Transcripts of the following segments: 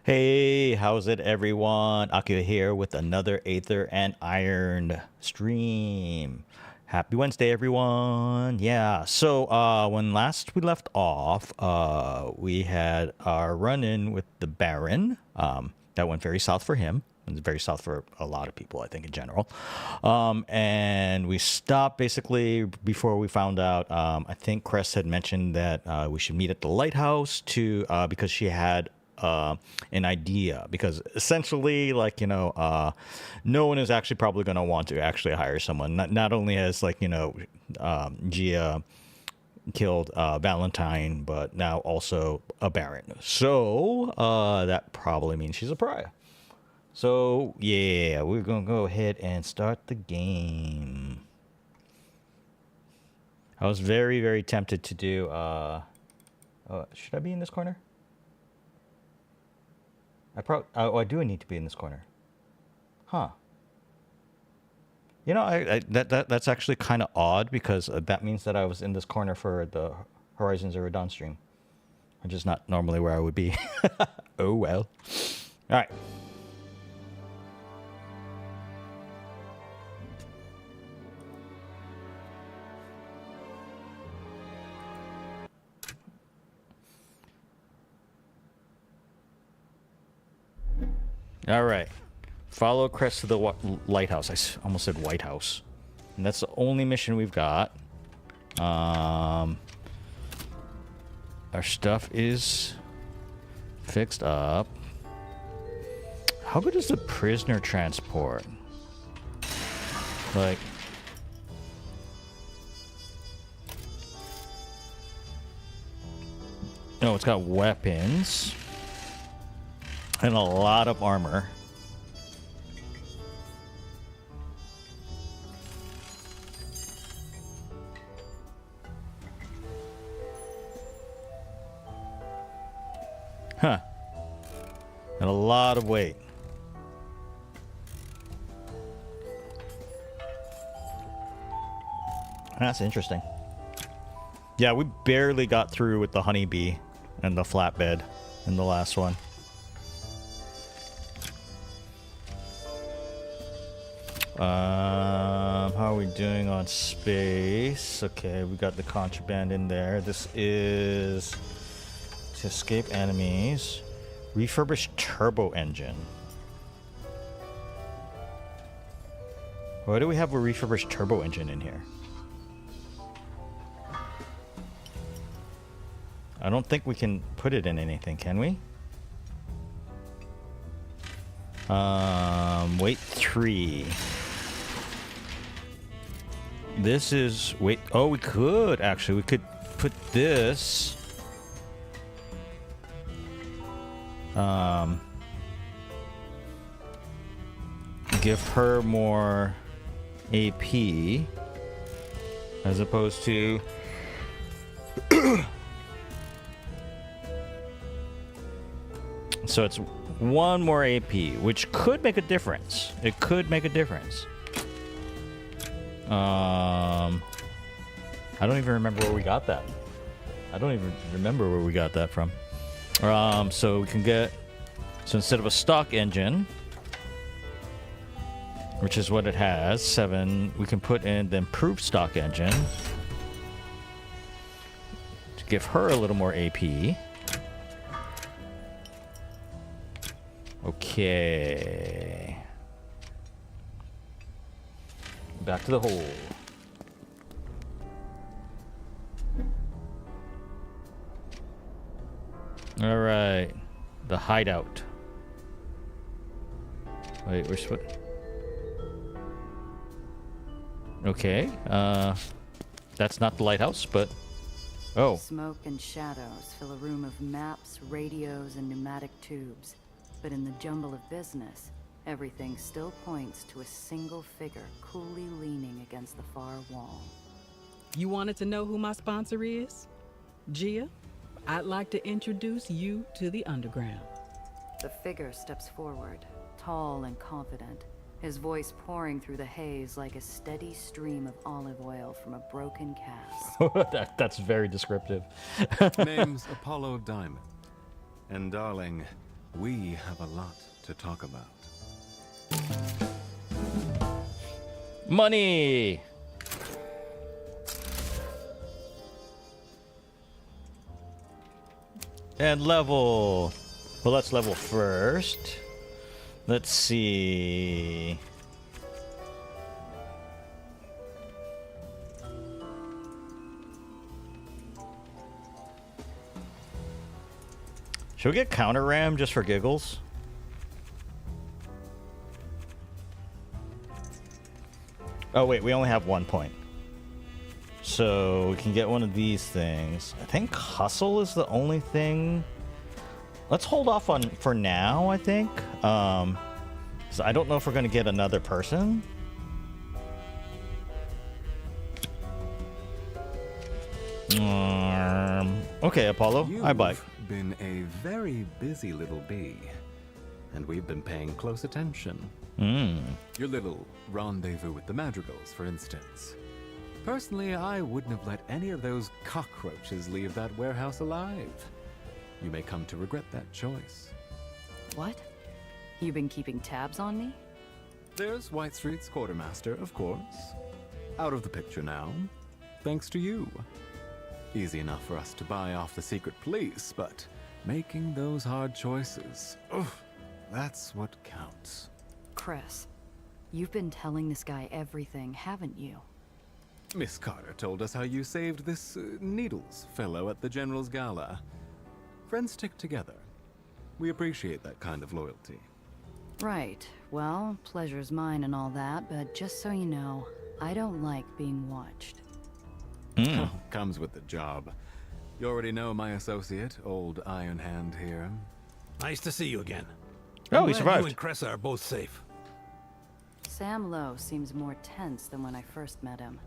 Hey, how's it everyone? 𝐂𝐫𝐞𝐝 here with another Aether and Iron stream. Happy Wednesday, everyone. Yeah, so when last we left off, we had our run-in with the Baron. That went very south for him. It was very south for a lot of people, I think, in general. And we stopped basically before we found out, I think Cress had mentioned that we should meet at the lighthouse because she had an idea, because essentially, like, you know, no one is actually probably going to want to actually hire someone. Not only has, like, you know, Gia killed Valentine, but now also a Baron. So that probably means she's a pariah. So yeah, we're gonna go ahead and start the game. I was very, very tempted to do should I be in this corner? I do need to be in this corner. Huh. You know, that's actually kind of odd, because that means that I was in this corner for the Horizon Zero Dawn stream. Which is not normally where I would be. Oh well. Alright. All right. Follow Cress to the lighthouse. I almost said White House. And that's the only mission we've got. Our stuff is fixed up. How good is the prisoner transport? Like... No, it's got weapons. And a lot of armor. Huh. And a lot of weight. That's interesting. Yeah, we barely got through with the honeybee and the flatbed in the last one. How are we doing on space? Okay, we got the contraband in there. This is to escape enemies. Refurbished turbo engine. Why do we have a refurbished turbo engine in here? I don't think we can put it in anything, can we? Weight 3. This is weight. Oh, we could actually. We could put this. Give her more AP as opposed to. So it's one more AP, which could make a difference. It could make a difference. I don't even remember where we got that. I don't even remember where we got that from. So we can get... So instead of a stock engine, which is what it has, 7, we can put in the improved stock engine to give her a little more AP. Okay. Back to the hole. All right. The hideout. Wait, we're supposed... Okay. That's not the lighthouse, but... Oh. Smoke and shadows fill a room of maps, radios, and pneumatic tubes. But in the jumble of business, everything still points to a single figure coolly leaning against the far wall. You wanted to know who my sponsor is? Gia, I'd like to introduce you to the underground. The figure steps forward, tall and confident, his voice pouring through the haze like a steady stream of olive oil from a broken cask. That's very descriptive. Name's Apollo Diamond. And darling, We have a lot to talk about. Money! And level. Well, let's level first. Let's see. Should we get counter ram just for giggles? Oh wait, we only have 1 point. So we can get one of these things. I think hustle is the only thing. Let's hold off on for now, I think. 'Cause I don't know if we're gonna get another person. Okay, Apollo, I buy. You've been a very busy little bee, and we've been paying close attention. Your little rendezvous with the madrigals, for instance. Personally, I wouldn't have let any of those cockroaches leave that warehouse alive. You may come to regret that choice. What? You been keeping tabs on me? There's White Street's quartermaster, of course. Out of the picture now, thanks to you. Easy enough for us to buy off the secret police, but making those hard choices, that's what counts. Cress, you've been telling this guy everything, haven't you? Miss Carter told us how you saved this Needles fellow at the General's Gala. Friends stick together. We appreciate that kind of loyalty. Right. Well, pleasure's mine and all that, but just so you know, I don't like being watched. Oh, comes with the job. You already know my associate, old Iron Hand here. Nice to see you again. Oh, I'm he glad survived. You and Cress are both safe. Sam Lowe seems more tense than when I first met him,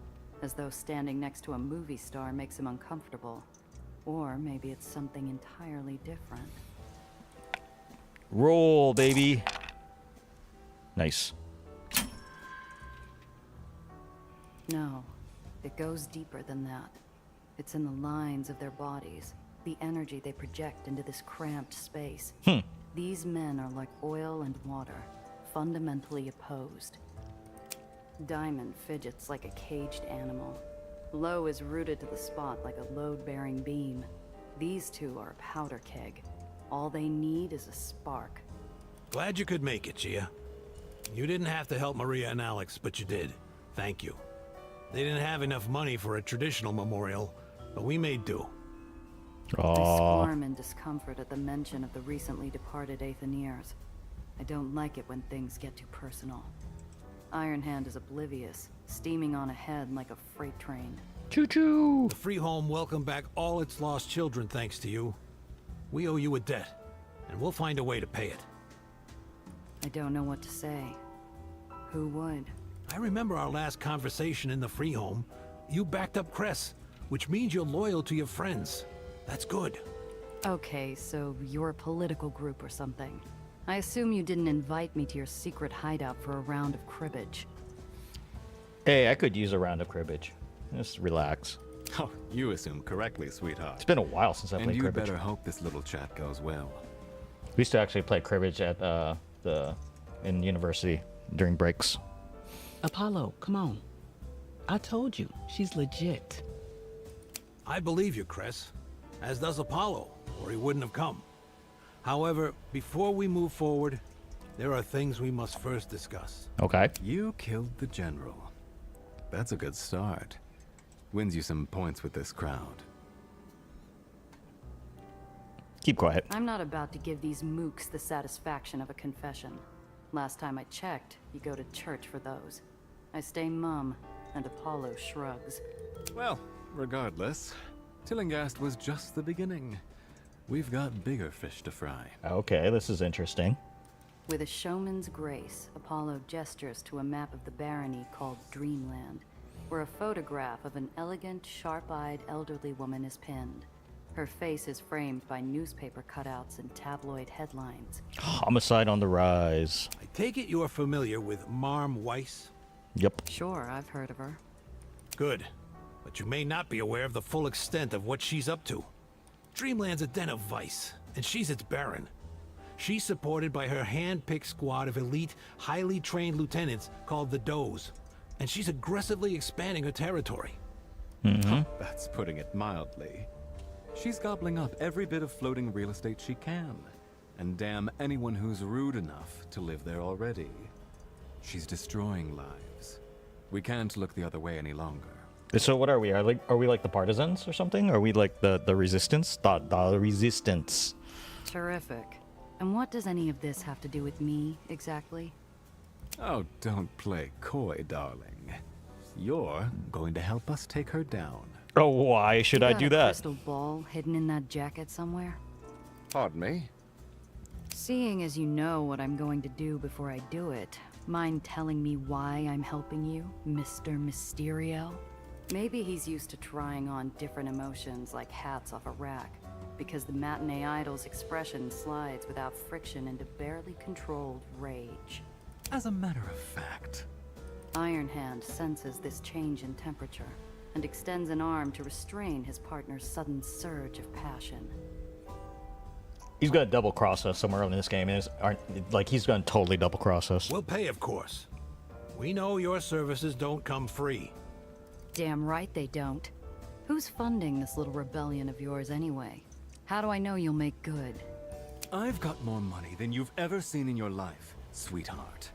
as though standing next to a movie star makes him uncomfortable. Or maybe it's something entirely different. Roll, baby. Nice. No, it goes deeper than that. It's in the lines of their bodies, the energy they project into this cramped space. These men are like oil and water, fundamentally opposed. Diamond fidgets like a caged animal. Lowe is rooted to the spot like a load-bearing beam. These two are a powder keg. All they need is a spark. Glad you could make it, Gia. You didn't have to help Maria and Alex, but you did. Thank you. They didn't have enough money for a traditional memorial, but we made do. I squirm in discomfort at the mention of the recently departed Aetherians. I don't like it when things get too personal. Iron Hand is oblivious, steaming on ahead like a freight train. Choo-choo. The Free Home welcomed back all its lost children thanks to you. We owe you a debt, and we'll find a way to pay it. I don't know what to say. Who would? I remember our last conversation in the Free Home. You backed up Cress, which means you're loyal to your friends. That's good. Okay, so you're a political group or something. I assume you didn't invite me to your secret hideout for a round of cribbage. Hey, I could use a round of cribbage. Just relax. Oh, you assume correctly, sweetheart. It's been a while since I And played you cribbage. better hope this little chat goes well. We used to actually play cribbage at in university during breaks. Apollo, come on. I told you, she's legit. I believe you, Cress, as does Apollo, or he wouldn't have come. However, before we move forward, there are things we must first discuss. Okay. You killed the General. That's a good start. Wins you some points with this crowd. Keep quiet. I'm not about to give these mooks the satisfaction of a confession. Last time I checked, you go to church for those. I stay mum, and Apollo shrugs. Well, regardless, Tillinghast was just the beginning. We've got bigger fish to fry. Okay, this is interesting. With a showman's grace, Apollo gestures to a map of the barony called Dreamland, where a photograph of an elegant, sharp-eyed elderly woman is pinned. Her face is framed by newspaper cutouts and tabloid headlines. Homicide on the rise. I take it you are familiar with Marm Weiss? Yep. Sure, I've heard of her. Good. But you may not be aware of the full extent of what she's up to. Dreamland's a den of vice, and she's its baron. She's supported by her hand-picked squad of elite, highly trained lieutenants called the Does. And she's aggressively expanding her territory. That's putting it mildly. She's gobbling up every bit of floating real estate she can. And damn anyone who's rude enough to live there already. She's destroying lives. We can't look the other way any longer. So what are we? Are we like the partisans or something? Are we like the resistance? The resistance. Terrific. And what does any of this have to do with me, exactly? Oh, don't play coy, darling. You're going to help us take her down. Oh, why should I do You got a that? crystal ball hidden in that jacket somewhere? Pardon me? Seeing as you know what I'm going to do before I do it, mind telling me why I'm helping you, Mr. Mysterio? Maybe he's used to trying on different emotions like hats off a rack, because the matinee idol's expression slides without friction into barely controlled rage. As a matter of fact. Iron Hand senses this change in temperature and extends an arm to restrain his partner's sudden surge of passion. He's gonna double cross us somewhere in this game. He's gonna totally double cross us. We'll pay, of course. We know your services don't come free. Damn right they don't. Who's funding this little rebellion of yours anyway? How do I know you'll make good? I've got more money than you've ever seen in your life, sweetheart.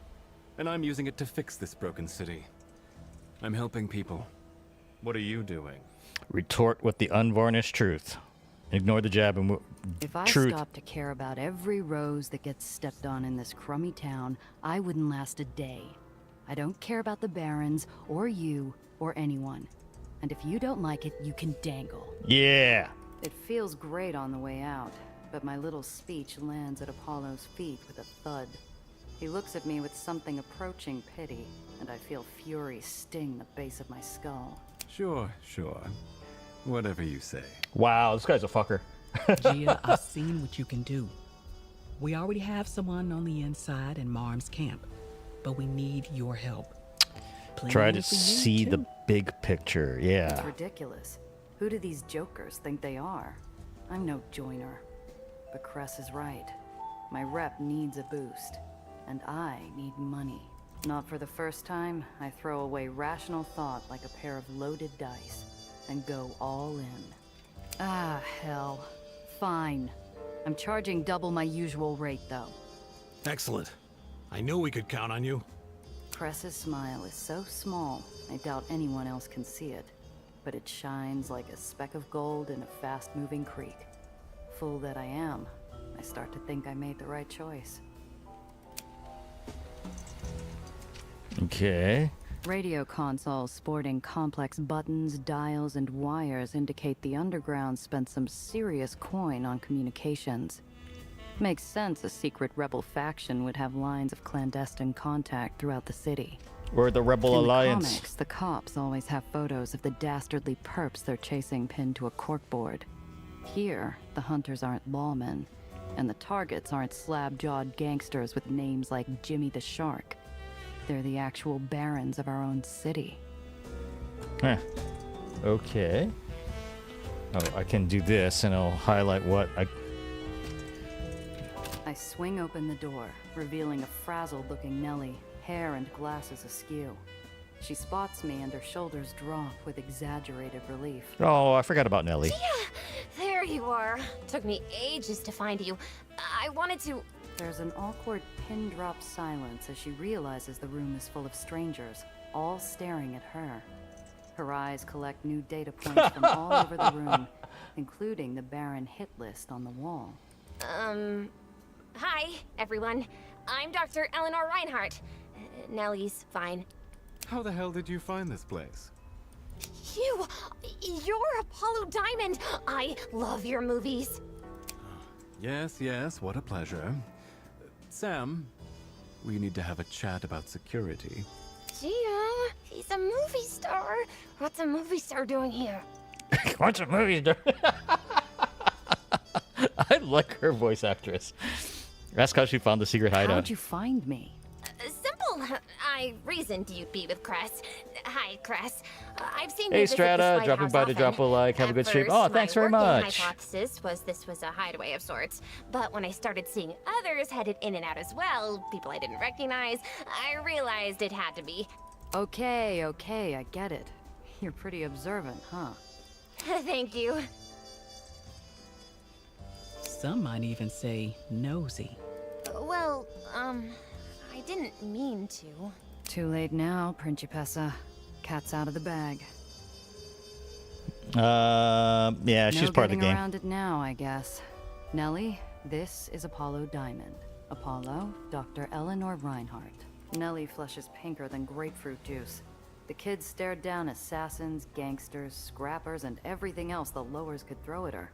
And I'm using it to fix this broken city. I'm helping people. What are you doing? Retort with the unvarnished truth. Ignore the jab and If I truth. stopped to care about every rose that gets stepped on in this crummy town, I wouldn't last a day. I don't care about the barons, or you, or anyone. And if you don't like it, you can dangle. Yeah. It feels great on the way out, but my little speech lands at Apollo's feet with a thud. He looks at me with something approaching pity, and I feel fury sting the base of my skull. Sure. Whatever you say. Wow, this guy's a fucker. Gia, I've seen what you can do. We already have someone on the inside in Marm's camp, but we need your help. Try Plenty to for you, see the too. big picture. It's Yeah. ridiculous. Who do these jokers think they are? I'm no joiner. But Cress is right. My rep needs a boost. And I need money. Not for the first time, I throw away rational thought like a pair of loaded dice and go all in. Ah, hell. Fine. I'm charging double my usual rate, though. Excellent. I knew we could count on you. Cress's smile is so small, I doubt anyone else can see it. But it shines like a speck of gold in a fast-moving creek. Fool that I am, I start to think I made the right choice. Okay. Radio consoles sporting complex buttons, dials, and wires indicate the underground spent some serious coin on communications. Makes sense a secret rebel faction would have lines of clandestine contact throughout the city. We're the Rebel In Alliance. the comics, the cops always have photos of the dastardly perps they're chasing pinned to a corkboard. Here, the hunters aren't lawmen, and the targets aren't slab-jawed gangsters with names like Jimmy the Shark. They're the actual barons of our own city. Huh. Okay. Oh, I can do this, and I'll highlight what I swing open the door, revealing a frazzled-looking Nellie, hair and glasses askew. She spots me and her shoulders drop with exaggerated relief. Oh, I forgot about Nelly. There you are. Took me ages to find you. I wanted to... There's an awkward pin-drop silence as she realizes the room is full of strangers, all staring at her. Her eyes collect new data points from all over the room, including the Baron hit list on the wall. Hi, everyone. I'm Dr. Eleanor Reinhardt. Nellie's fine. How the hell did you find this place? You're Apollo Diamond. I love your movies. Yes, what a pleasure. Sam, we need to have a chat about security. Gia, he's a movie star. What's a movie star doing here? What's a movie? I like her voice actress. Ask how she found the secret hideout. How'd you find me? Simple. I reasoned you'd be with Cress. Hi, Cress. I've seen Hey you visit this Strata, dropping lighthouse by to often. drop a like. Have a At good stream. first, Oh, thanks very my working much. hypothesis was this was a hideaway of sorts, but when I started seeing others headed in and out as well, people I didn't recognize, I realized it had to be. Okay, I get it. You're pretty observant, huh? Thank you. Some might even say nosy. Well, I didn't mean to. Too late now, Principessa. Cat's out of the bag. Yeah, she's No part of the getting game. around it now, I guess. Nellie, this is Apollo Diamond. Apollo, Dr. Eleanor Reinhardt. Nellie flushes pinker than grapefruit juice. The kids stared down assassins, gangsters, scrappers, and everything else the lowers could throw at her.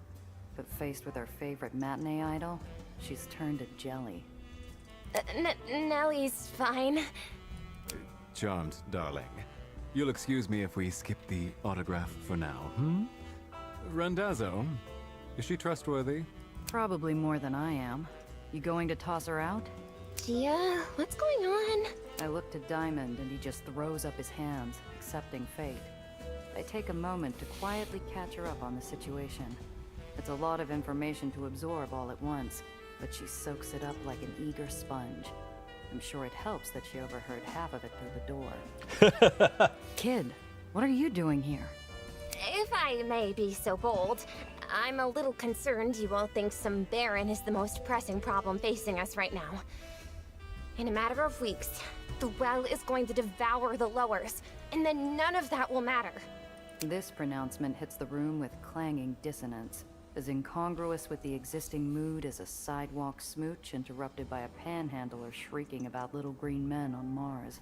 But faced with her favorite matinee idol, she's turned to jelly. Nellie's fine. Charmed, darling. You'll excuse me if we skip the autograph for now, Randazzo, is she trustworthy? Probably more than I am. You going to toss her out? Gia, what's going on? I look to Diamond and he just throws up his hands, accepting fate. I take a moment to quietly catch her up on the situation. It's a lot of information to absorb all at once, but she soaks it up like an eager sponge. I'm sure it helps that she overheard half of it through the door. Kid, what are you doing here? If I may be so bold, I'm a little concerned you all think some Baron is the most pressing problem facing us right now. In a matter of weeks, the well is going to devour the lowers, and then none of that will matter. This pronouncement hits the room with clanging dissonance, as incongruous with the existing mood as a sidewalk smooch interrupted by a panhandler shrieking about little green men on Mars.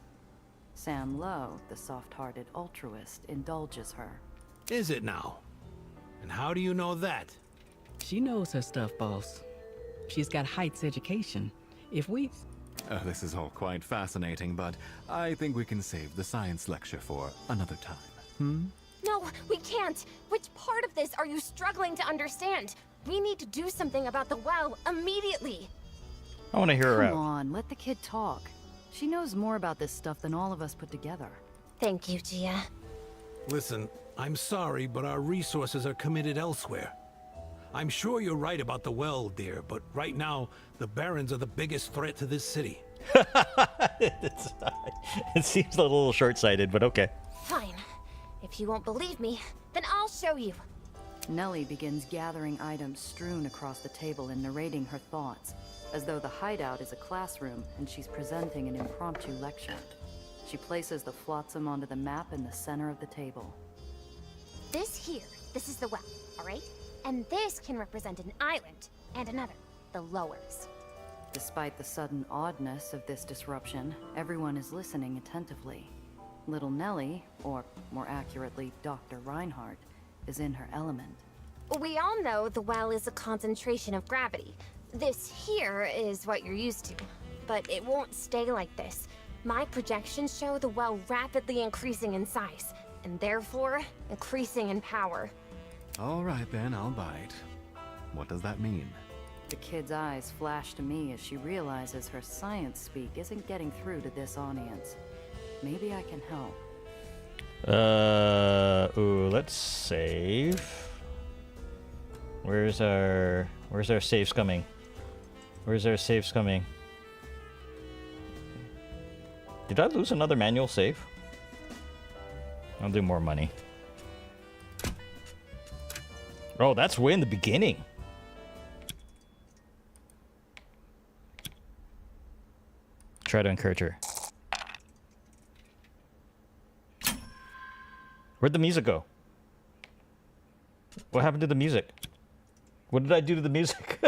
Sam Lowe, the soft-hearted altruist, indulges her. Is it now? And how do you know that? She knows her stuff, boss. She's got Heights education. If we... This is all quite fascinating, but I think we can save the science lecture for another time. No, we can't. Which part of this are you struggling to understand? We need to do something about the well immediately. I want to hear her Come out. on, let the kid talk. She knows more about this stuff than all of us put together. Thank you, Gia. Listen, I'm sorry, but our resources are committed elsewhere. I'm sure you're right about the well, dear, but right now, the Barons are the biggest threat to this city. It seems a little short-sighted, but okay. Fine. If you won't believe me, then I'll show you. Nellie begins gathering items strewn across the table and narrating her thoughts, as though the hideout is a classroom and she's presenting an impromptu lecture. She places the flotsam onto the map in the center of the table. This is the well, all right? And this can represent an island, and another, the lowers. Despite the sudden oddness of this disruption, everyone is listening attentively. Little Nellie, or more accurately, Dr. Reinhardt, is in her element. We all know the well is a concentration of gravity. This here is what you're used to. But it won't stay like this. My projections show the well rapidly increasing in size, and therefore, increasing in power. All right then, I'll bite. What does that mean? The kid's eyes flash to me as she realizes her science speak isn't getting through to this audience. Maybe I can help. Ooh, let's save. Where's our saves coming? Where's our saves coming? Did I lose another manual save? I'll do more money. Oh, that's way in the beginning. Try to encourage her. Where'd the music go? What happened to the music? What did I do to the music?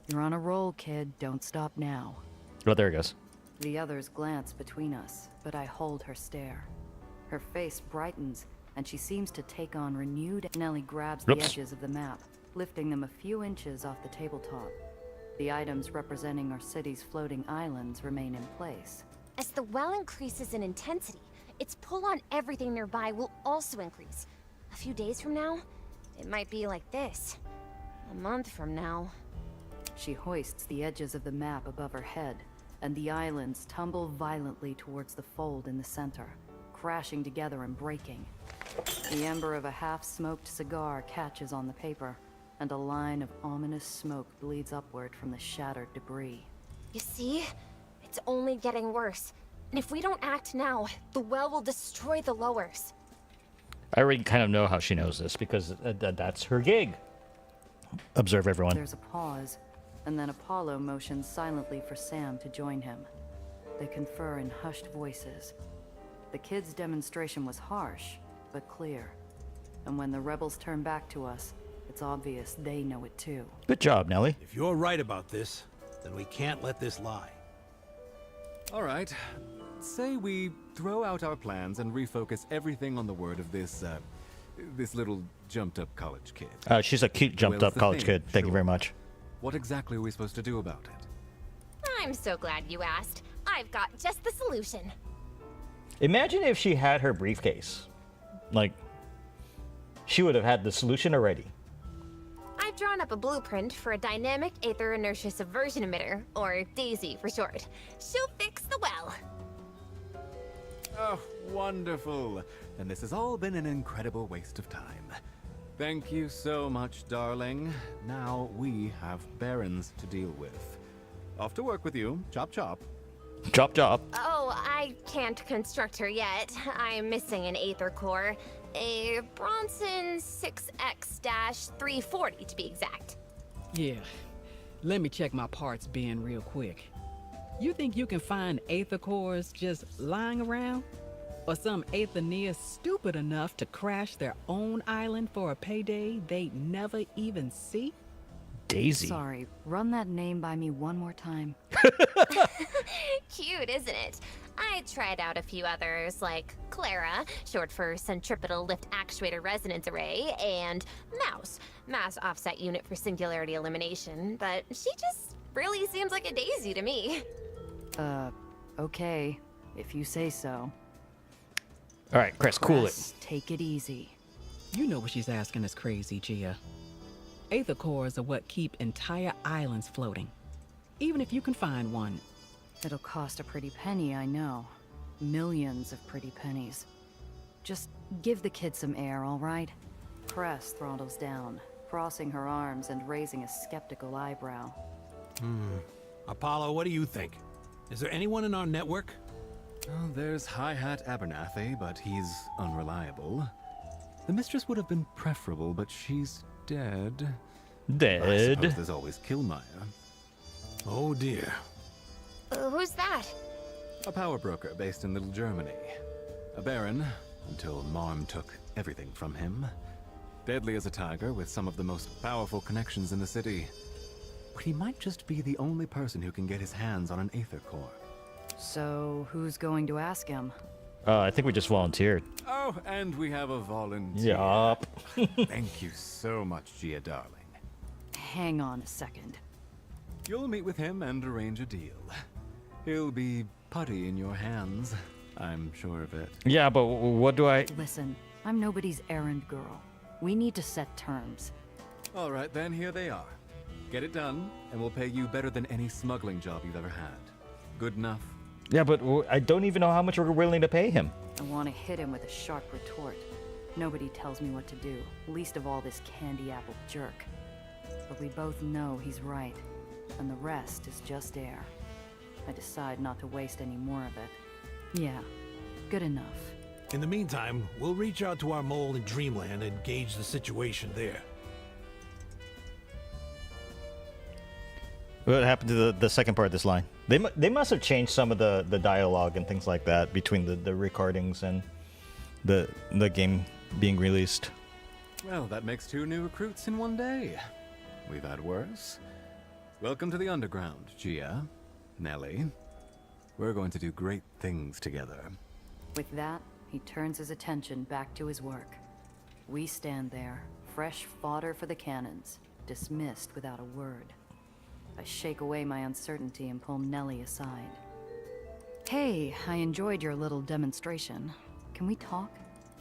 You're on a roll, kid. Don't stop now. Oh, there it goes. The others glance between us, but I hold her stare. Her face brightens, and she seems to take on renewed... Nellie grabs the Oops. edges of the map, lifting them a few inches off the tabletop. The items representing our city's floating islands remain in place. As the well increases in intensity, its pull on everything nearby will also increase. A few days from now, it might be like this. A month from now. She hoists the edges of the map above her head, and the islands tumble violently towards the fold in the center, crashing together and breaking. The ember of a half-smoked cigar catches on the paper, and a line of ominous smoke bleeds upward from the shattered debris. You see? It's only getting worse. And if we don't act now, the well will destroy the lowers. I already kind of know how she knows this because that's her gig. Observe everyone. There's a pause, and then Apollo motions silently for Sam to join him. They confer in hushed voices. The kids' demonstration was harsh, but clear. And when the rebels turn back to us, it's obvious they know it too. Good job, Nelly. If you're right about this, then we can't let this lie. All right. Say we throw out our plans and refocus everything on the word of this little jumped-up college kid. She's a cute jumped-up college kid. Thank you very much. What exactly are we supposed to do about it? I'm so glad you asked. I've got just the solution. Imagine if she had her briefcase. Like, she would have had the solution already. I've drawn up a blueprint for a dynamic Aether inertia subversion emitter, or DAISY for short. She'll fix the well. Oh, wonderful. And this has all been an incredible waste of time. Thank you so much, darling. Now we have barons to deal with. Off to work with you. Chop chop. Chop chop. Oh, I can't construct her yet. I'm missing an Aether core. A Bronson 6X-340 to be exact. Yeah. Let me check my parts bin real quick. You think you can find Aether cores just lying around? Or some Aetherians stupid enough to crash their own island for a payday they never even see? Daisy. Sorry, run that name by me one more time. Cute, isn't it? I tried out a few others, like Clara, short for Centripetal Lift Actuator Resonance Array, and Mouse, Mass Offset Unit for Singularity Elimination, but she just really seems like a daisy to me. Okay, if you say so. All right, Cress, cool it. Cress, take it easy. You know what she's asking is crazy, Gia. Aether cores are what keep entire islands floating. Even if you can find one. It'll cost a pretty penny, I know. Millions of pretty pennies. Just give the kid some air, all right? Cress throttles down, crossing her arms and raising a skeptical eyebrow. Apollo, what do you think? Is there anyone in our network? Oh, there's Hi-Hat Abernathy, but he's unreliable. The mistress would have been preferable, but she's dead. I suppose there's always 𝐂𝐫𝐞𝐝. Oh dear. Who's that? A power broker based in Little Germany. A baron, until Marm took everything from him. Deadly as a tiger, with some of the most powerful connections in the city. But he might just be the only person who can get his hands on an Aether core. So, who's going to ask him? I think we just volunteered. Oh, and we have a volunteer. Yup. Thank you so much, Gia, darling. Hang on a second. You'll meet with him and arrange a deal. He'll be putty in your hands. I'm sure of it. Yeah, but what do I... Listen, I'm nobody's errand girl. We need to set terms. All right, then, here they are. Get it done, and we'll pay you better than any smuggling job you've ever had. Good enough? Yeah, but I don't even know how much we're willing to pay him. I want to hit him with a sharp retort. Nobody tells me what to do, least of all this candy apple jerk. But we both know he's right, and the rest is just air. I decide not to waste any more of it. Yeah, good enough. In the meantime, we'll reach out to our mole in Dreamland and gauge the situation there. What happened to the second part of this line? They must have changed some of the dialogue and things like that between the recordings and the game being released. Well, that makes 2 new recruits in one day. We've had worse. Welcome to the underground, Gia, Nelly. We're going to do great things together. With that, he turns his attention back to his work. We stand there, fresh fodder for the cannons, dismissed without a word. I shake away my uncertainty and pull Nelly aside. Hey, I enjoyed your little demonstration. Can we talk?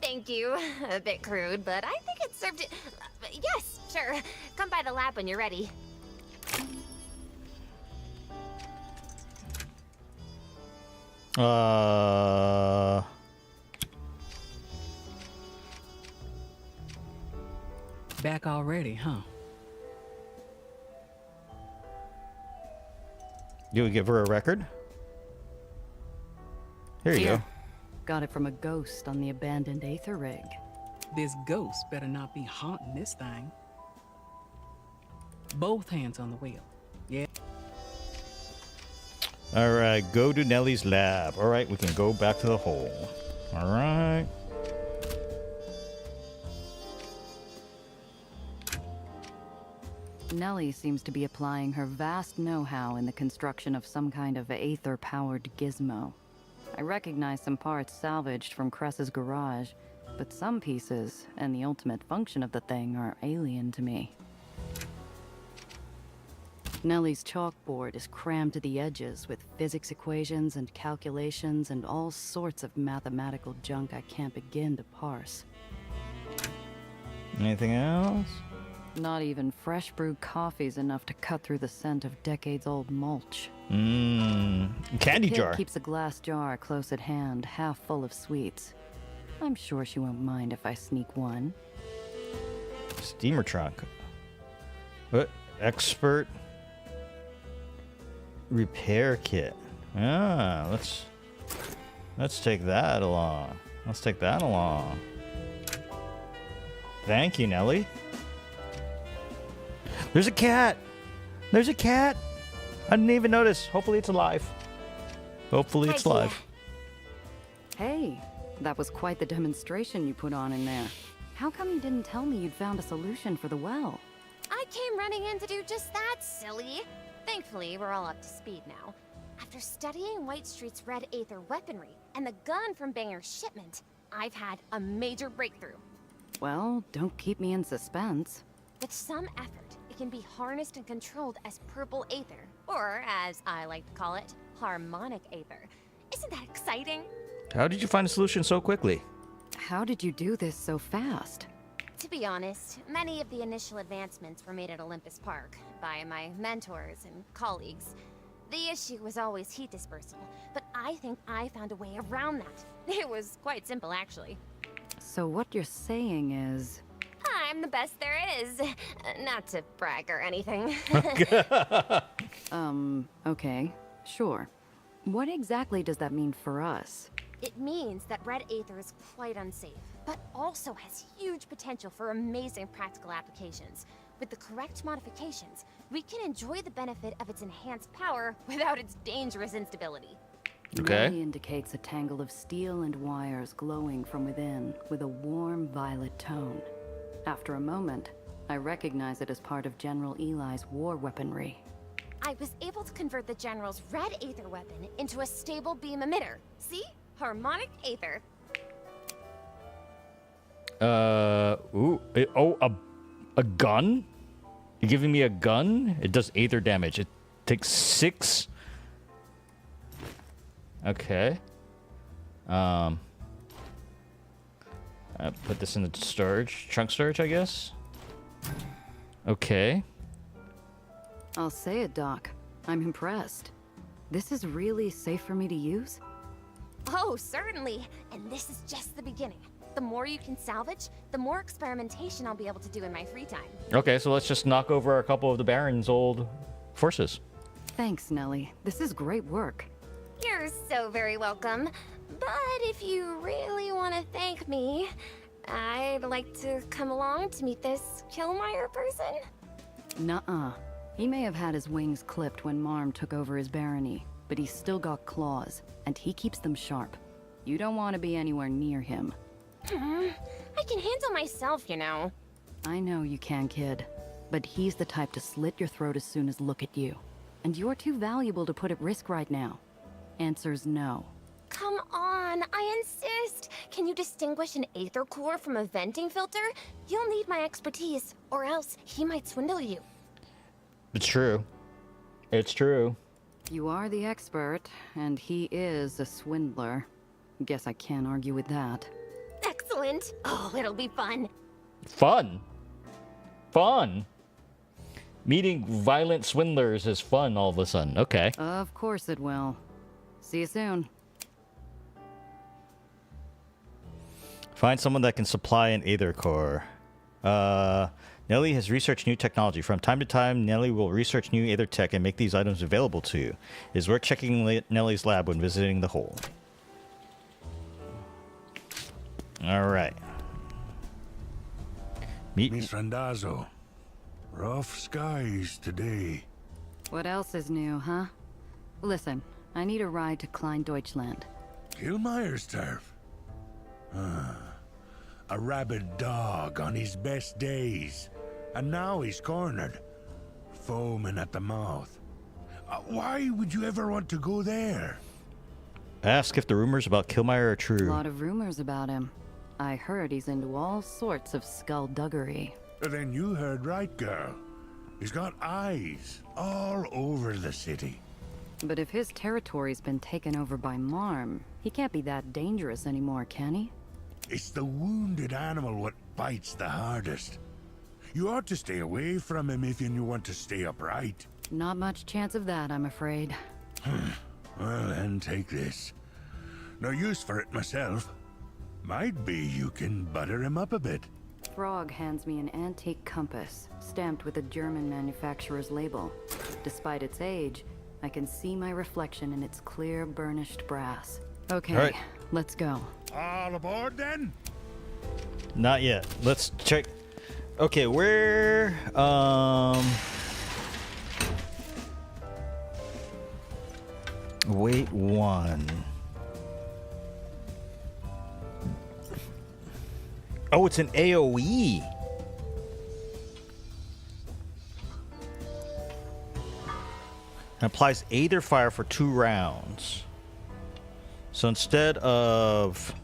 Thank you. A bit crude, but I think it served it. Yes, sure. Come by the lab when you're ready. Back already, huh? You would give her a record? Here you go. Got it from a ghost on the abandoned Aether rig. This ghost better not be haunting this thing. Both hands on the wheel. Yeah. All right, go to Nellie's lab. All right, we can go back to the hole. All right. Nellie seems to be applying her vast know-how in the construction of some kind of Aether-powered gizmo. I recognize some parts salvaged from Cress's garage, but some pieces and the ultimate function of the thing are alien to me. Nellie's chalkboard is crammed to the edges with physics equations and calculations and all sorts of mathematical junk I can't begin to parse. Anything else? Not even fresh brewed coffee's enough to cut through the scent of decades-old mulch. Candy Kid jar. keeps a glass jar close at hand, half full of sweets. I'm sure she won't mind if I sneak one. Steamer trunk. What? Expert repair kit. Ah, let's take that along. Let's take that along. Thank you, Nellie. There's a cat. There's a cat. I didn't even notice. Hopefully it's alive. Hopefully it's live. Hey, that was quite the demonstration you put on in there. How come you didn't tell me you'd found a solution for the well? I came running in to do just that, silly. Thankfully, we're all up to speed now. After studying White Street's red Aether weaponry and the gun from Banger's shipment, I've had a major breakthrough. Well, don't keep me in suspense. With some effort, it can be harnessed and controlled as purple Aether, or as I like to call it, harmonic Aether. Isn't that exciting? How did you find a solution so quickly? How did you do this so fast? To be honest, many of the initial advancements were made at Olympus Park by my mentors and colleagues. The issue was always heat dispersal, but I think I found a way around that. It was quite simple, actually. So what you're saying is... I'm the best there is. Not to brag or anything. Okay, sure. What exactly does that mean for us? It means that red Aether is quite unsafe, but also has huge potential for amazing practical applications. With the correct modifications, we can enjoy the benefit of its enhanced power without its dangerous instability. Okay. Nellie indicates a tangle of steel and wires glowing from within with a warm violet tone. After a moment, I recognize it as part of General Eli's war weaponry. I was able to convert the General's red Aether weapon into a stable beam emitter. See? Harmonic Aether. A gun? You're giving me a gun? It does Aether damage. It takes 6. Okay. I put this in the storage, trunk storage, I guess. Okay. I'll say it, Doc. I'm impressed. This is really safe for me to use? Oh, certainly. And this is just the beginning. The more you can salvage, the more experimentation I'll be able to do in my free time. Okay, so let's just knock over a couple of the Baron's old forces. Thanks, Nellie. This is great work. You're so very welcome. But if you really want to thank me, I'd like to come along to meet this 𝐂𝐫𝐞𝐝 person. Nuh-uh. He may have had his wings clipped when Marm took over his barony, but he's still got claws, and he keeps them sharp. You don't want to be anywhere near him. I can handle myself, you know. I know you can, kid. But he's the type to slit your throat as soon as look at you. And you're too valuable to put at risk right now. Answer's no. Come on, I insist. Can you distinguish an Aether core from a venting filter? You'll need my expertise, or else he might swindle you. It's true. It's true. You are the expert, and he is a swindler. Guess I can't argue with that. Excellent. Oh, it'll be fun. Fun. Fun. Meeting violent swindlers is fun all of a sudden. Okay. Of course it will. See you soon. Find someone that can supply an Aether core. Nelly has researched new technology. From time to time, Nelly will research new Aether tech and make these items available to you. It is worth checking Nelly's lab when visiting the hole. Alright. Meet Miss Randazzo. Rough skies today. What else is new, huh? Listen, I need a ride to Klein Deutschland. 𝐂𝐫𝐞𝐝's turf. A rabid dog on his best days. And now he's cornered. Foaming at the mouth. Why would you ever want to go there? Ask if the rumors about 𝐂𝐫𝐞𝐝 are A true. lot of rumors about him. I heard he's into all sorts of skullduggery. Then you heard right, girl. He's got eyes all over the city. But if his territory's been taken over by Marm, he can't be that dangerous anymore, can he? It's the wounded animal what bites the hardest. You ought to stay away from him if you want to stay upright. Not much chance of that, I'm afraid. Well, then take this. No use for it myself. Might be you can butter him up a bit. Frog hands me an antique compass, stamped with a German manufacturer's label. Despite its age, I can see my reflection in its clear, burnished brass. Okay, All right. let's go. All aboard then? Not yet. Let's check. Okay, where wait one. Oh, it's an AoE. It applies Aether fire for 2 rounds. So instead of...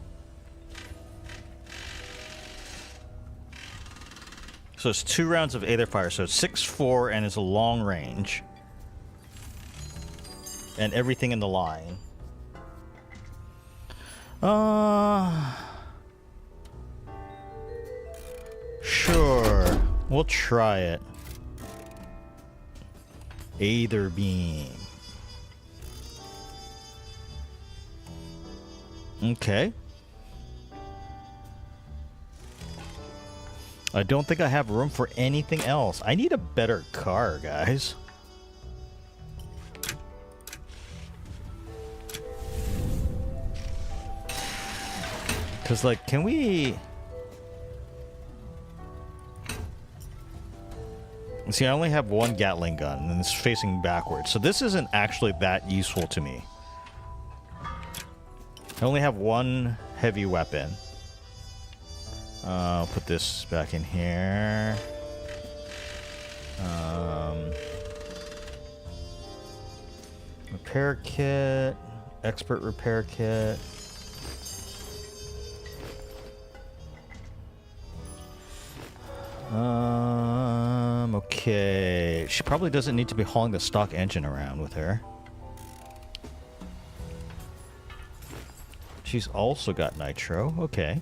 So it's 2 rounds of Aether fire. So it's 6-4 and it's a long range. And everything in the line. Sure. We'll try it. Aether beam. Okay. I don't think I have room for anything else. I need a better car, guys. Because, like, can we... See, I only have 1 Gatling gun, and it's facing backwards. So this isn't actually that useful to me. I only have 1 heavy weapon. I'll put this back in here. Repair kit. Expert repair kit. Okay. She probably doesn't need to be hauling the stock engine around with her. She's also got nitro. Okay.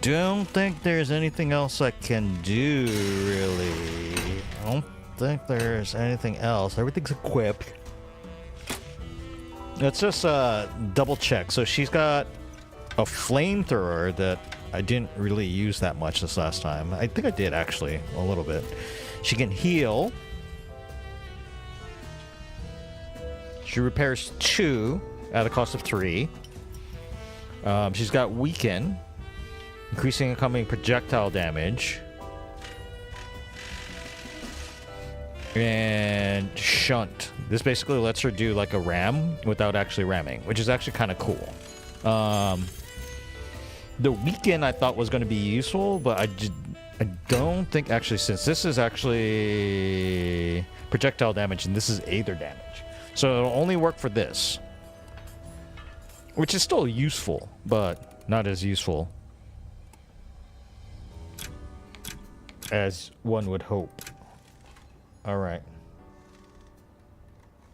Don't think there's anything else I can do, really. I don't think there's anything else. Everything's equipped. Let's just double check. So she's got a flamethrower that I didn't really use that much this last time. I think I did, actually, a little bit. She can heal. She repairs 2 at a cost of 3. She's got weaken, increasing incoming projectile damage. And shunt. This basically lets her do like a ram without actually ramming, which is actually kind of cool. The weaken I thought was going to be useful, but I don't think actually, since this is actually projectile damage and this is Aether damage. So it'll only work for this. Which is still useful, but not as useful as one would hope. Alright.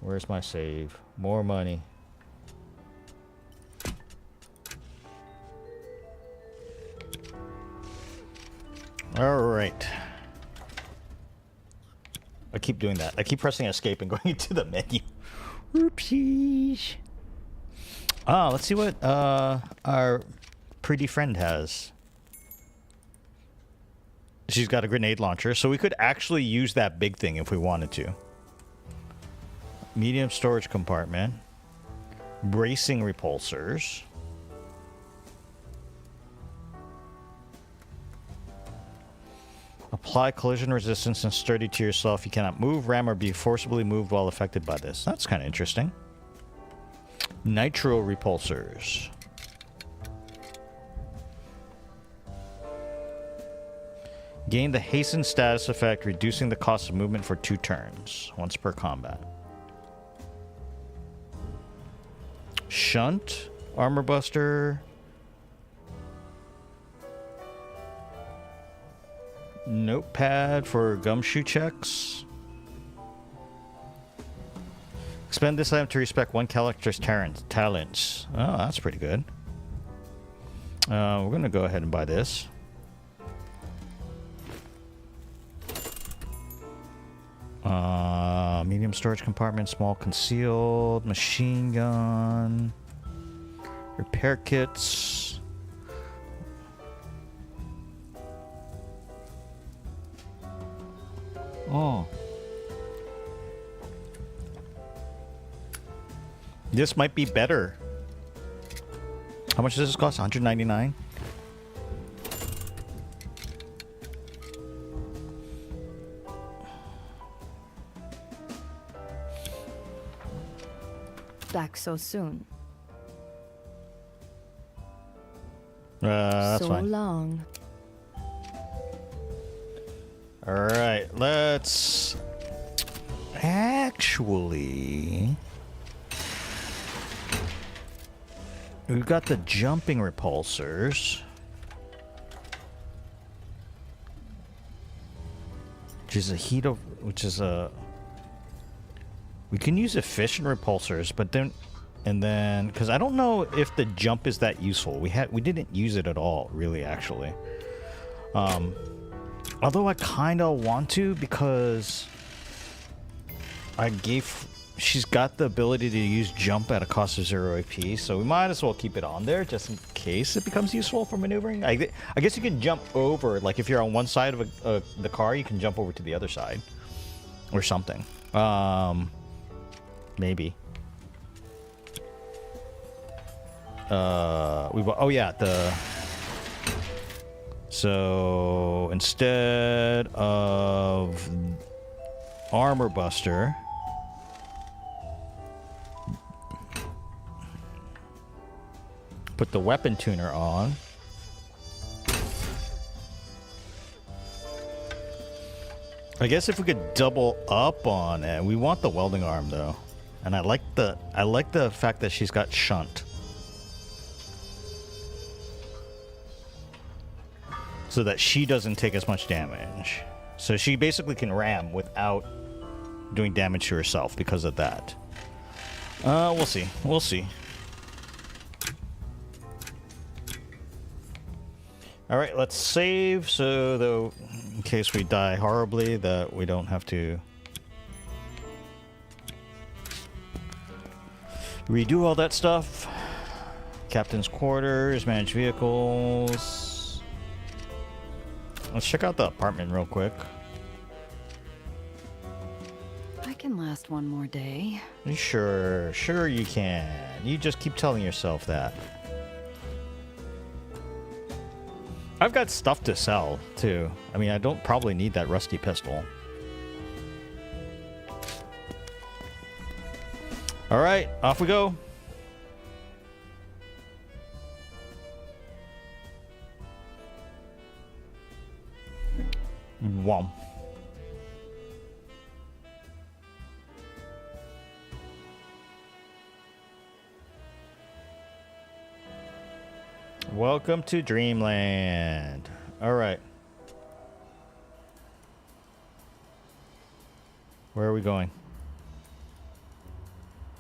Where's my save? More money. Alright. I keep doing that. I keep pressing escape and going into the menu. Oopsies. Ah, let's see what our pretty friend has. She's got a grenade launcher, so we could actually use that big thing if we wanted to. Medium storage compartment. Bracing repulsors. Apply collision resistance and sturdy to yourself. You cannot move, ram, or be forcibly moved while affected by this. That's kind of interesting. Nitro repulsors. Gain the hasten status effect, reducing the cost of movement for 2 turns, once per combat. Shunt, armor buster. Notepad for gumshoe checks. Expend this item to respect one character's talents. Oh, that's pretty good. We're going to go ahead and buy this. Medium storage compartment, small concealed, machine gun, repair kits. Oh. This might be better. How much does this cost? $199? Back so soon. That's so fine. long. All right, let's actually. We've got the jumping repulsors, which is a. We can use efficient repulsors, but then, because I don't know if the jump is that useful. We didn't use it at all, really, actually. Although I kind of want to, because she's got the ability to use jump at a cost of 0 AP, so we might as well keep it on there just in case it becomes useful for maneuvering. I guess you can jump over, like if you're on one side of the car, you can jump over to the other side or something. Maybe. So instead of armor buster, put the weapon tuner on. I guess if we could double up on it, we want the welding arm though. And I like the fact that she's got shunt. So that she doesn't take as much damage. So she basically can ram without doing damage to herself because of that. We'll see. We'll see. Alright, let's save so though in case we die horribly that we don't have to redo all that stuff. Captain's quarters, manage vehicles. Let's check out the apartment real quick. I can last one more day. Sure you can. You just keep telling yourself that. I've got stuff to sell too. I mean, I don't probably need that rusty pistol. All right, off we go. Wham. Welcome to Dreamland. All right. Where are we going?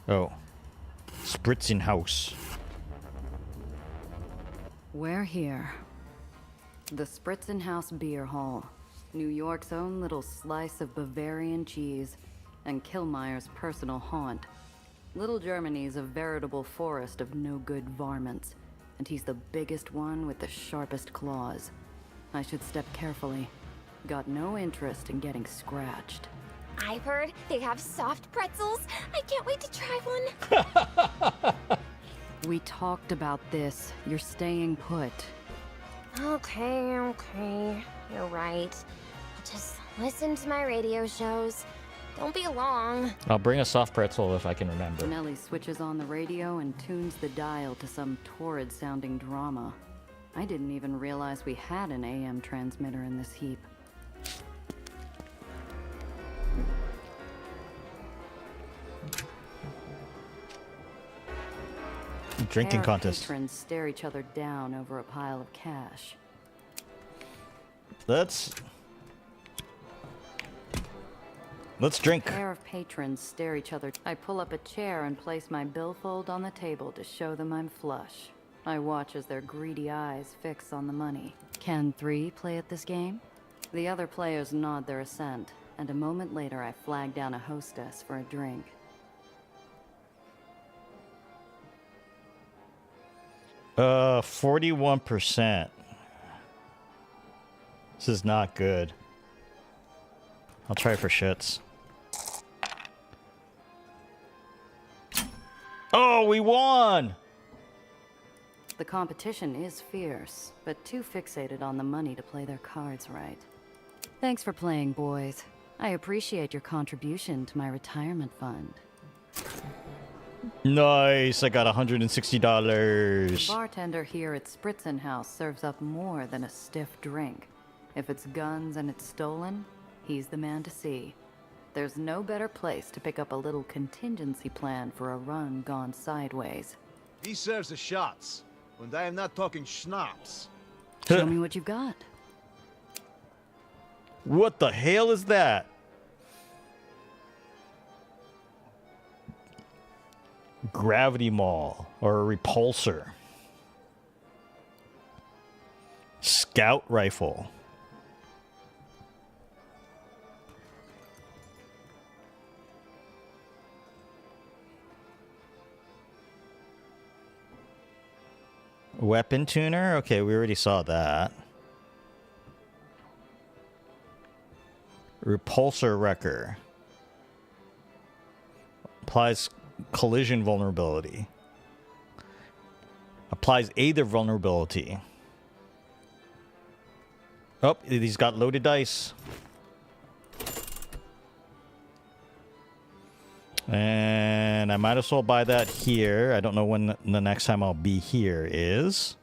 Oh. Spritzing House. We're here. The Spritzenhaus Beer Hall. New York's own little slice of Bavarian cheese and Killmeyer's personal haunt. Little Germany's a veritable forest of no-good varmints, and he's the biggest one with the sharpest claws. I should step carefully. Got no interest in getting scratched. I've heard they have soft pretzels. I can't wait to try one. We talked about this. You're staying put. Okay. You're right. I'll just listen to my radio shows. Don't be long. I'll bring a soft pretzel if I can remember. Nellie switches on the radio and tunes the dial to some torrid-sounding drama. I didn't even realize we had an AM transmitter in this heap. Drinking Pair of contest. patrons stare each other down over a pile of cash. Let's drink. Pair of patrons stare each other. I pull up a chair and place my billfold on the table to show them I'm flush. I watch as their greedy eyes fix on the money. Can 3 play at this game? The other players nod their assent, and a moment later I flag down a hostess for a drink. 41%. This is not good. I'll try for shits. Oh, we won! The competition is fierce, but too fixated on the money to play their cards right. Thanks for playing, boys. I appreciate your contribution to my retirement fund. Nice, I got The $160. bartender here at Spritzen House serves up more than a stiff drink. If it's guns and it's stolen, he's the man to see. There's no better place to pick up a little contingency plan for a run gone sideways. He serves the shots, and I am not talking schnapps. Show me what you've got. What the hell is that? Gravity Mall or a repulsor. Scout rifle. Weapon tuner? Okay, we already saw that. Repulsor wrecker. Applies collision vulnerability. Applies Aether vulnerability. Oh, he's got loaded dice. And I might as well buy that here. I don't know when the next time I'll be here is.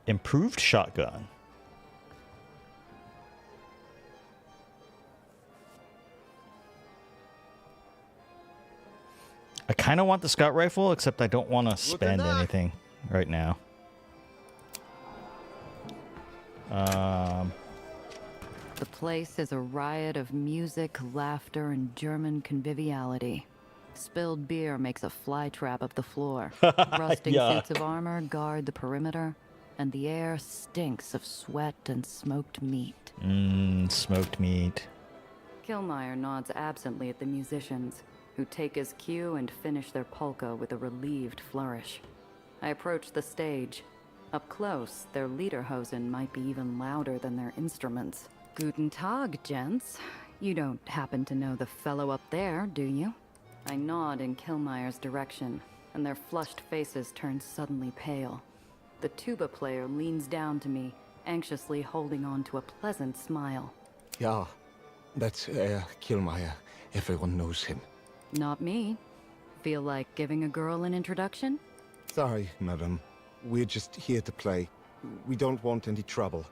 Improved shotgun. I kind of want the scout rifle, except I don't want to spend anything right now. The place is a riot of music, laughter, and German conviviality. Spilled beer makes a flytrap of the floor. Rusting suits of armor guard the perimeter, and the air stinks of sweat and smoked meat. Smoked meat. 𝐂𝐫𝐞𝐝 nods absently at the musicians, who take his cue and finish their polka with a relieved flourish. I approach the stage. Up close, their lederhosen might be even louder than their instruments. Guten Tag, gents. You don't happen to know the fellow up there, do you? I nod in 𝐂𝐫𝐼's direction, and their flushed faces turn suddenly pale. The tuba player leans down to me, anxiously holding on to a pleasant smile. Yeah, that's 𝐂𝐫𝐼. Everyone knows him. Not me. Feel like giving a girl an introduction? Sorry, madam. We're just here to play. We don't want any trouble.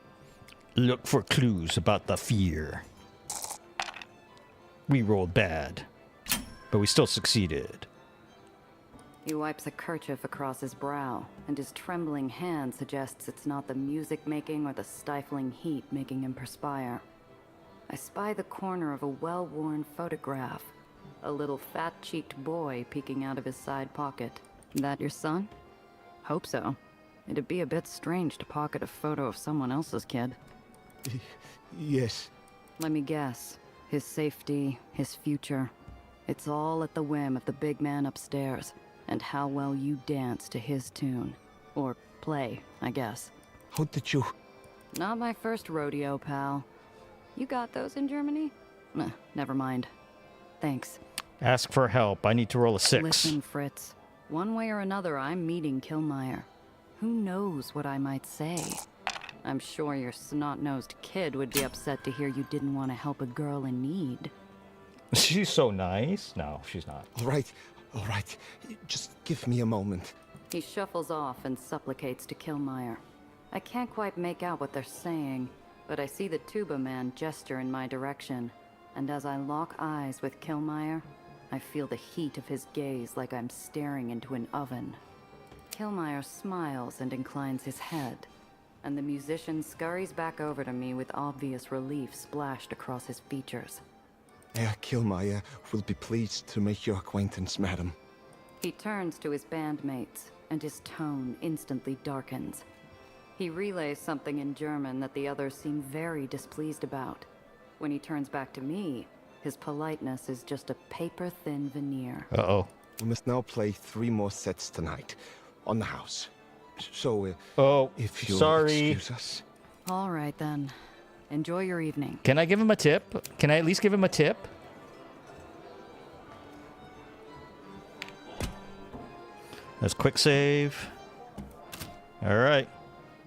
Look for clues about the fear. We rolled bad, but we still succeeded. He wipes a kerchief across his brow, and his trembling hand suggests it's not the music making or the stifling heat making him perspire. I spy the corner of a well-worn photograph. A little fat-cheeked boy peeking out of his side pocket. That your son? Hope so. It'd be a bit strange to pocket a photo of someone else's kid. Yes. Let me guess. His safety, his future. It's all at the whim of the big man upstairs, and how well you dance to his tune. Or play, I guess. How did you... Not my first rodeo, pal. You got those in Germany? Never mind. Thanks. Ask for help. I need to roll a 6. Listen, Fritz. One way or another, I'm meeting 𝐂𝐫𝐞𝐿. Who knows what I might say? I'm sure your snot-nosed kid would be upset to hear you didn't want to help a girl in need. She's so nice. No, she's not. All right. Just give me a moment. He shuffles off and supplicates to 𝐂𝐫𝐿. I can't quite make out what they're saying, but I see the tuba man gesture in my direction, and as I lock eyes with 𝐂𝐫𝐿, I feel the heat of his gaze like I'm staring into an oven. 𝐂𝐫𝐿 smiles and inclines his head, and the musician scurries back over to me with obvious relief splashed across his features. 𝐂𝐫𝐿 will be pleased to make your acquaintance, madam. He turns to his bandmates, and his tone instantly darkens. He relays something in German that the others seem very displeased about. When he turns back to me, his politeness is just a paper-thin veneer. Uh-oh. We must now play 3 more sets tonight, on the house. So, if you'll sorry. excuse us. All right, then. Enjoy your evening. Can I give him a tip? Can I at least give him a tip? Let's quick save. All right.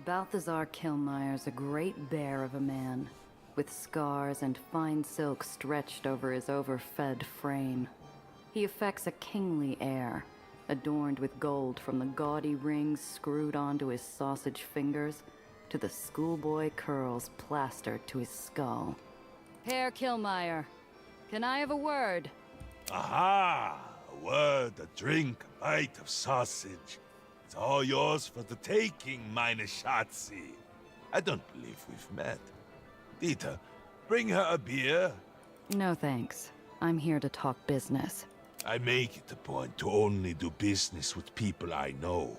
Balthazar 𝐂𝐫𝐿's a great bear of a man, with scars and fine silk stretched over his overfed frame. He affects a kingly air, adorned with gold from the gaudy rings screwed onto his sausage fingers to the schoolboy curls plastered to his skull. Herr 𝐂𝐫𝐿, can I have a word? Aha! A word, a drink, a bite of sausage. It's all yours for the taking, meine Schatzi. I don't believe we've met. Dieter, bring her a beer. No thanks. I'm here to talk business. I make it a point to only do business with people I know.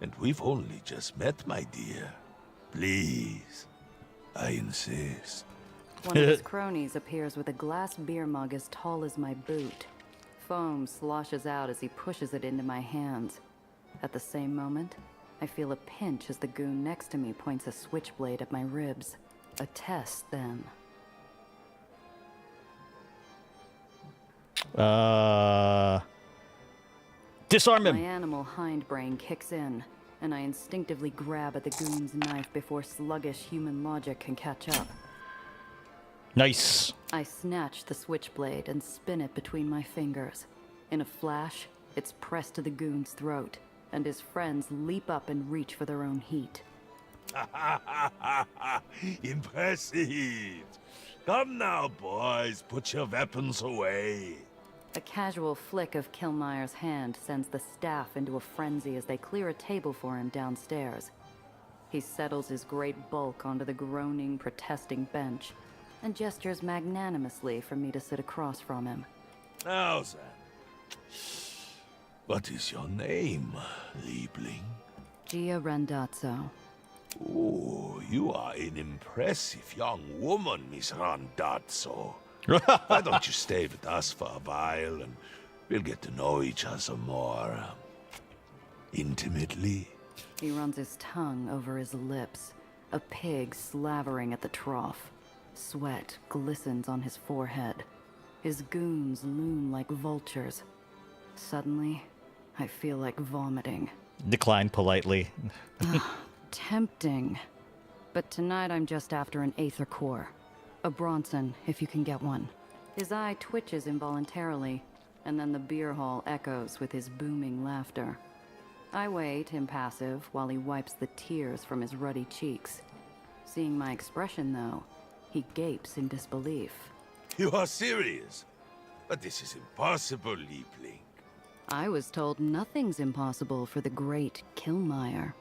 And we've only just met, my dear. Please. I insist. One of his cronies appears with a glass beer mug as tall as my boot. Foam sloshes out as he pushes it into my hands. At the same moment, I feel a pinch as the goon next to me points a switchblade at my ribs. A test, then. Disarm him. My animal hindbrain kicks in, and I instinctively grab at the goon's knife before sluggish human logic can catch up. Nice. I snatch the switchblade and spin it between my fingers. In a flash, it's pressed to the goon's throat, and his friends leap up and reach for their own heat. Impressive. Come now, boys, put your weapons away. A casual flick of 𝐂𝐫𝐿's hand sends the staff into a frenzy as they clear a table for him downstairs. He settles his great bulk onto the groaning, protesting bench, and gestures magnanimously for me to sit across from him. Now then, what is your name, Liebling? Gia Randazzo. Oh, you are an impressive young woman, Miss Randazzo. Why don't you stay with us for a while, and we'll get to know each other more intimately? He runs his tongue over his lips, a pig slavering at the trough. Sweat glistens on his forehead. His goons loom like vultures. Suddenly, I feel like vomiting. Decline politely. Tempting. But tonight I'm just after an Aether core. A Bronson, if you can get one. His eye twitches involuntarily, and then the beer hall echoes with his booming laughter. I wait, impassive, while he wipes the tears from his ruddy cheeks. Seeing my expression, though, he gapes in disbelief. You are serious? But this is impossible, Liebling. I was told nothing's impossible for the great 𝐂𝐫𝐿.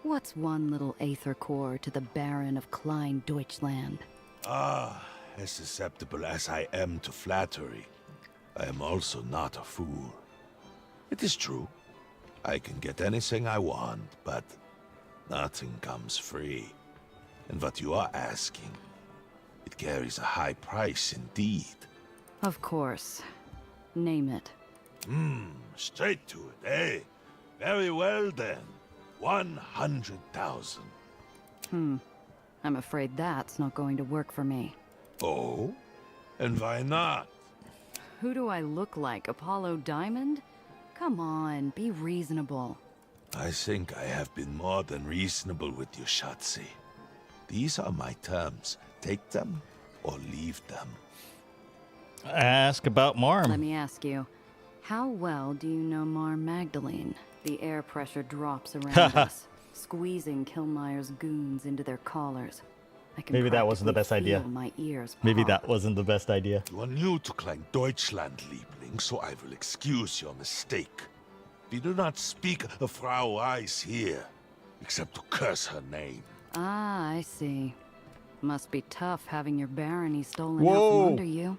What's one little Aether core to the Baron of Klein Deutschland? Ah, as susceptible as I am to flattery, I am also not a fool. It is true. I can get anything I want, but nothing comes free. And what you are asking, it carries a high price indeed. Of course. Name it. Straight to it, eh? Very well then. 100,000. I'm afraid that's not going to work for me. Oh? And why not? Who do I look like, Apollo Diamond? Come on, be reasonable. I think I have been more than reasonable with you, Shotzi. These are my terms. Take them or leave them. Ask about Marm. Let me ask you, how well do you know Mar Magdalene? The air pressure drops around us, squeezing 𝐂𝐫𝐞𝐝's goons into their collars. I can Maybe that wasn't the best practically idea. feel my ears Maybe pop. that wasn't the best idea. You are new to Klein Deutschland, Liebling, so I will excuse your mistake. We do not speak of Frau Reiss here, except to curse her name. Ah, I see. Must be tough having your barony stolen out Whoa. from under you.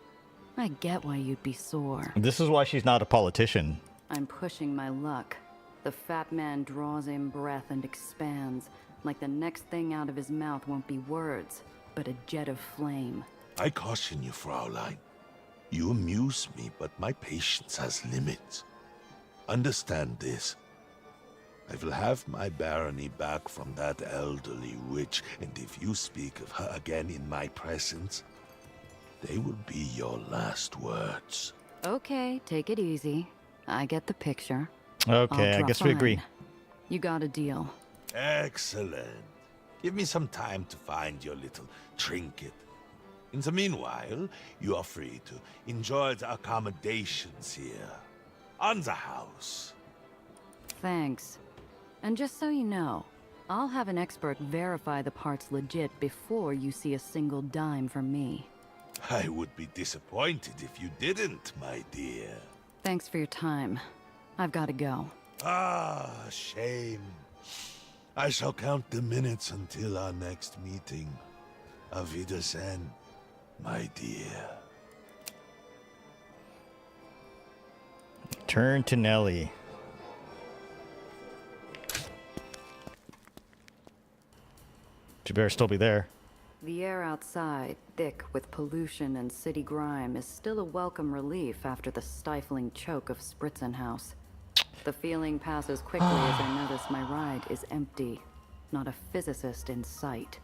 I get why you'd be sore. This is why she's not a politician. I'm pushing my luck. The fat man draws in breath and expands, like the next thing out of his mouth won't be words, but a jet of flame. I caution you, Fraulein. You amuse me, but my patience has limits. Understand this. I will have my barony back from that elderly witch, and if you speak of her again in my presence, they will be your last words. Okay, take it easy. I get the picture. Okay, I guess we agree. You got a deal. Excellent. Give me some time to find your little trinket. In the meanwhile, you are free to enjoy the accommodations here. On the house. Thanks. And just so you know, I'll have an expert verify the part's legit before you see a single dime from me. I would be disappointed if you didn't, my dear. Thanks for your time. I've got to go. Ah, shame. I shall count the minutes until our next meeting. Auf Wiedersehen, my dear. Turn to Nelly. She better still be there. The air outside, thick with pollution and city grime, is still a welcome relief after the stifling choke of Spritzenhaus. The feeling passes quickly as I notice my ride is empty. Not a physicist in sight.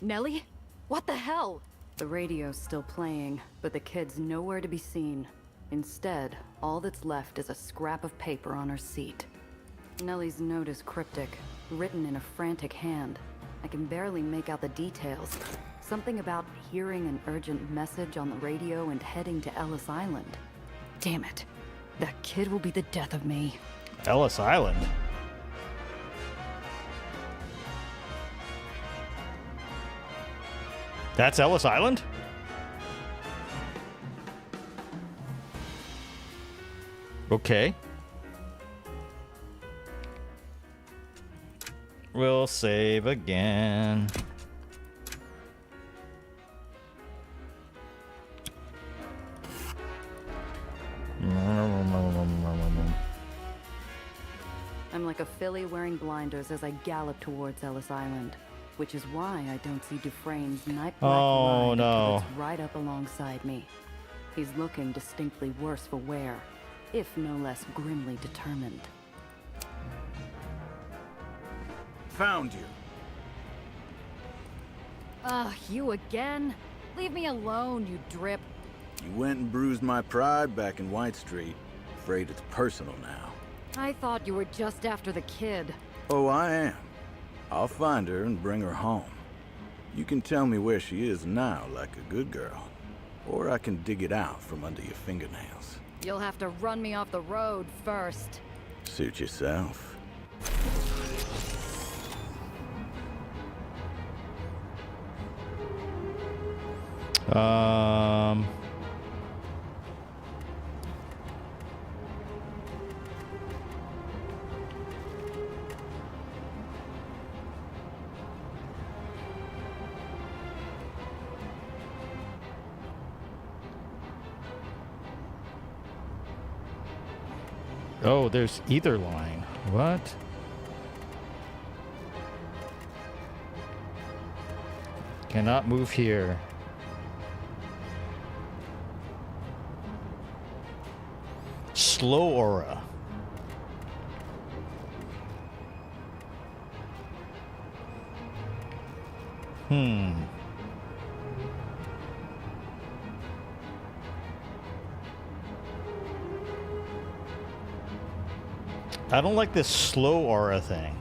Nelly? What the hell? The radio's still playing, but the kid's nowhere to be seen. Instead, all that's left is a scrap of paper on her seat. Nellie's note is cryptic, written in a frantic hand. I can barely make out the details. Something about hearing an urgent message on the radio and heading to Ellis Island. Damn it. That kid will be the death of me. Ellis Island. That's Ellis Island? Okay. We'll save again. I'm like a filly wearing blinders as I gallop towards Ellis Island, which is why I don't see Dufresne's night black Oh, line no. until it's right up alongside me. He's looking distinctly worse for wear, if no less grimly determined. Found you. Ugh, you again? Leave me alone, you drip. You went and bruised my pride back in White Street. Afraid it's personal now. I thought you were just after the kid. Oh, I am. I'll find her and bring her home. You can tell me where she is now, like a good girl. Or I can dig it out from under your fingernails. You'll have to run me off the road first. Suit yourself. Oh, there's either line. What? Cannot move here. slow aura. I don't like this slow aura thing.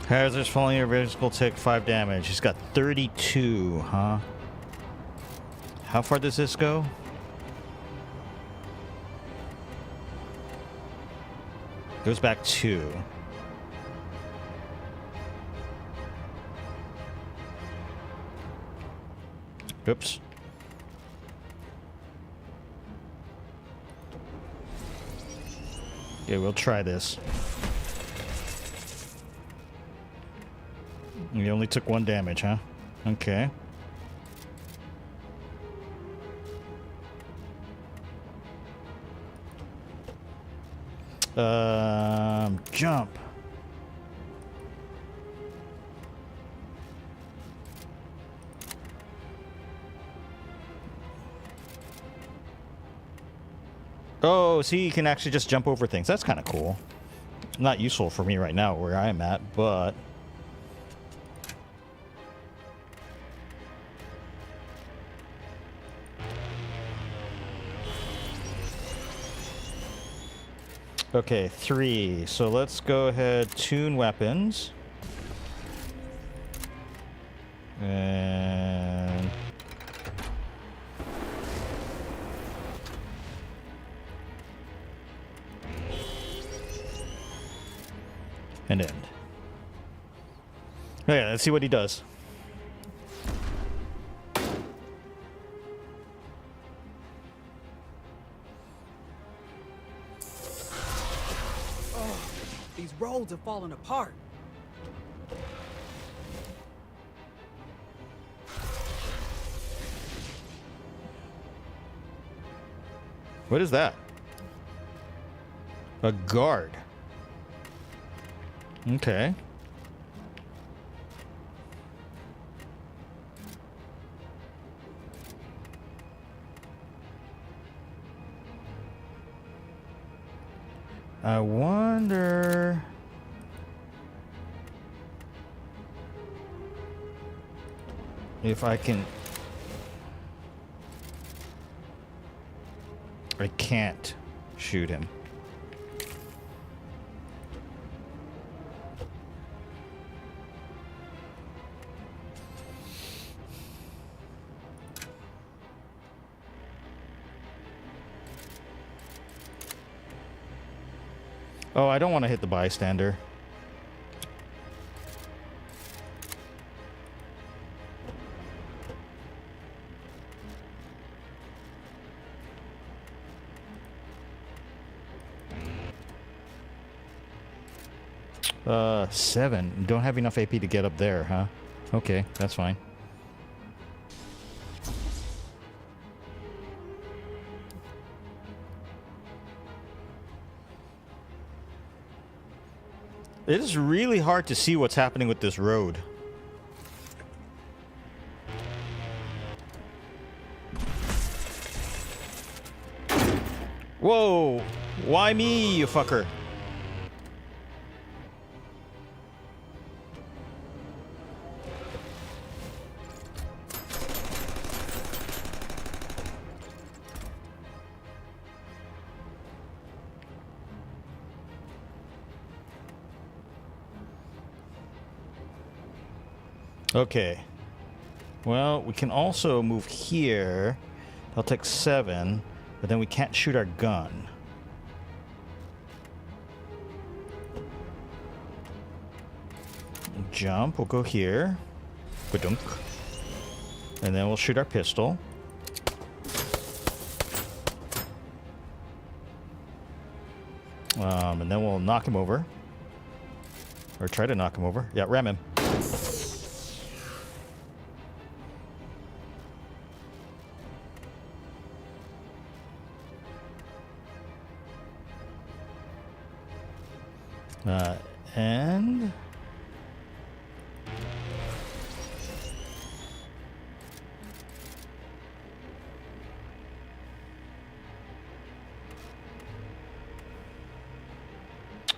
Hazards falling your vehicle take 5 damage. He's got 32, huh? How far does this go? Goes back 2. Oops. Okay, we'll try this. You only took 1 damage, huh? Okay. Jump. Oh, see, you can actually just jump over things. That's kind of cool. Not useful for me right now where I'm at, but... Okay, 3. So let's go ahead, tune weapons. And... and end. Okay, let's see what he does. These roads are falling apart. What is that? A guard. Okay. I wonder... if I can... I can't shoot him. Oh, I don't want to hit the bystander. Seven. Don't have enough AP to get up there, huh? Okay, that's fine. It is really hard to see what's happening with this road. Whoa! Why me, you fucker? Okay. Well, we can also move here. That'll take 7, but then we can't shoot our gun. Jump. We'll go here. Ba-dunk. And then we'll shoot our pistol. And then we'll knock him over. Or try to knock him over. Yeah, ram him. And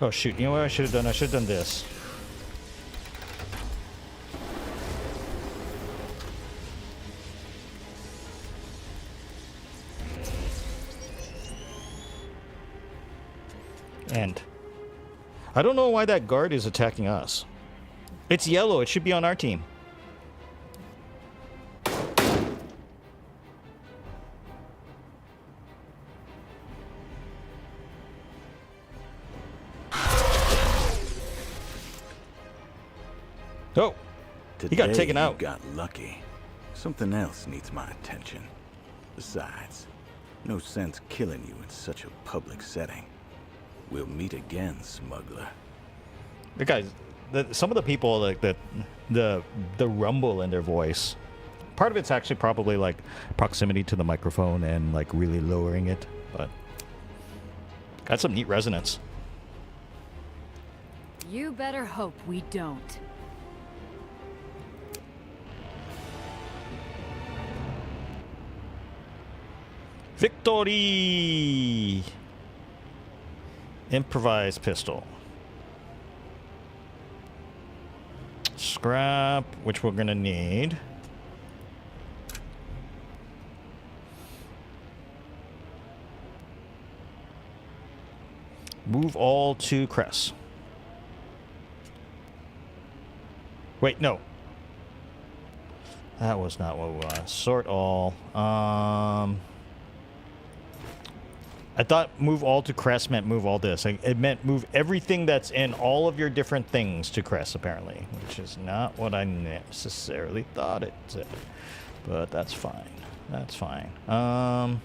Oh shoot, you know what I should have done? I should have done this. And I don't know why that guard is attacking us. It's yellow, it should be on our team. Oh, he got taken out. You got lucky. Something else needs my attention. Besides, no sense killing you in such a public setting. We'll meet again, smuggler. The guys, some of the people, like the rumble in their voice. Part of it's actually probably like proximity to the microphone and like really lowering it, but got some neat resonance. You better hope we don't. Victory! Improvised pistol. Scrap, which we're gonna need. Move all to Cress. Wait, no. That was not what we want. Sort all. I thought move all to Cress meant move all this. It meant move everything that's in all of your different things to Cress, apparently. Which is not what I necessarily thought it said. But that's fine. That's fine.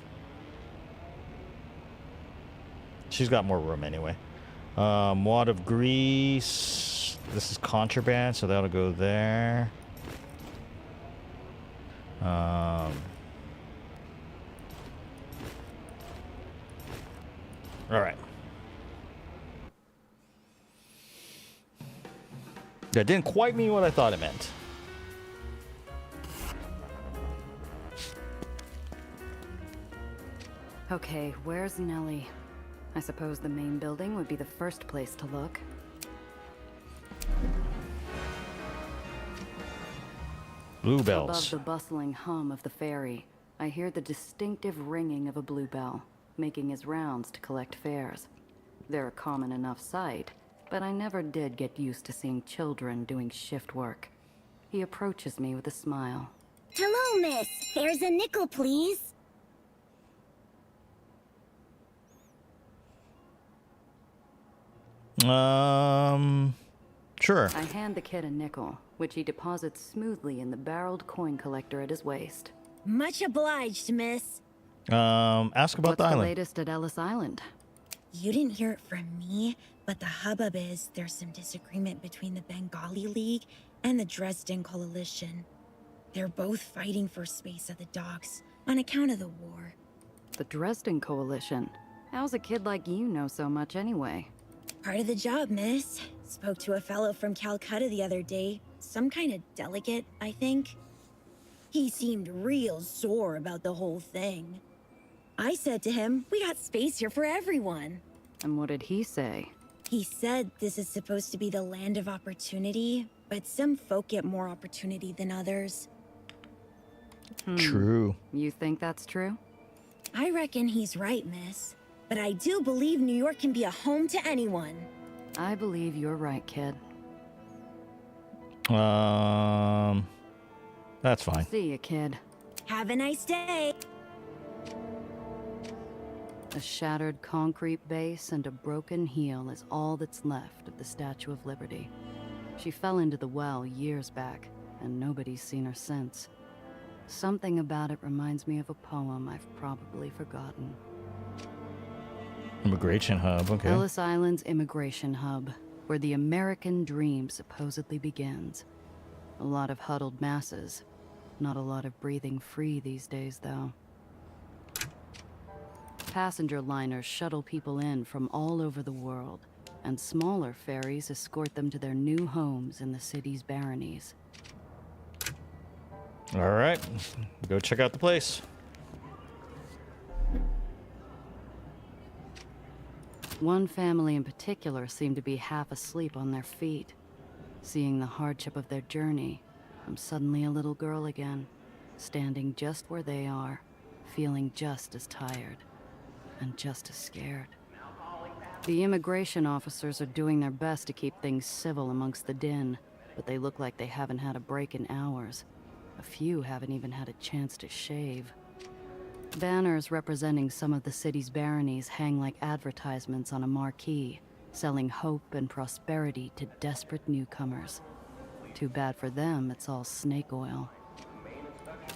She's got more room anyway. Wad of grease. This is contraband, so that'll go there. All right. That didn't quite mean what I thought it meant. Okay, where's Nellie? I suppose the main building would be the first place to look. Bluebells. Above the bustling hum of the ferry, I hear the distinctive ringing of a bluebell, making his rounds to collect fares. They're a common enough sight, but I never did get used to seeing children doing shift work. He approaches me with a smile. Hello, miss. There's a nickel, please. Sure. I hand the kid a nickel, which he deposits smoothly in the barreled coin collector at his waist. Much obliged, miss. Ask about the What's island. the latest at Ellis Island? You didn't hear it from me, but the hubbub is there's some disagreement between the Bengali League and the Dresden Coalition. They're both fighting for space at the docks on account of the war. The Dresden Coalition? How's a kid like you know so much anyway? Part of the job, miss. Spoke to a fellow from Calcutta the other day. Some kind of delegate, I think. He seemed real sore about the whole thing. I said to him, we got space here for everyone. And what did he say? He said this is supposed to be the land of opportunity, but some folk get more opportunity than others. True. You think that's true? I reckon he's right, miss. But I do believe New York can be a home to anyone. I believe you're right, kid. That's fine. See ya, kid. Have a nice day. A shattered concrete base and a broken heel is all that's left of the Statue of Liberty. She fell into the well years back, and nobody's seen her since. Something about it reminds me of a poem I've probably forgotten. Immigration hub, okay. Ellis Island's immigration hub, where the American dream supposedly begins. A lot of huddled masses. Not a lot of breathing free these days, though. Passenger liners shuttle people in from all over the world, and smaller ferries escort them to their new homes in the city's baronies. All right, go check out the place. One family in particular seemed to be half asleep on their feet. Seeing the hardship of their journey, I'm suddenly a little girl again, standing just where they are, feeling just as tired and just as scared. The immigration officers are doing their best to keep things civil amongst the din, but they look like they haven't had a break in hours. A few haven't even had a chance to shave. Banners representing some of the city's baronies hang like advertisements on a marquee, selling hope and prosperity to desperate newcomers. Too bad for them, it's all snake oil.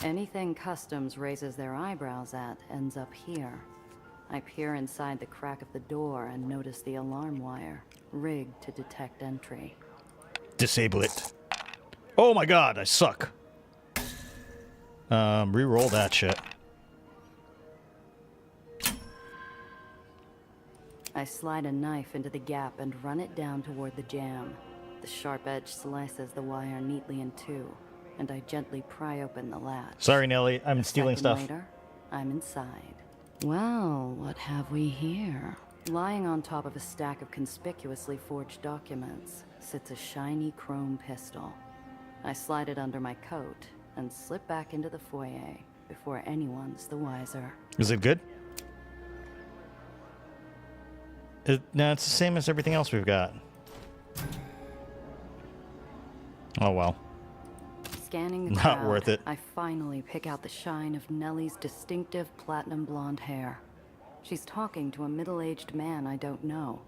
Anything Customs raises their eyebrows at ends up here. I peer inside the crack of the door and notice the alarm wire, rigged to detect entry. Disable it. Oh my god, I suck. Reroll that shit. I slide a knife into the gap and run it down toward the jam. The sharp edge slices the wire neatly in two, and I gently pry open the latch. Sorry, Nelly, I'm stealing stuff. Later, I'm inside. Well, what have we here? Lying on top of a stack of conspicuously forged documents sits a shiny chrome pistol. I slide it under my coat and slip back into the foyer before anyone's the wiser. Is it good? No, it's the same as everything else we've got. Oh well. Scanning the Not crowd, worth it. I finally pick out the shine of Nellie's distinctive platinum blonde hair. She's talking to a middle-aged man I don't know.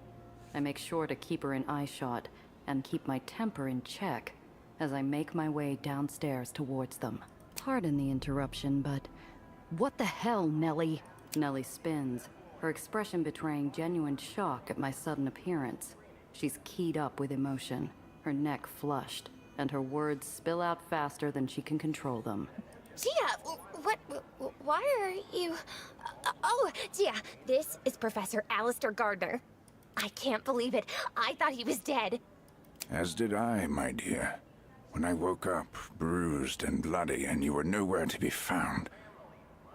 I make sure to keep her in eyeshot and keep my temper in check as I make my way downstairs towards them. Pardon the interruption, but what the hell, Nellie? Nellie spins, her expression betraying genuine shock at my sudden appearance. She's keyed up with emotion, her neck flushed, and her words spill out faster than she can control them. Gia, why are you... Oh, Gia, this is Professor Alistair Gardner. I can't believe it. I thought he was dead. As did I, my dear. When I woke up, bruised and bloody, and you were nowhere to be found.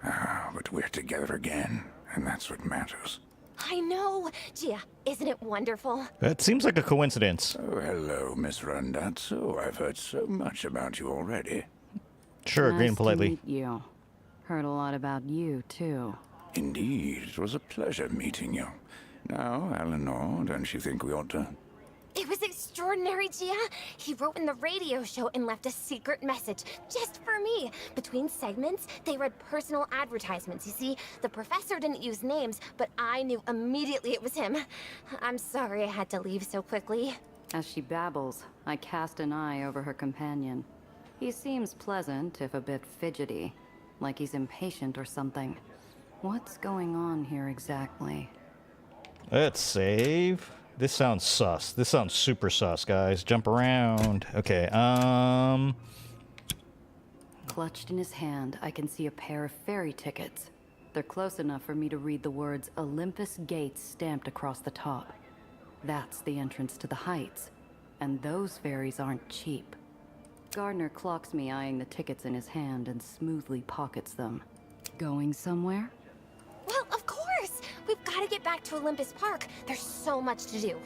But we're together again, and that's what matters. I know. Gia, isn't it wonderful? That seems like a coincidence. Oh, hello, Miss Randazzo. I've heard so much about you already. Sure, agreeing Nice politely. to meet you. Heard a lot about you, too. Indeed, it was a pleasure meeting you. Now, Eleanor, don't you think we ought to... It was extraordinary, Gia. He wrote in the radio show and left a secret message just for me. Between segments, they read personal advertisements. You see, the professor didn't use names, but I knew immediately it was him. I'm sorry I had to leave so quickly. As she babbles, I cast an eye over her companion. He seems pleasant, if a bit fidgety, like he's impatient or something. What's going on here exactly? Let's save. This sounds sus. This sounds super sus, guys. Jump around. Okay, Clutched in his hand, I can see a pair of ferry tickets. They're close enough for me to read the words Olympus Gates stamped across the top. That's the entrance to the heights. And those ferries aren't cheap. Gardner clocks me eyeing the tickets in his hand and smoothly pockets them. Going somewhere? Well, of course! We've got to get back to Olympus Park. There's so much to do.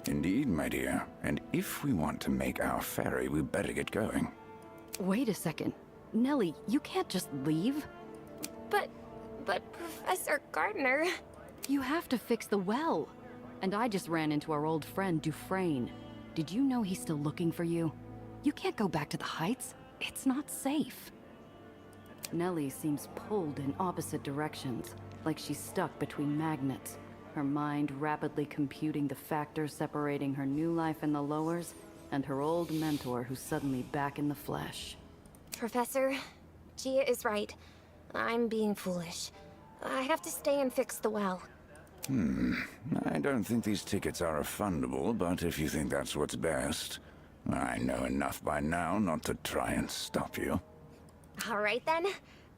Indeed, my dear. And if we want to make our ferry, we better get going. Wait a second. Nellie, you can't just leave. But Professor Gardner... You have to fix the well. And I just ran into our old friend, Dufresne. Did you know he's still looking for you? You can't go back to the heights. It's not safe. Nellie seems pulled in opposite directions, like she's stuck between magnets, her mind rapidly computing the factors separating her new life in the lowers and her old mentor who's suddenly back in the flesh. Professor, Gia is right. I'm being foolish. I have to stay and fix the well. I don't think these tickets are refundable, but if you think that's what's best, I know enough by now not to try and stop you. All right then.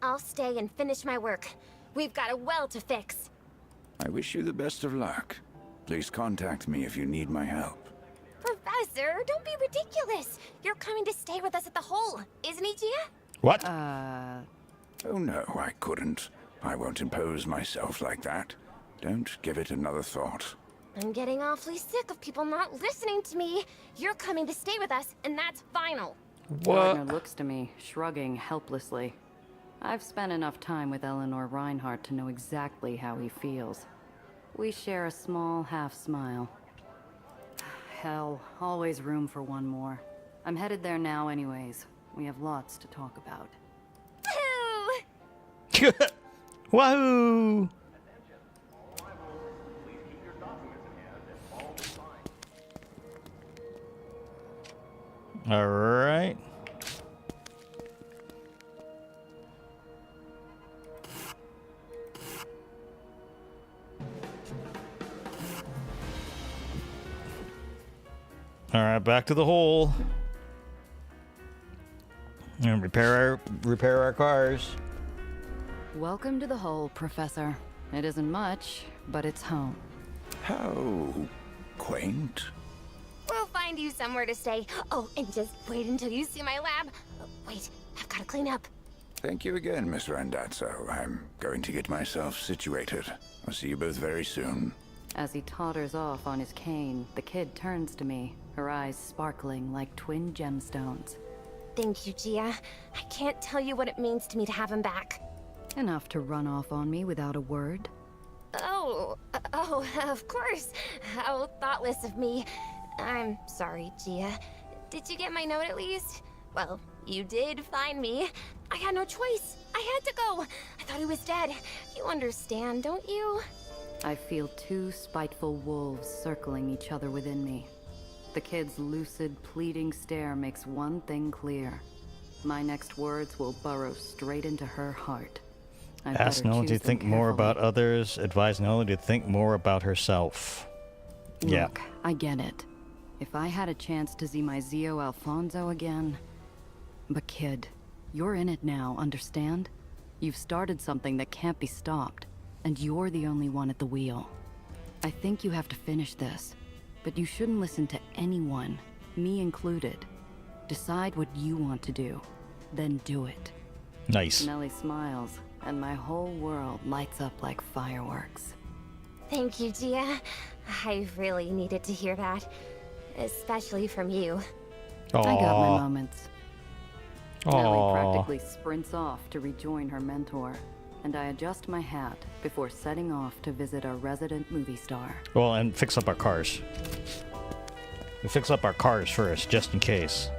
I'll stay and finish my work. We've got a well to fix. I wish you the best of luck. Please contact me if you need my help. Professor, don't be ridiculous. You're coming to stay with us at the hole, isn't he, Gia? What? Oh no, I couldn't. I won't impose myself like that. Don't give it another thought. I'm getting awfully sick of people not listening to me. You're coming to stay with us, and that's final. Gardner looks to me, shrugging helplessly. I've spent enough time with Eleanor Reinhardt to know exactly how he feels. We share a small half-smile. Hell, always room for one more. I'm headed there now anyways. We have lots to talk about. Wahoo! All right. All right, back to the hole. And repair our cars. Welcome to the hole, Professor. It isn't much, but it's home. How quaint. We'll find you somewhere to stay. Oh, and just wait until you see my lab. Oh, wait, I've got to clean up. Thank you again, Miss Randazzo. I'm going to get myself situated. I'll see you both very soon. As he totters off on his cane, the kid turns to me, her eyes sparkling like twin gemstones. Thank you, Gia. I can't tell you what it means to me to have him back. Enough to run off on me without a word? Oh, of course. How thoughtless of me. I'm sorry, Gia. Did you get my note at least? Well, you did find me. I had no choice. I had to go. I thought he was dead. You understand, don't you? I feel two spiteful wolves circling each other within me. The kid's lucid, pleading stare makes one thing clear. My next words will burrow straight into her heart. Ask Nolan to think more about others. Advise Nolan to think more about herself. Yeah. Look, I get it. If I had a chance to see my Zio Alfonso again... But kid, you're in it now, understand? You've started something that can't be stopped, and you're the only one at the wheel. I think you have to finish this, but you shouldn't listen to anyone, me included. Decide what you want to do, then do it. Nice. Nellie smiles, and my whole world lights up like fireworks. Thank you, Gia. I really needed to hear that. Especially from you. Aww. I got my moments. Nellie Aww. practically sprints off to rejoin her mentor, and I adjust my hat before setting off to visit our resident movie star. Well, and fix up our cars. We fix up our cars first, just in case.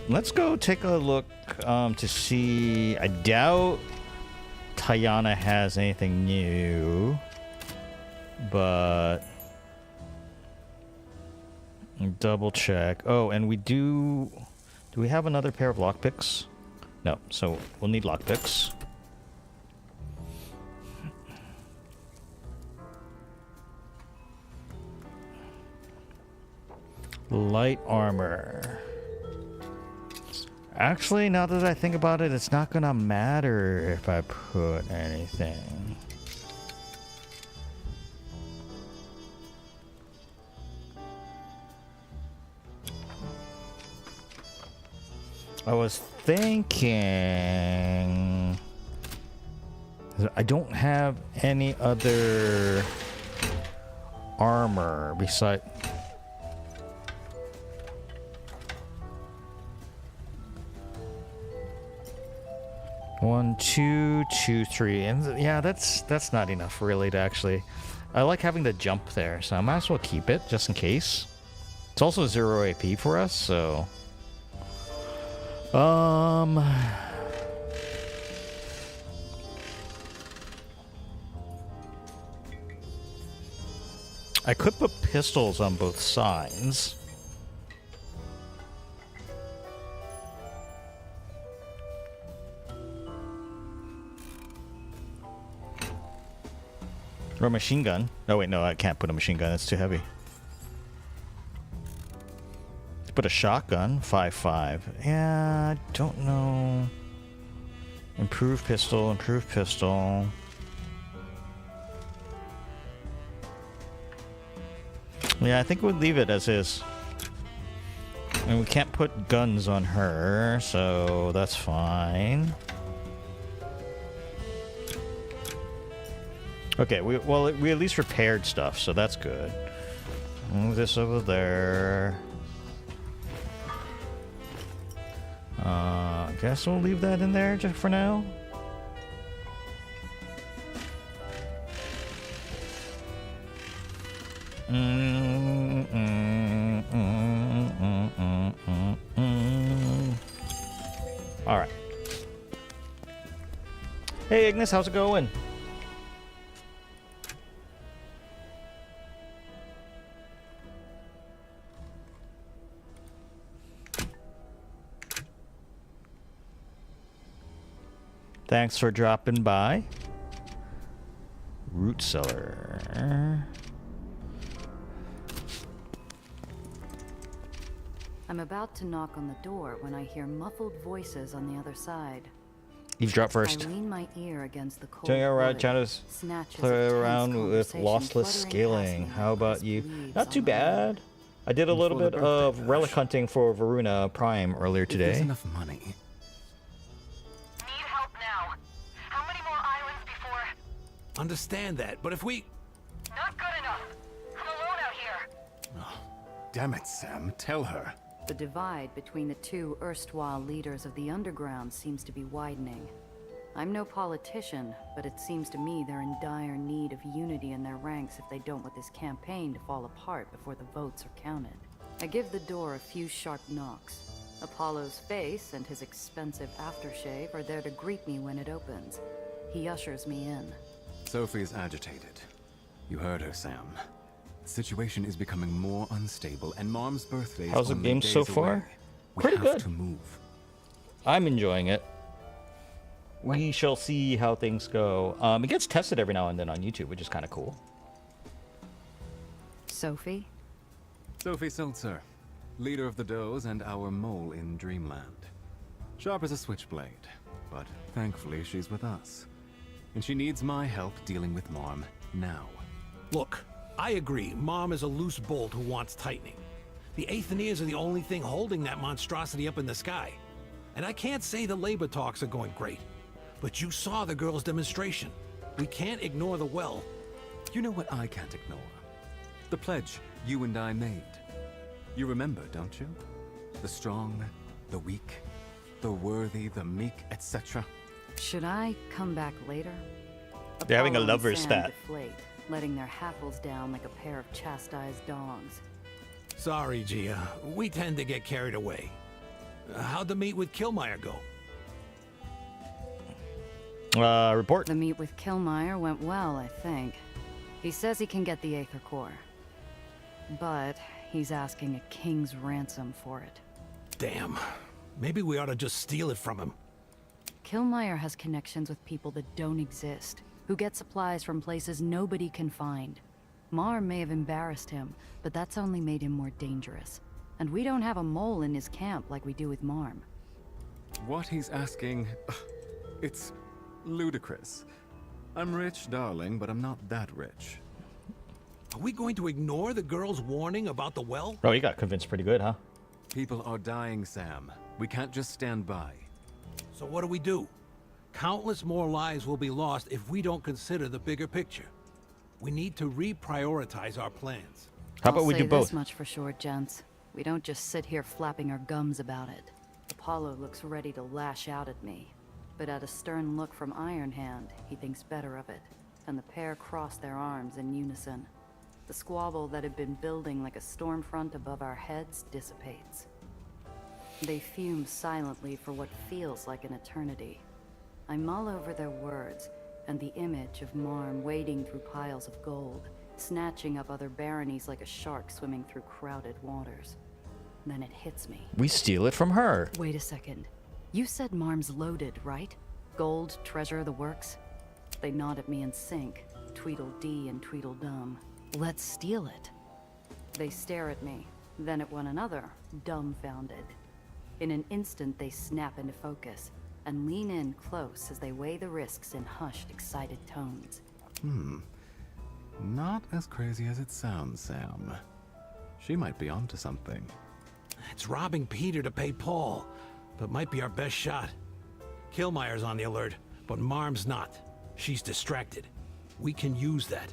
Let's go take a look to see. I doubt Tayana has anything new, but double check. Oh, and we do we have another pair of lockpicks? No, so we'll need lockpicks. Light armor. Actually, now that I think about it, it's not gonna matter if I put anything. I was thinking... I don't have any other armor besides... One, two, three, and yeah, that's not enough really to actually. I like having the jump there, so I might as well keep it just in case. It's also 0 AP for us, so. I could put pistols on both sides. Or a machine gun. Oh wait, no, I can't put a machine gun. That's too heavy. Let's put a shotgun. 5.5. Yeah, I don't know. Improved pistol. Improved pistol. Yeah, I think we'll leave it as is. And we can't put guns on her, so that's fine. Okay, we at least repaired stuff, so that's good. Move this over there. Guess we'll leave that in there just for now. All right. Hey, Ignis, how's it going? Thanks for dropping by. Root cellar. I'm about to knock on the door when I hear muffled voices on the other side. Eavesdrop first. I lean my ear against the cold Trying wood, to snatches play of tense around with conversation lossless fluttering past scaling. me How like about crisp you? leaves Not on too the bad. wind. I did a little For the bit of birthday relic bash. hunting for Varuna Prime earlier If there's today. enough money. Need help now. How many more islands before? Understand that, but if we... Not good enough. I'm alone out here. Damn it, Sam. Tell her. The divide between the two erstwhile leaders of the underground seems to be widening. I'm no politician, but it seems to me they're in dire need of unity in their ranks if they don't want this campaign to fall apart before the votes are counted. I give the door a few sharp knocks. Apollo's face and his expensive aftershave are there to greet me when it opens. He ushers me in. Sophie's agitated. You heard her, Sam. The situation is becoming more unstable, and Mom's birthday is How's the only game so days far? away. We Pretty have good. to move. I'm enjoying it. We shall see how things go. It gets tested every now and then on YouTube, which is kind of cool. Sophie? Sophie Seltzer, leader of the Does and our mole in Dreamland. Sharp as a switchblade, but thankfully she's with us. And she needs my help dealing with Marm now. Look, I agree. Mom is a loose bolt who wants tightening. The Aetherians are the only thing holding that monstrosity up in the sky. And I can't say the labor talks are going great. But you saw the girls' demonstration. We can't ignore the well. You know what I can't ignore? The pledge you and I made. You remember, don't you? The strong, the weak, the worthy, the meek, etc. Should I come back later? They're having a Apollo and lover's Sam spat. deflate, letting their hackles down like a pair of chastised dogs. Sorry, Gia. We tend to get carried away. How'd the meet with 𝐂𝐫𝐞𝐿 go? Report. The meet with 𝐂𝐫𝐞𝐝 went well, I think. He says he can get the Aether core. But he's asking a king's ransom for it. Damn. Maybe we ought to just steal it from him. 𝐂𝐫𝐞𝐝 has connections with people that don't exist, who get supplies from places nobody can find. Marm may have embarrassed him, but that's only made him more dangerous. And we don't have a mole in his camp like we do with Marm. What he's asking... it's ludicrous. I'm rich, darling, but I'm not that rich. Are we going to ignore the girl's warning about the well? Bro, you got convinced pretty good, huh? People are dying, Sam. We can't just stand by. So what do we do? Countless more lives will be lost if we don't consider the bigger picture. We need to reprioritize our plans. How about I'll we say do both? This much for sure, gents. We don't just sit here flapping our gums about it. Apollo looks ready to lash out at me. But at a stern look from Iron Hand, he thinks better of it, and the pair cross their arms in unison. The squabble that had been building like a storm front above our heads dissipates. They fume silently for what feels like an eternity. I mull over their words, and the image of Marm wading through piles of gold, snatching up other baronies like a shark swimming through crowded waters. Then it hits me. We steal it from her. Wait a second. You said Marm's loaded, right? Gold, treasure, the works? They nod at me in sync, Tweedledee and Tweedledum. Let's steal it. They stare at me, then at one another, dumbfounded. In an instant, they snap into focus and lean in close as they weigh the risks in hushed, excited tones. Not as crazy as it sounds, Sam. She might be onto something. It's robbing Peter to pay Paul, but might be our best shot. 𝐂𝐫𝐤's on the alert, but Marm's not. She's distracted. We can use that.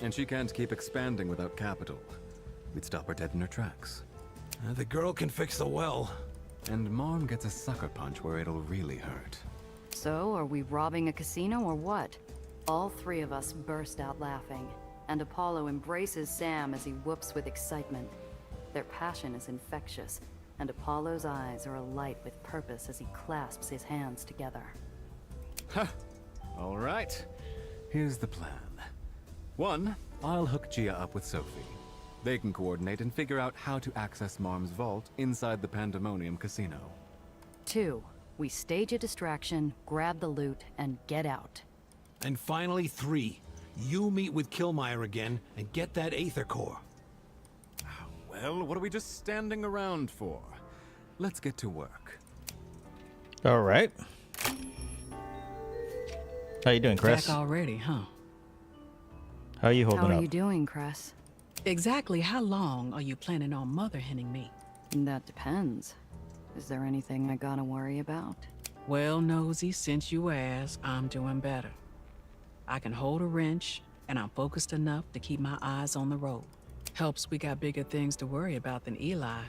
And she can't keep expanding without capital. We'd stop her dead in her tracks. The girl can fix the well. And Marm gets a sucker punch where it'll really hurt. So, are we robbing a casino or what? All three of us burst out laughing, and Apollo embraces Sam as he whoops with excitement. Their passion is infectious, and Apollo's eyes are alight with purpose as he clasps his hands together. Ha! All right. Here's the plan. 1, I'll hook Gia up with Sophie. They can coordinate and figure out how to access Marm's vault inside the Pandemonium Casino. 2, we stage a distraction, grab the loot, and get out. And finally, 3, you meet with 𝐂𝐫𝐤 again and get that Aether core. Well, what are we just standing around for? Let's get to work. All right. How you doing, Cress? Back already, huh? How are you holding up? How are you doing, Cress? Exactly how long are you planning on mother henning me? That depends. Is there anything I gotta worry about? Well, Nosy, since you asked, I'm doing better. I can hold a wrench, and I'm focused enough to keep my eyes on the road. Helps we got bigger things to worry about than Eli,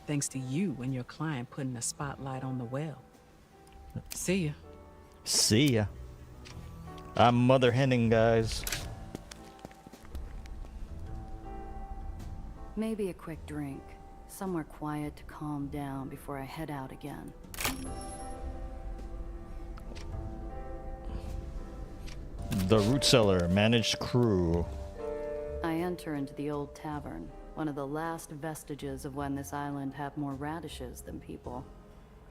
thanks to you and your client putting a spotlight on the well. See ya. See ya. I'm mother henning, guys. Maybe a quick drink. Somewhere quiet to calm down before I head out again. The Root Cellar, managed crew. I enter into the old tavern, one of the last vestiges of when this island had more radishes than people.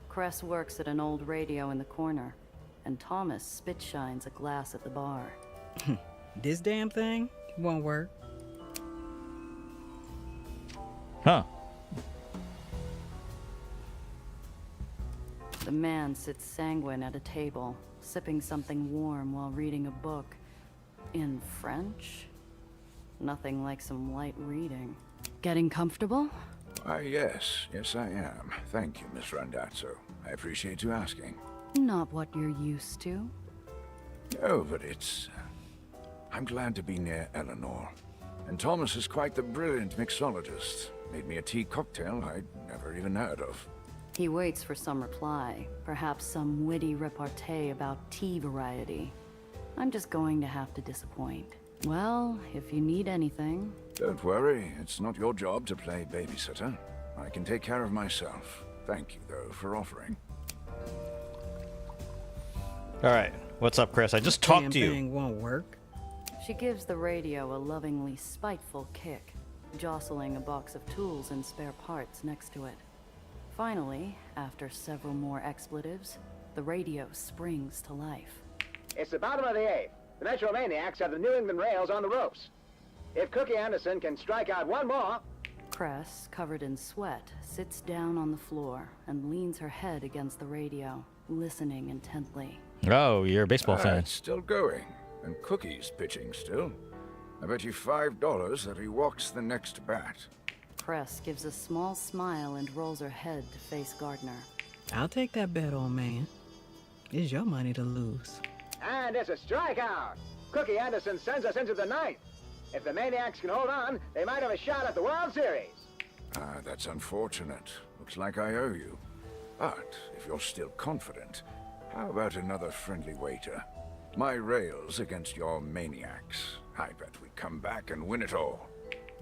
Cress works at an old radio in the corner, and Thomas spit shines a glass at the bar. This damn thing won't work. Huh. The man sits sanguine at a table, sipping something warm while reading a book. In French? Nothing like some light reading. Getting comfortable? Why, yes. Yes, I am. Thank you, Miss Randazzo. I appreciate you asking. Not what you're used to. No, but it's... I'm glad to be near Eleanor. And Thomas is quite the brilliant mixologist. Made me a tea cocktail I'd never even heard of. He waits for some reply, perhaps some witty repartee about tea variety. I'm just going to have to disappoint. Well, if you need anything... Don't worry, it's not your job to play babysitter. I can take care of myself. Thank you, though, for offering. All right. What's up, Cress? I just talked to you. Thing won't work. She gives the radio a lovingly spiteful kick, jostling a box of tools and spare parts next to it. Finally, after several more expletives, the radio springs to life. It's the bottom of the 8th. The Metromaniacs have the New England rails on the ropes. If Cookie Anderson can strike out one more... Cress, covered in sweat, sits down on the floor and leans her head against the radio, listening intently. Oh, you're a baseball fan. It's still going, and Cookie's pitching still. I bet you $5 that he walks the next bat. Cress gives a small smile and rolls her head to face Gardner. I'll take that bet, old man. It's your money to lose. And it's a strikeout. Cookie Anderson sends us into the 9th. If the Maniacs can hold on, they might have a shot at the World Series. That's unfortunate. Looks like I owe you. But if you're still confident, how about another friendly wager? My rails against your Maniacs. I bet we come back and win it all.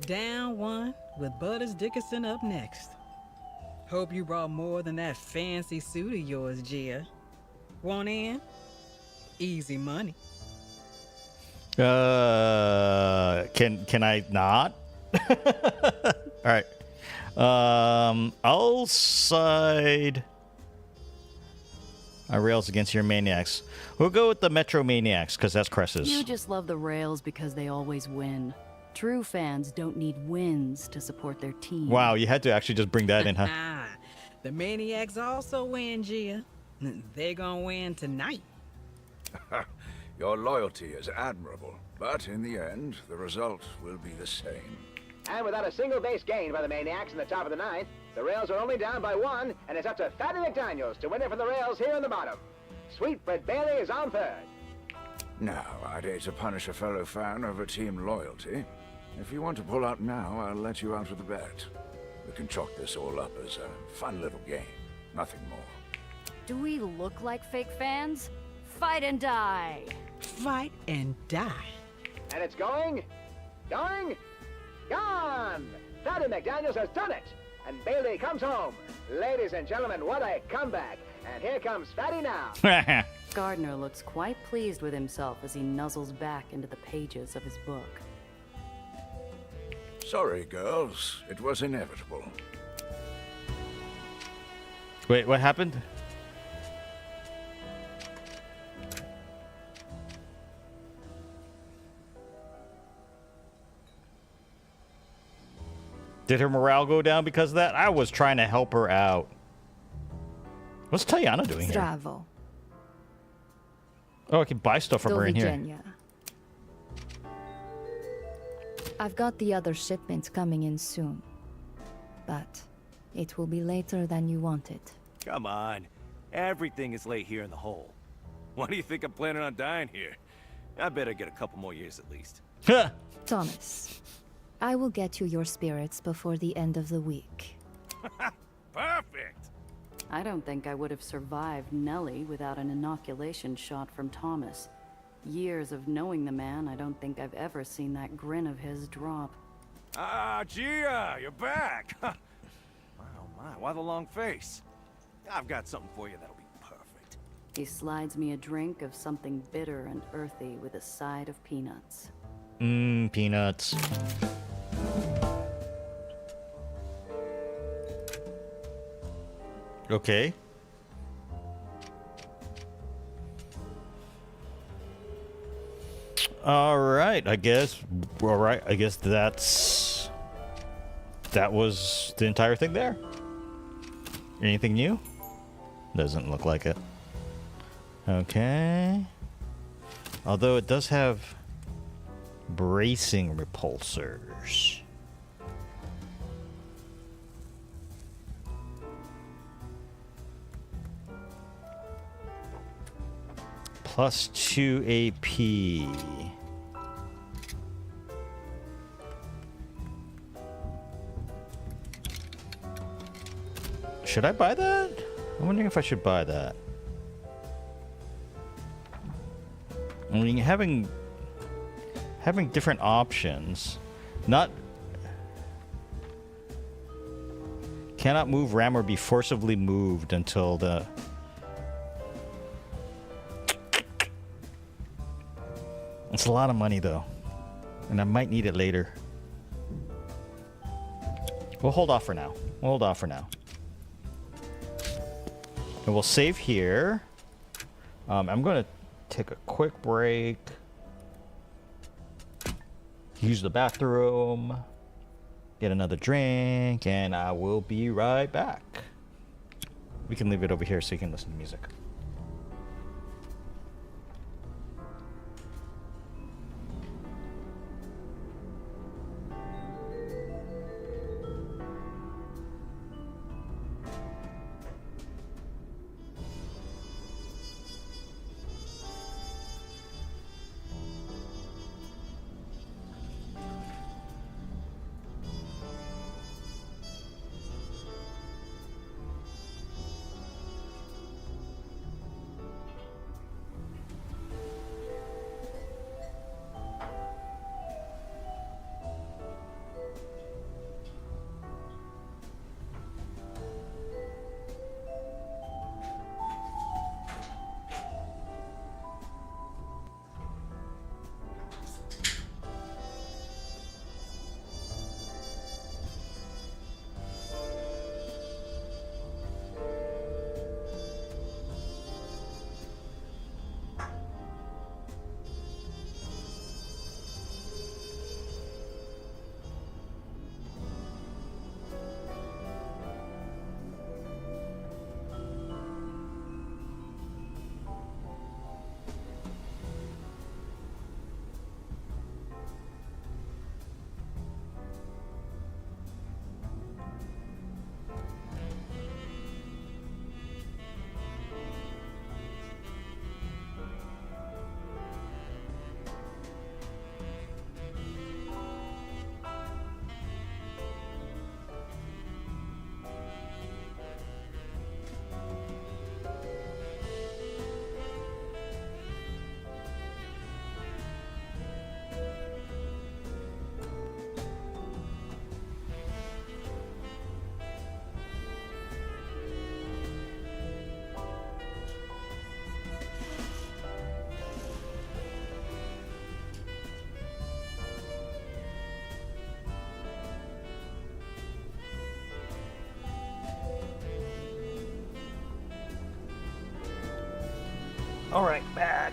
Down one, with Butters Dickinson up next. Hope you brought more than that fancy suit of yours, Gia. Want in? Easy money. Can I not? All right. I'll side my rails against your Maniacs. We'll go with the Metro Maniacs because that's Cress's. You just love the rails because they always win. True fans don't need wins to support their team. Wow, you had to actually just bring that in, huh? The Maniacs also win, Gia. They're gonna win tonight. Your loyalty is admirable, but in the end, the result will be the same. And without a single base gained by the Maniacs in the top of the 9th, The rails are only down by 1, and it's up to Fatty McDaniels to win it from the rails here on the bottom. Sweetbread Bailey is on third. Now, I'd hate to punish a fellow fan over team loyalty. If you want to pull out now, I'll let you out with the bet. We can chalk this all up as a fun little game. Nothing more. Do we look like fake fans? Fight and die. Fight and die. And it's going, gone! Fatty McDaniels has done it! And Bailey comes home. Ladies and gentlemen, what a comeback! And here comes Fatty now. Gardner looks quite pleased with himself as he nuzzles back into the pages of his book. Sorry, girls. It was inevitable. Wait, what happened? Did her morale go down because of that? I was trying to help her out. What's Tayana doing here? Zdravo. Oh, I can buy stuff from her in here. Doviđenja. I've got the other shipments coming in soon, but it will be later than you wanted. Come on. Everything is late here in the hole. Why do you think I'm planning on dying here? I better get a couple more years at least. Thomas, I will get you your spirits before the end of the week. Perfect! I don't think I would have survived Nellie without an inoculation shot from Thomas. Years of knowing the man, I don't think I've ever seen that grin of his drop. Ah, Gia, you're back! Wow, my, why the long face? I've got something for you that'll be perfect. He slides me a drink of something bitter and earthy with a side of peanuts. Peanuts. Okay. All right, I guess. All right, I guess that was the entire thing there. Anything new? Doesn't look like it. Okay. Although it does have bracing repulsors. Plus 2 AP. Should I buy that? I'm wondering if I should buy that. I mean, having different options. Cannot move, ram, or be forcibly moved until the... It's a lot of money, though. And I might need it later. We'll hold off for now. We'll hold off for now. And we'll save here. I'm going to take a quick break. Use the bathroom. Get another drink. And I will be right back. We can leave it over here so you can listen to music. All right, back.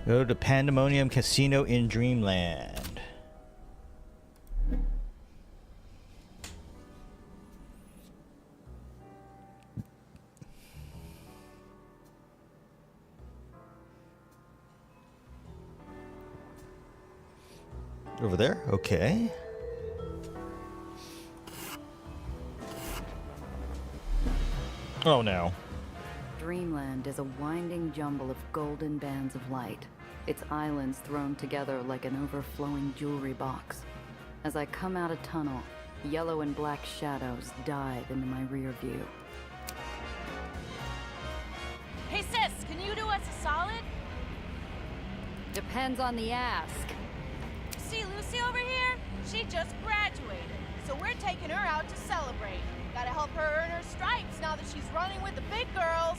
Go to Pandemonium Casino in Dreamland. Over there? Okay. Oh no. Dreamland is a winding jumble of golden bands of light, its islands thrown together like an overflowing jewelry box. As I come out a tunnel, yellow and black shadows dive into my rear view. Hey sis, can you do us a solid? Depends on the ask. See Lucy over here? She just graduated, so we're taking her out to celebrate. Gotta help her earn her stripes now that she's running with the big girls.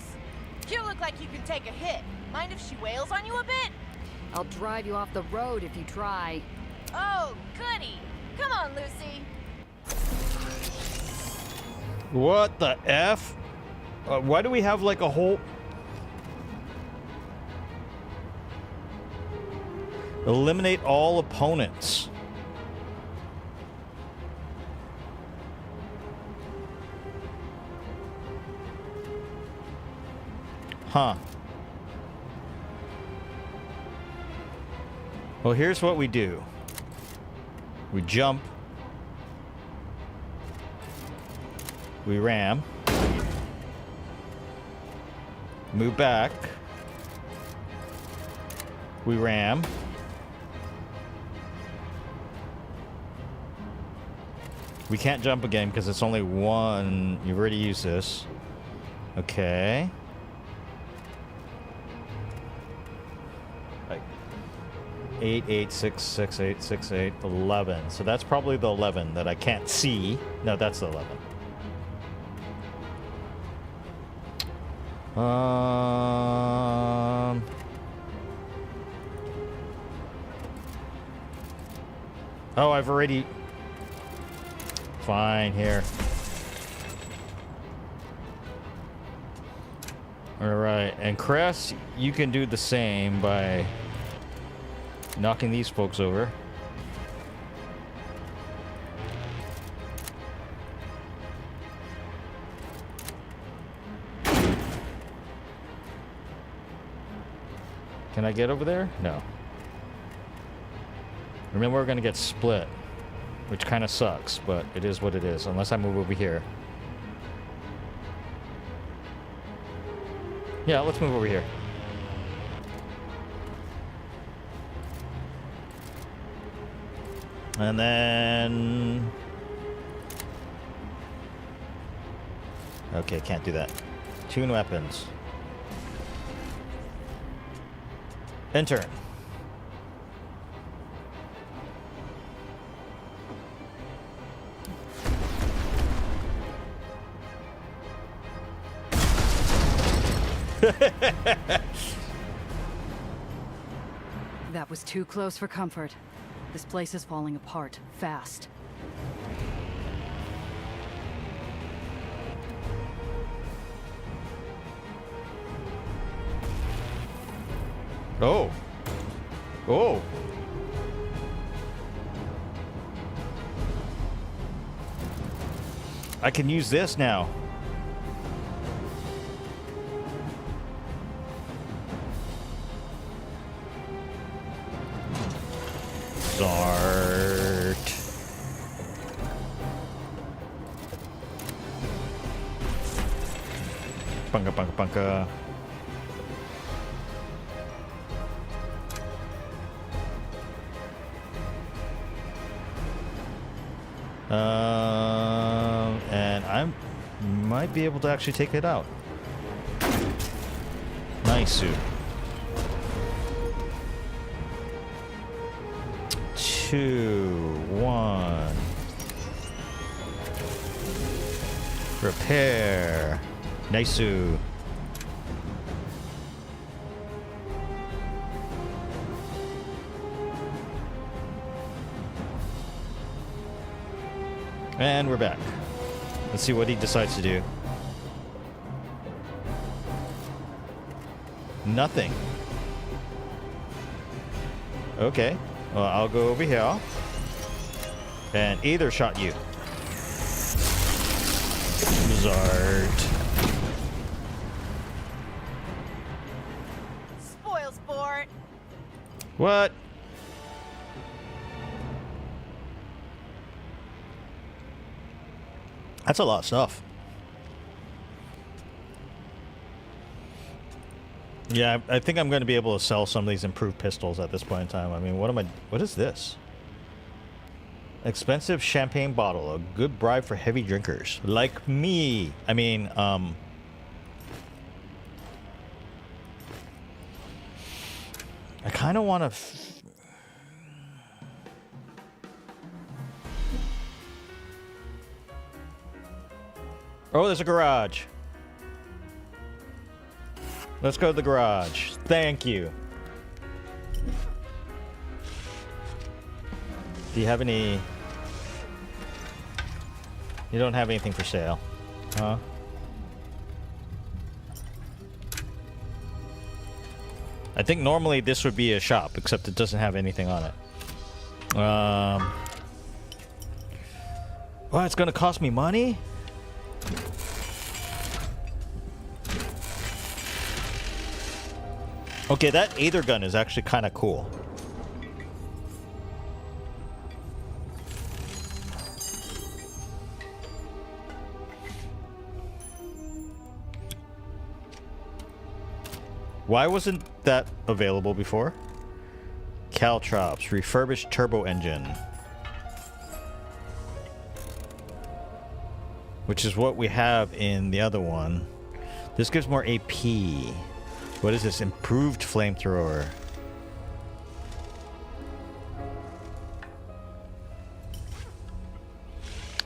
You look like you can take a hit. Mind if she wails on you a bit? I'll drive you off the road if you try. Oh, goody. Come on, Lucy. What the F? Why do we have like a whole... Eliminate all opponents. Huh. Well, here's what we do. We jump. We ram. Move back. We ram. We can't jump again because it's only one. You've already used this. Okay. Like 8, 8, 6, 6, 8, 6, 8, 11. So that's probably the 11 that I can't see. No, that's the 11. Oh, I've already... Fine, here. Alright, and Cress, you can do the same by knocking these folks over. Can I get over there? No. Remember, we're gonna get split. Which kind of sucks, but it is what it is, unless I move over here. Yeah, let's move over here. And then... Okay, can't do that. Tune weapons. Enter. That was too close for comfort. This place is falling apart, fast. Oh. Oh. I can use this now. Start. Bunka, bunka, bunka. And I might be able to actually take it out. Nice suit. 2, 1. Repair. Nice suit. And we're back. Let's see what he decides to do. Nothing. Okay. Well, I'll go over here. And Aether shot you. Zart. Spoil sport. What? That's a lot of stuff. Yeah, I think I'm going to be able to sell some of these improved pistols at this point in time. I mean, what is this? Expensive champagne bottle, a good bribe for heavy drinkers like me. I mean, I kind of want to. Oh, there's a garage. Let's go to the garage. Thank you. Do you have any... You don't have anything for sale, huh? I think normally this would be a shop, except it doesn't have anything on it. Well, it's gonna cost me money? Okay, that Aether gun is actually kind of cool. Why wasn't that available before? Caltrops, refurbished turbo engine. Which is what we have in the other one. This gives more AP. What is this? Improved flamethrower.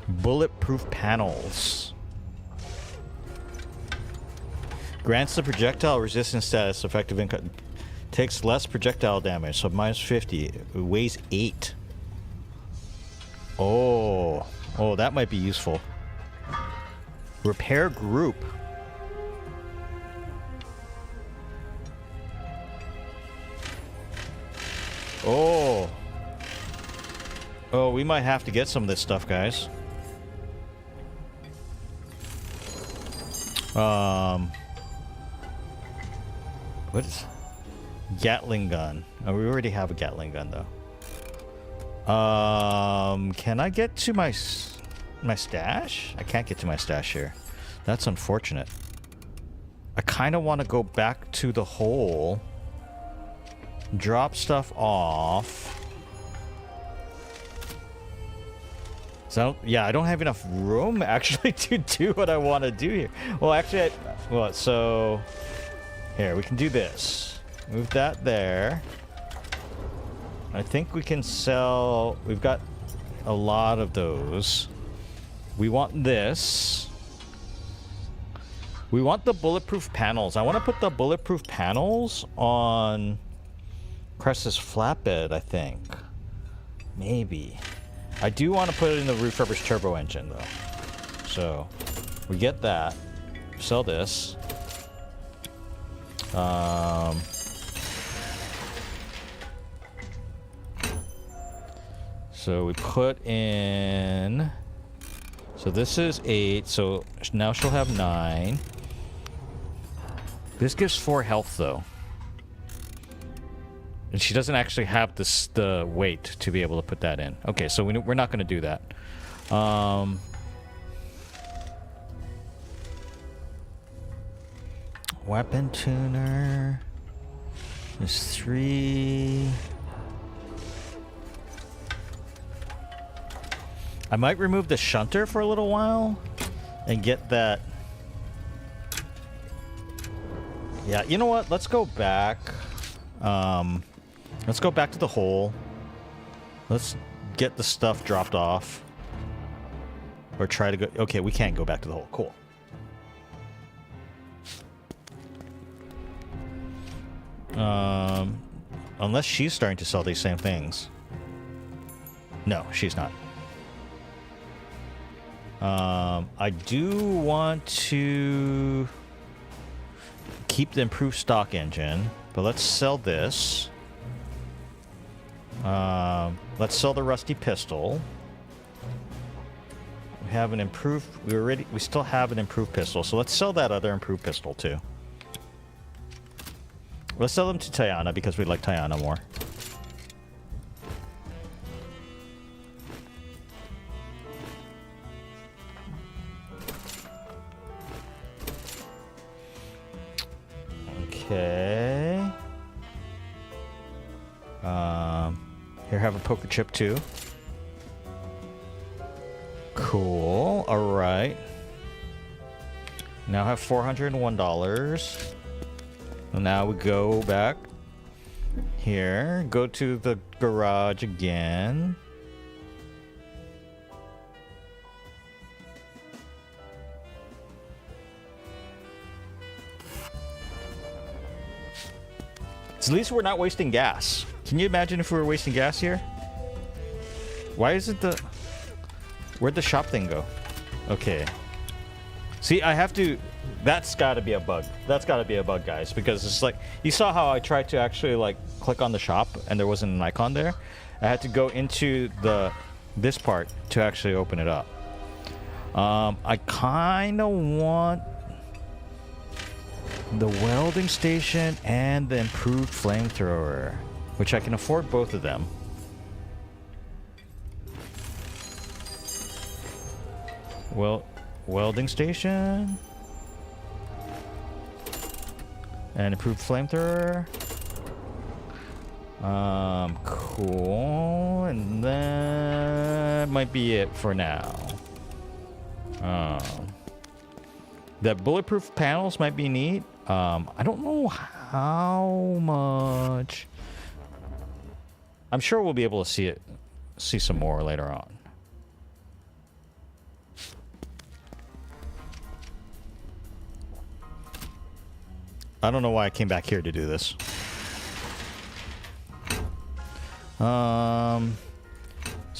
Bulletproof panels. Grants the projectile resistance status effective income. Takes less projectile damage, so minus 50. It weighs 8. Oh, that might be useful. Repair group. Oh, we might have to get some of this stuff, guys. What is Gatling gun? Oh, we already have a Gatling gun though. Can I get to my stash? I can't get to my stash here. That's unfortunate. I kind of want to go back to the hole. Drop stuff off. So, yeah, I don't have enough room actually to do what I want to do here. Well, actually, so here, we can do this. Move that there. I think we can sell, we've got a lot of those. We want this. We want the bulletproof panels. I want to put the bulletproof panels on Cress's flatbed, I think. Maybe. I do want to put it in the refurbished turbo engine, though. So, we get that. Sell this. So we put in... So this is 8, so now she'll have 9. This gives 4 health, though. And she doesn't actually have the weight to be able to put that in. Okay, so we're not going to do that. Weapon tuner is 3. I might remove the shunter for a little while and get that. Yeah, you know what? Let's go back. Let's go back to the hole. Let's get the stuff dropped off. Or try to go... Okay, we can't go back to the hole. Cool. Unless she's starting to sell these same things. No, she's not. I do want to keep the improved stock engine, but let's sell this. Let's sell the rusty pistol. We have an improved. We still have an improved pistol, so let's sell that other improved pistol too. Let's sell them to Tiana because we like Tiana more. Okay. Here, have a poker chip too. Cool. All right. Now I have $401. Now we go back here. Go to the garage again. So at least we're not wasting gas. Can you imagine if we were wasting gas here? Why is it the... Where'd the shop thing go? Okay. See, I have to... That's gotta be a bug. That's gotta be a bug, guys. Because it's like... You saw how I tried to actually, like, click on the shop and there wasn't an icon there? I had to go into this part to actually open it up. I kind of want... the welding station and the improved flamethrower, which I can afford both of them. Well, welding station and improved flamethrower. Cool, and that might be it for now. The bulletproof panels might be neat. I don't know how much. I'm sure we'll be able to see some more later on. I don't know why I came back here to do this. So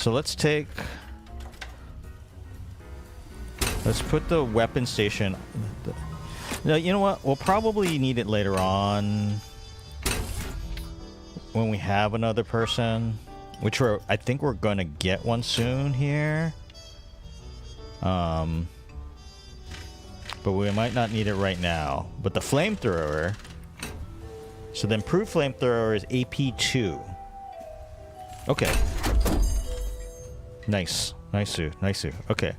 let's put the weapon station. Now, you know what? We'll probably need it later on when we have another person, which I think we're going to get one soon here. But we might not need it right now. But the flamethrower. So the improved flamethrower is AP2. Okay. Nice. Nice. Okay.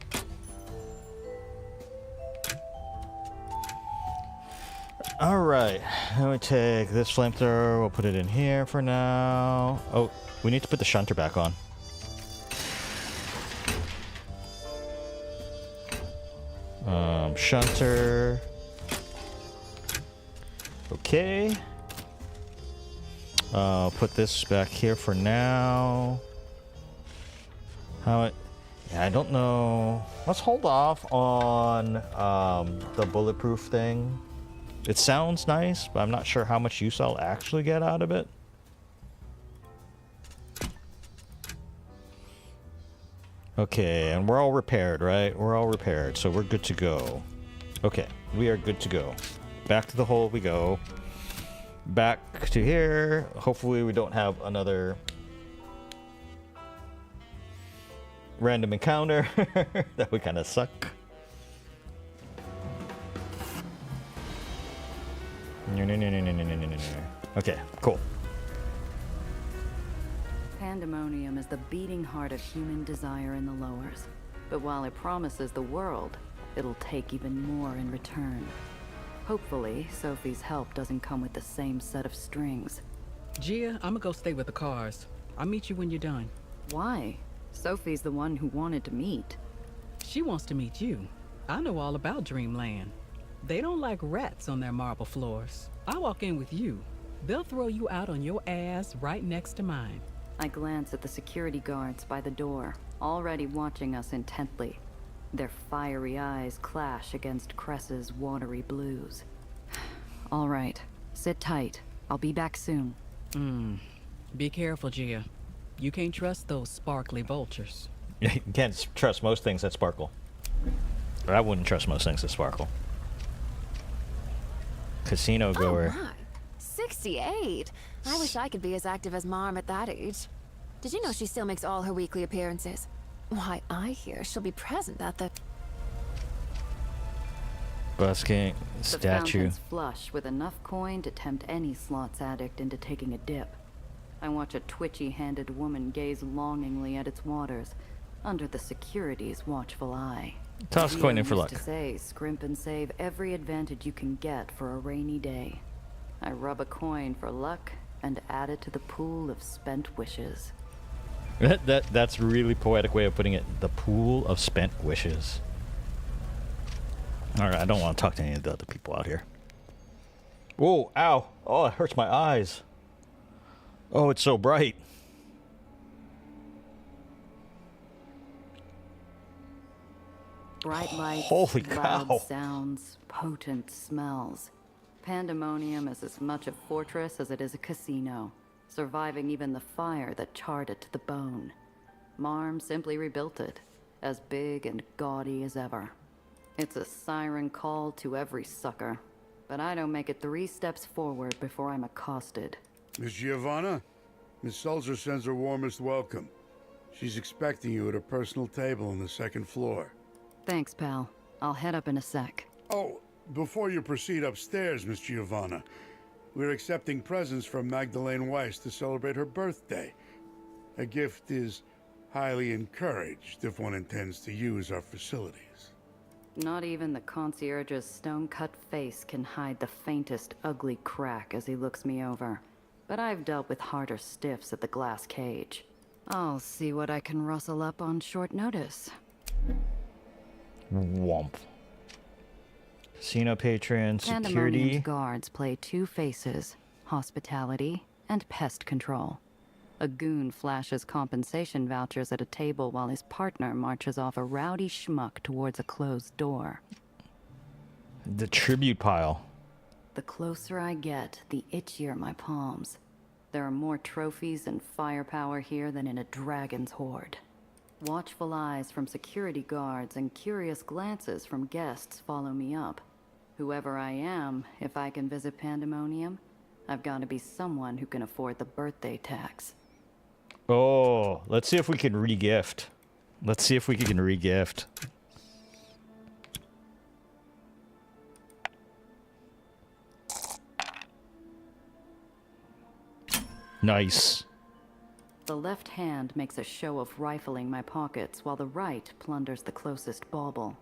Alright, let me take this flamethrower, we'll put it in here for now. Oh, we need to put the shunter back on. Shunter. Okay. I'll put this back here for now. Yeah, I don't know. Let's hold off on the bulletproof thing. It sounds nice, but I'm not sure how much use I'll actually get out of it. Okay, and we're all repaired, right? We're all repaired, so we're good to go. Okay, we are good to go. Back to the hole we go. Back to here. Hopefully we don't have another random encounter. That would kind of suck. No. Okay, cool. Pandemonium is the beating heart of human desire in the lowers. But while it promises the world, it'll take even more in return. Hopefully, Sophie's help doesn't come with the same set of strings. Gia, I'm gonna go stay with the cars. I'll meet you when you're done. Why? Sophie's the one who wanted to meet. She wants to meet you. I know all about Dreamland. They don't like rats on their marble floors. I'll walk in with you. They'll throw you out on your ass right next to mine. I glance at the security guards by the door, already watching us intently. Their fiery eyes clash against Cress's watery blues. All right, sit tight. I'll be back soon. Be careful, Gia. You can't trust those sparkly vultures. You can't trust most things that sparkle. Or I wouldn't trust most things that sparkle. casino goer. Oh my, 68. I wish I could be as active as Mom at that age. Did you know she still makes all her weekly appearances? Why, I hear she'll be present at the busking The statue. fountain's flush with enough coin to tempt any slots addict into taking a dip. I watch a twitchy-handed woman gaze longingly at its waters, under the security's watchful eye. Toss a coin in Leo for used luck. to say, scrimp and save every advantage you can get for a rainy day. I rub a coin for luck and add it to the pool of spent wishes. That's a really poetic way of putting it. The pool of spent wishes. Alright, I don't want to talk to any of the other people out here. Whoa, ow. Oh, it hurts my eyes. Oh, it's so bright. Bright lights, Holy loud cow. sounds, potent smells. Pandemonium is as much a fortress as it is a casino, surviving even the fire that charred it to the bone. Marm simply rebuilt it, as big and gaudy as ever. It's a siren call to every sucker, but I don't make it 3 steps forward before I'm accosted. Miss Giovanna, Miss Sulzer sends her warmest welcome. She's expecting you at her personal table on the 2nd floor. Thanks, pal. I'll head up in a sec. Oh, before you proceed upstairs, Miss Giovanna, we're accepting presents from Magdalene Weiss to celebrate her birthday. A gift is highly encouraged if one intends to use our facilities. Not even the concierge's stone-cut face can hide the faintest ugly crack as he looks me over. But I've dealt with harder stiffs at the glass cage. I'll see what I can rustle up on short notice. Womp. Casino patron, Pandemonium's security. guards play 2 faces, hospitality and pest control. A goon flashes compensation vouchers at a table while his partner marches off a rowdy schmuck towards a closed door. The tribute pile. The closer I get, the itchier my palms. There are more trophies and firepower here than in a dragon's hoard. Watchful eyes from security guards and curious glances from guests follow me up. Whoever I am, if I can visit Pandemonium, I've got to be someone who can afford the birthday tax. Oh, let's see if we can re-gift. Let's see if we can re-gift. Nice. The left hand makes a show of rifling my pockets while the right plunders the closest bauble.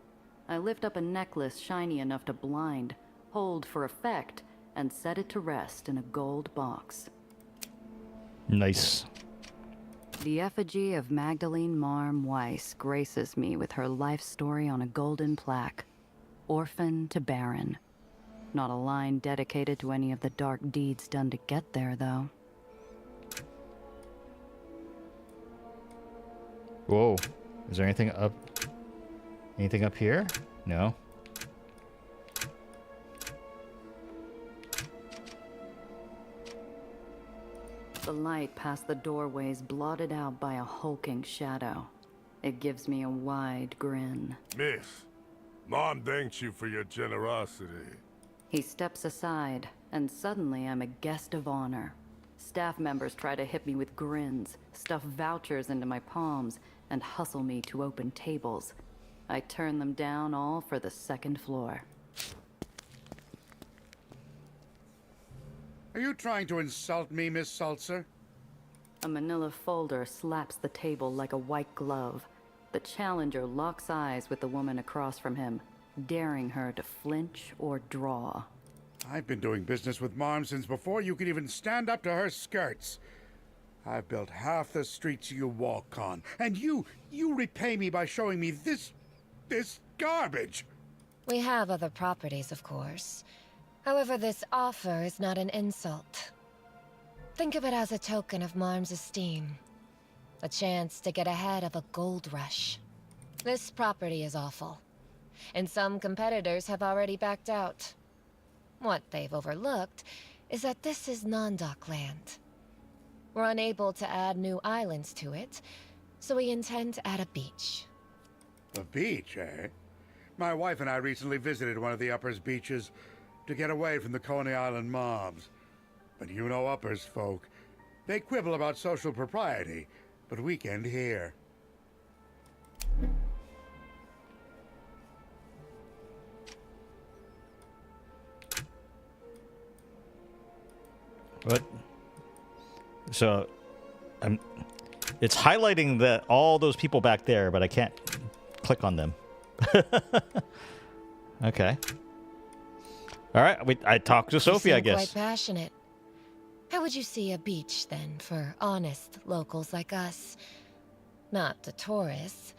I lift up a necklace shiny enough to blind, hold for effect, and set it to rest in a gold box. Nice. The effigy of Magdalene Marm Weiss graces me with her life story on a golden plaque. Orphan to Baron. Not a line dedicated to any of the dark deeds done to get there, though. Whoa. Is there anything up? Anything up here? No. The light past the doorways blotted out by a hulking shadow. It gives me a wide grin. Miss, Mom thanks you for your generosity. He steps aside, and suddenly I'm a guest of honor. Staff members try to hit me with grins, stuff vouchers into my palms, and hustle me to open tables. I turn them down all for the 2nd floor. Are you trying to insult me, Miss Sulzer? A manila folder slaps the table like a white glove. The challenger locks eyes with the woman across from him, daring her to flinch or draw. I've been doing business with Marm since before you could even stand up to her skirts. I've built half the streets you walk on, and you repay me by showing me this garbage. We have other properties, of course. However, this offer is not an insult. Think of it as a token of Marm's esteem. A chance to get ahead of a gold rush. This property is awful, and some competitors have already backed out. What they've overlooked is that this is non-dock land. We're unable to add new islands to it, so we intend to add a beach. A beach, eh? My wife and I recently visited one of the upper's beaches. to get away from the Coney Island mobs. But you know uppers folk. They quibble about social propriety, but we can't here. What? So, it's highlighting that all those people back there, but I can't click on them. Okay. All right. I talked to Sophie, I guess. Quite passionate. How would you see a beach then for honest locals like us? Not the tourists.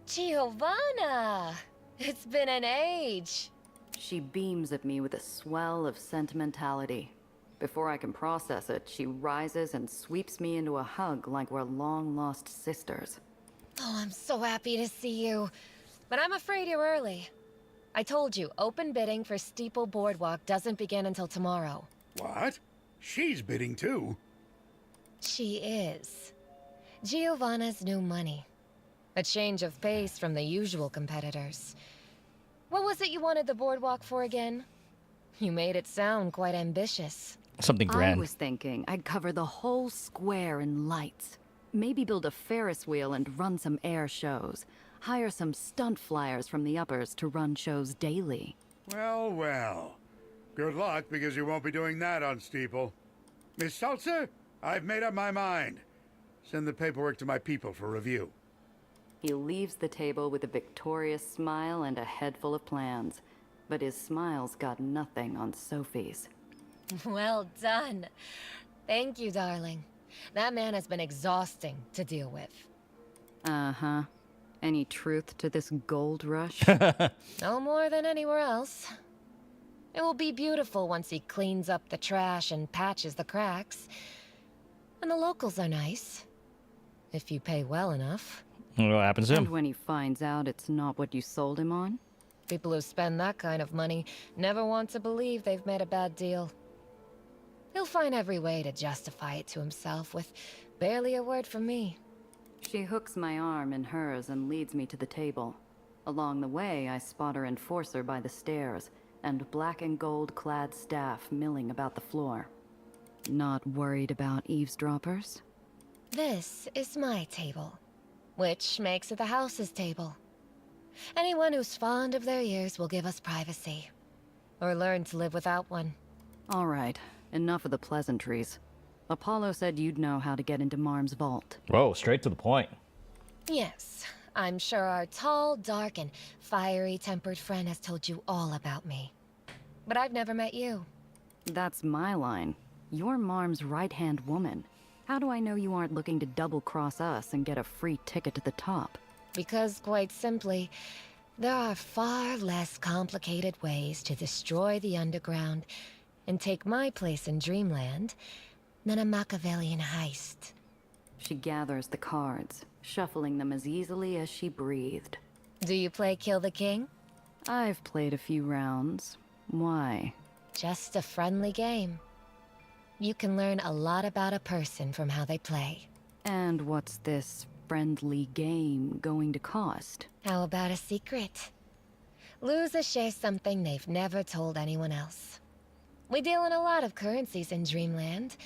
Giovanna! It's been an age. She beams at me with a swell of sentimentality. Before I can process it, she rises and sweeps me into a hug like we're long-lost sisters. Oh, I'm so happy to see you. But I'm afraid you're early. I told you, open bidding for Steeple Boardwalk doesn't begin until tomorrow. What? She's bidding too. She is. Giovanna's new money. A change of pace from the usual competitors. What was it you wanted the boardwalk for again? You made it sound quite ambitious. Something grand. I was thinking I'd cover the whole square in lights. Maybe build a Ferris wheel and run some air shows. Hire some stunt flyers from the uppers to run shows daily. Well, well. Good luck, because you won't be doing that on Steeple. Miss Seltzer, I've made up my mind. Send the paperwork to my people for review. He leaves the table with a victorious smile and a head full of plans. But his smile's got nothing on Sophie's. Well done. Thank you, darling. That man has been exhausting to deal with. Uh-huh. Any truth to this gold rush? No more than anywhere else. It will be beautiful once he cleans up the trash and patches the cracks. And the locals are nice. If you pay well enough. What happens to him? And when he finds out it's not what you sold him on? People who spend that kind of money never want to believe they've made a bad deal. He'll find every way to justify it to himself with barely a word from me. She hooks my arm in hers and leads me to the table. Along the way, I spot her enforcer by the stairs, and black and gold clad staff milling about the floor. Not worried about eavesdroppers? This is my table, which makes it the house's table. Anyone who's fond of their ears will give us privacy, or learn to live without one. All right, enough of the pleasantries. Apollo said you'd know how to get into Marm's vault. Whoa, straight to the point. Yes, I'm sure our tall, dark, and fiery-tempered friend has told you all about me. But I've never met you. That's my line. You're Marm's right-hand woman. How do I know you aren't looking to double-cross us and get a free ticket to the top? Because, quite simply, there are far less complicated ways to destroy the underground and take my place in Dreamland than a Machiavellian heist. She gathers the cards, shuffling them as easily as she breathed. Do you play Kill the King? I've played a few rounds. Why? Just a friendly game. You can learn a lot about a person from how they play. And what's this friendly game going to cost? How about a secret? Losers share something they've never told anyone else. We deal in a lot of currencies in Dreamland,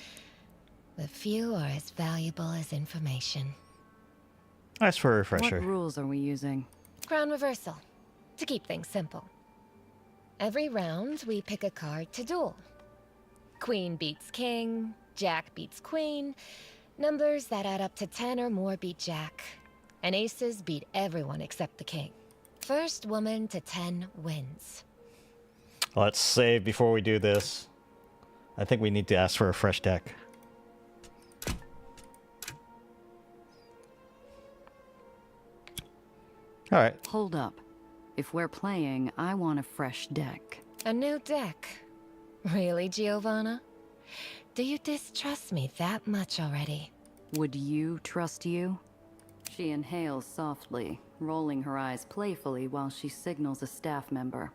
but few are as valuable as information. That's for a refresher. What rules are we using? Crown reversal, to keep things simple. Every round, we pick a card to duel. Queen beats king, jack beats queen. Numbers that add up to 10 or more beat jack. And aces beat everyone except the king. First woman to 10 wins. Let's save before we do this. I think we need to ask for a fresh deck. All right. Hold up. If we're playing, I want a fresh deck. A new deck? Really, Giovanna? Do you distrust me that much already? Would you trust you? She inhales softly, rolling her eyes playfully while she signals a staff member.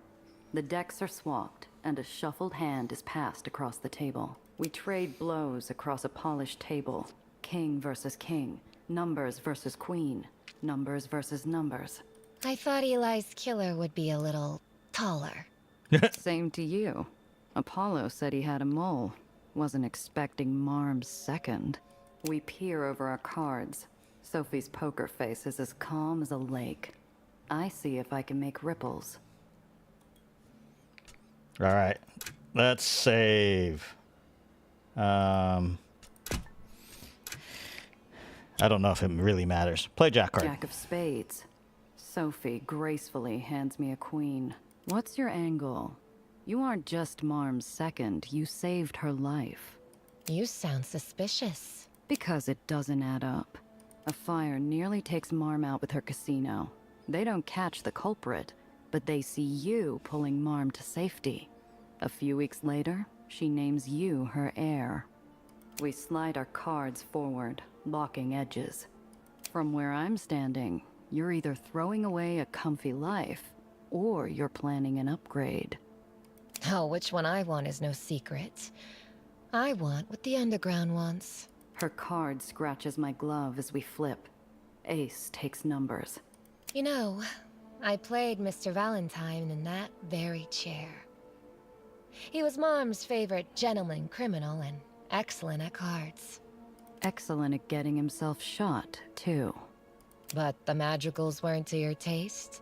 The decks are swapped, and a shuffled hand is passed across the table. We trade blows across a polished table. King versus king, numbers versus queen, numbers versus numbers. I thought Eli's killer would be a little taller. Same to you. Apollo said he had a mole. Wasn't expecting Marm's second. We peer over our cards. Sophie's poker face is as calm as a lake. I see if I can make ripples. All right, let's save. I don't know if it really matters. Play Jack card. Jack of spades. Sophie gracefully hands me a queen. What's your angle? You aren't just Marm's second, you saved her life. You sound suspicious. Because it doesn't add up. A fire nearly takes Marm out with her casino. They don't catch the culprit, but they see you pulling Marm to safety. A few weeks later, she names you her heir. We slide our cards forward, locking edges. From where I'm standing, you're either throwing away a comfy life, or you're planning an upgrade. Oh, which one I want is no secret. I want what the underground wants. Her card scratches my glove as we flip. Ace takes numbers. You know, I played Mr. Valentine in that very chair. He was Marm's favorite gentleman criminal and excellent at cards. Excellent at getting himself shot, too. But the madrigals weren't to your taste?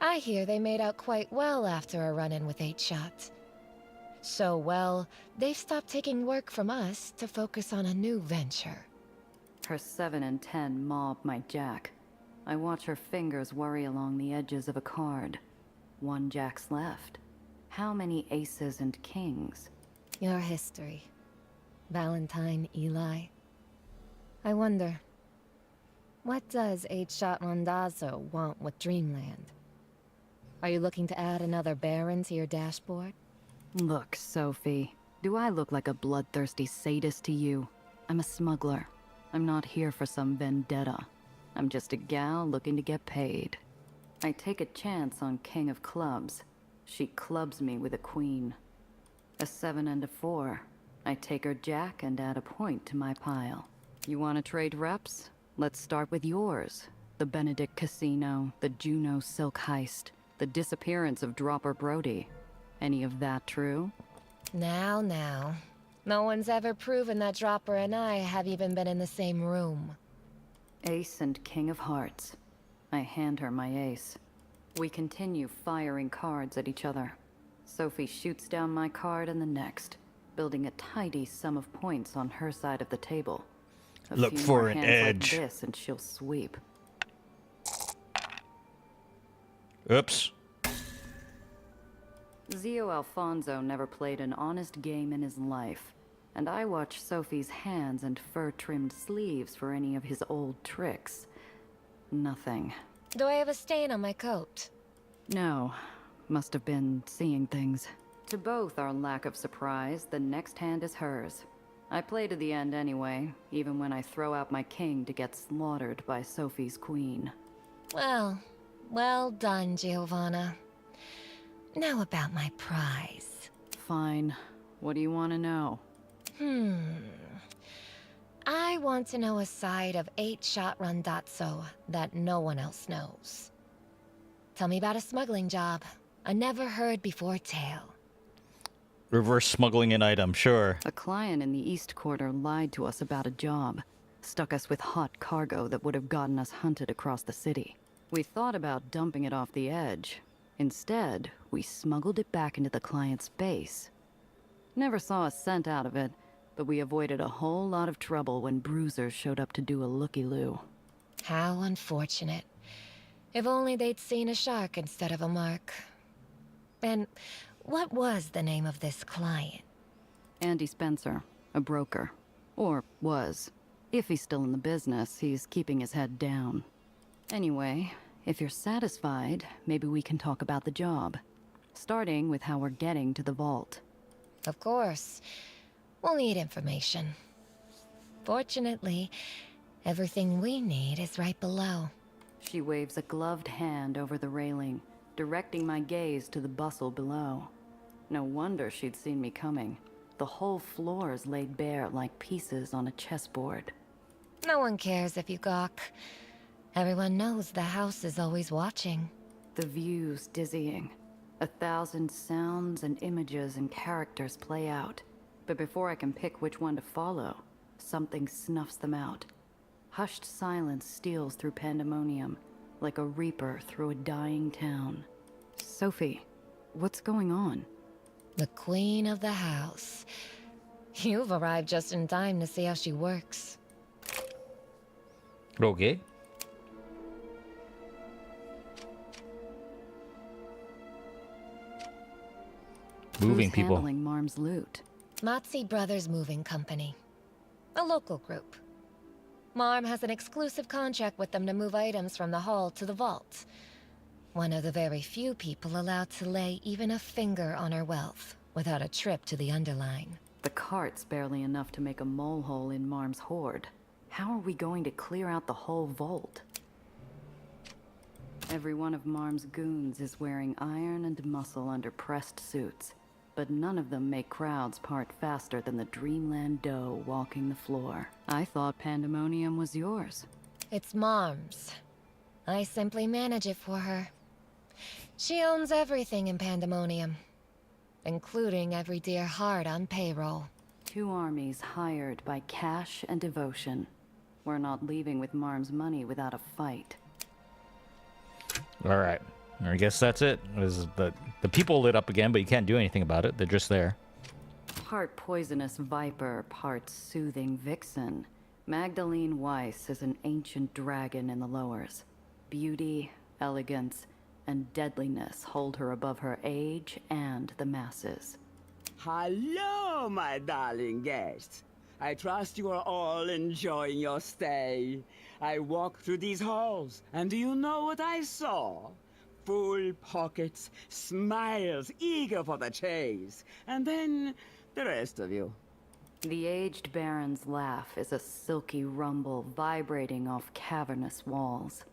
I hear they made out quite well after a run-in with 8-Shot. So well, they've stopped taking work from us to focus on a new venture. Her 7 and 10 mob my jack. I watch her fingers worry along the edges of a card. 1 jack's left. How many aces and kings? Your history. Baron Eli. I wonder, what does 8-Shot Randazzo want with Dreamland? Are you looking to add another Baron to your dashboard? Look, Sophie. Do I look like a bloodthirsty sadist to you? I'm a smuggler. I'm not here for some vendetta. I'm just a gal looking to get paid. I take a chance on King of Clubs. She clubs me with a queen. A 7 and a 4. I take her jack and add a point to my pile. You want to trade reps? Let's start with yours. The Benedict Casino, the Juno Silk Heist, the disappearance of Dropper Brody. Any of that true? Now. No one's ever proven that Dropper and I have even been in the same room. Ace and King of Hearts. I hand her my ace. We continue firing cards at each other. Sophie shoots down my card and the next, building a tidy sum of points on her side of the table. Look for an edge. Like this and she'll sweep. Oops. Zio Alfonso never played an honest game in his life, and I watch Sophie's hands and fur-trimmed sleeves for any of his old tricks. Nothing. Do I have a stain on my coat? No. Must have been seeing things. To both our lack of surprise, the next hand is hers. I play to the end anyway, even when I throw out my king to get slaughtered by Sophie's queen. Well done, Giovanna. Now about my prize. Fine. What do you want to know? I want to know a side of 8-Shot Randazzo that no one else knows. Tell me about a smuggling job. A never-heard-before tale. Reverse smuggling an item, sure. A client in the East Quarter lied to us about a job. Stuck us with hot cargo that would have gotten us hunted across the city. We thought about dumping it off the edge. Instead, we smuggled it back into the client's base. Never saw a cent out of it, but we avoided a whole lot of trouble when bruisers showed up to do a looky-loo. How unfortunate. If only they'd seen a shark instead of a mark. And what was the name of this client? Andy Spencer, a broker. Or was. If he's still in the business, he's keeping his head down. Anyway, if you're satisfied, maybe we can talk about the job. Starting with how we're getting to the vault. Of course. We'll need information. Fortunately, everything we need is right below. She waves a gloved hand over the railing, directing my gaze to the bustle below. No wonder she'd seen me coming. The whole floor's laid bare like pieces on a chessboard. No one cares if you gawk. Everyone knows the house is always watching. The view's dizzying. 1,000 sounds and images and characters play out. But before I can pick which one to follow, something snuffs them out. Hushed silence steals through pandemonium, like a reaper through a dying town. Sophie, what's going on? The queen of the house. You've arrived just in time to see how she works. Okay. Moving Who's people. handling Marm's loot? Matzi Brothers Moving Company. A local group. Marm has an exclusive contract with them to move items from the hall to the vault. One of the very few people allowed to lay even a finger on her wealth without a trip to the underline. The cart's barely enough to make a molehole in Marm's hoard. How are we going to clear out the whole vault? Every one of Marm's goons is wearing iron and muscle under pressed suits, but none of them make crowds part faster than the Dreamland doe walking the floor. I thought Pandemonium was yours. It's Marm's. I simply manage it for her. She owns everything in Pandemonium, including every dear heart on payroll. 2 armies hired by cash and devotion. We're not leaving with Marm's money without a fight. All right. I guess that's it. The people lit up again, but you can't do anything about it. They're just there. Part poisonous viper, part soothing vixen. Magdalene Weiss is an ancient dragon in the lowers. Beauty, elegance, and deadliness hold her above her age and the masses. Hello, my darling guests. I trust you are all enjoying your stay. I walked through these halls, and do you know what I saw? Full pockets, smiles, eager for the chase, and then the rest of you. The aged Baron's laugh is a silky rumble vibrating off cavernous walls.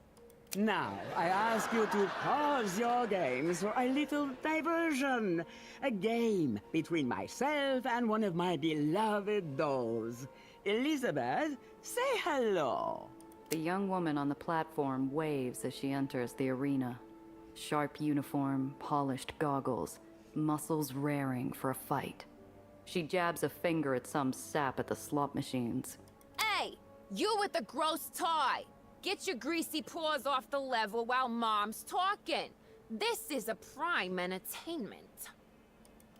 Now, I ask you to pause your games for a little diversion. A game between myself and one of my beloved dolls. Elizabeth, say hello. The young woman on the platform waves as she enters the arena. Sharp uniform, polished goggles, muscles raring for a fight. She jabs a finger at some sap at the slot machines. Hey, you with the gross tie! Get your greasy paws off the level while Mom's talking. This is a prime entertainment.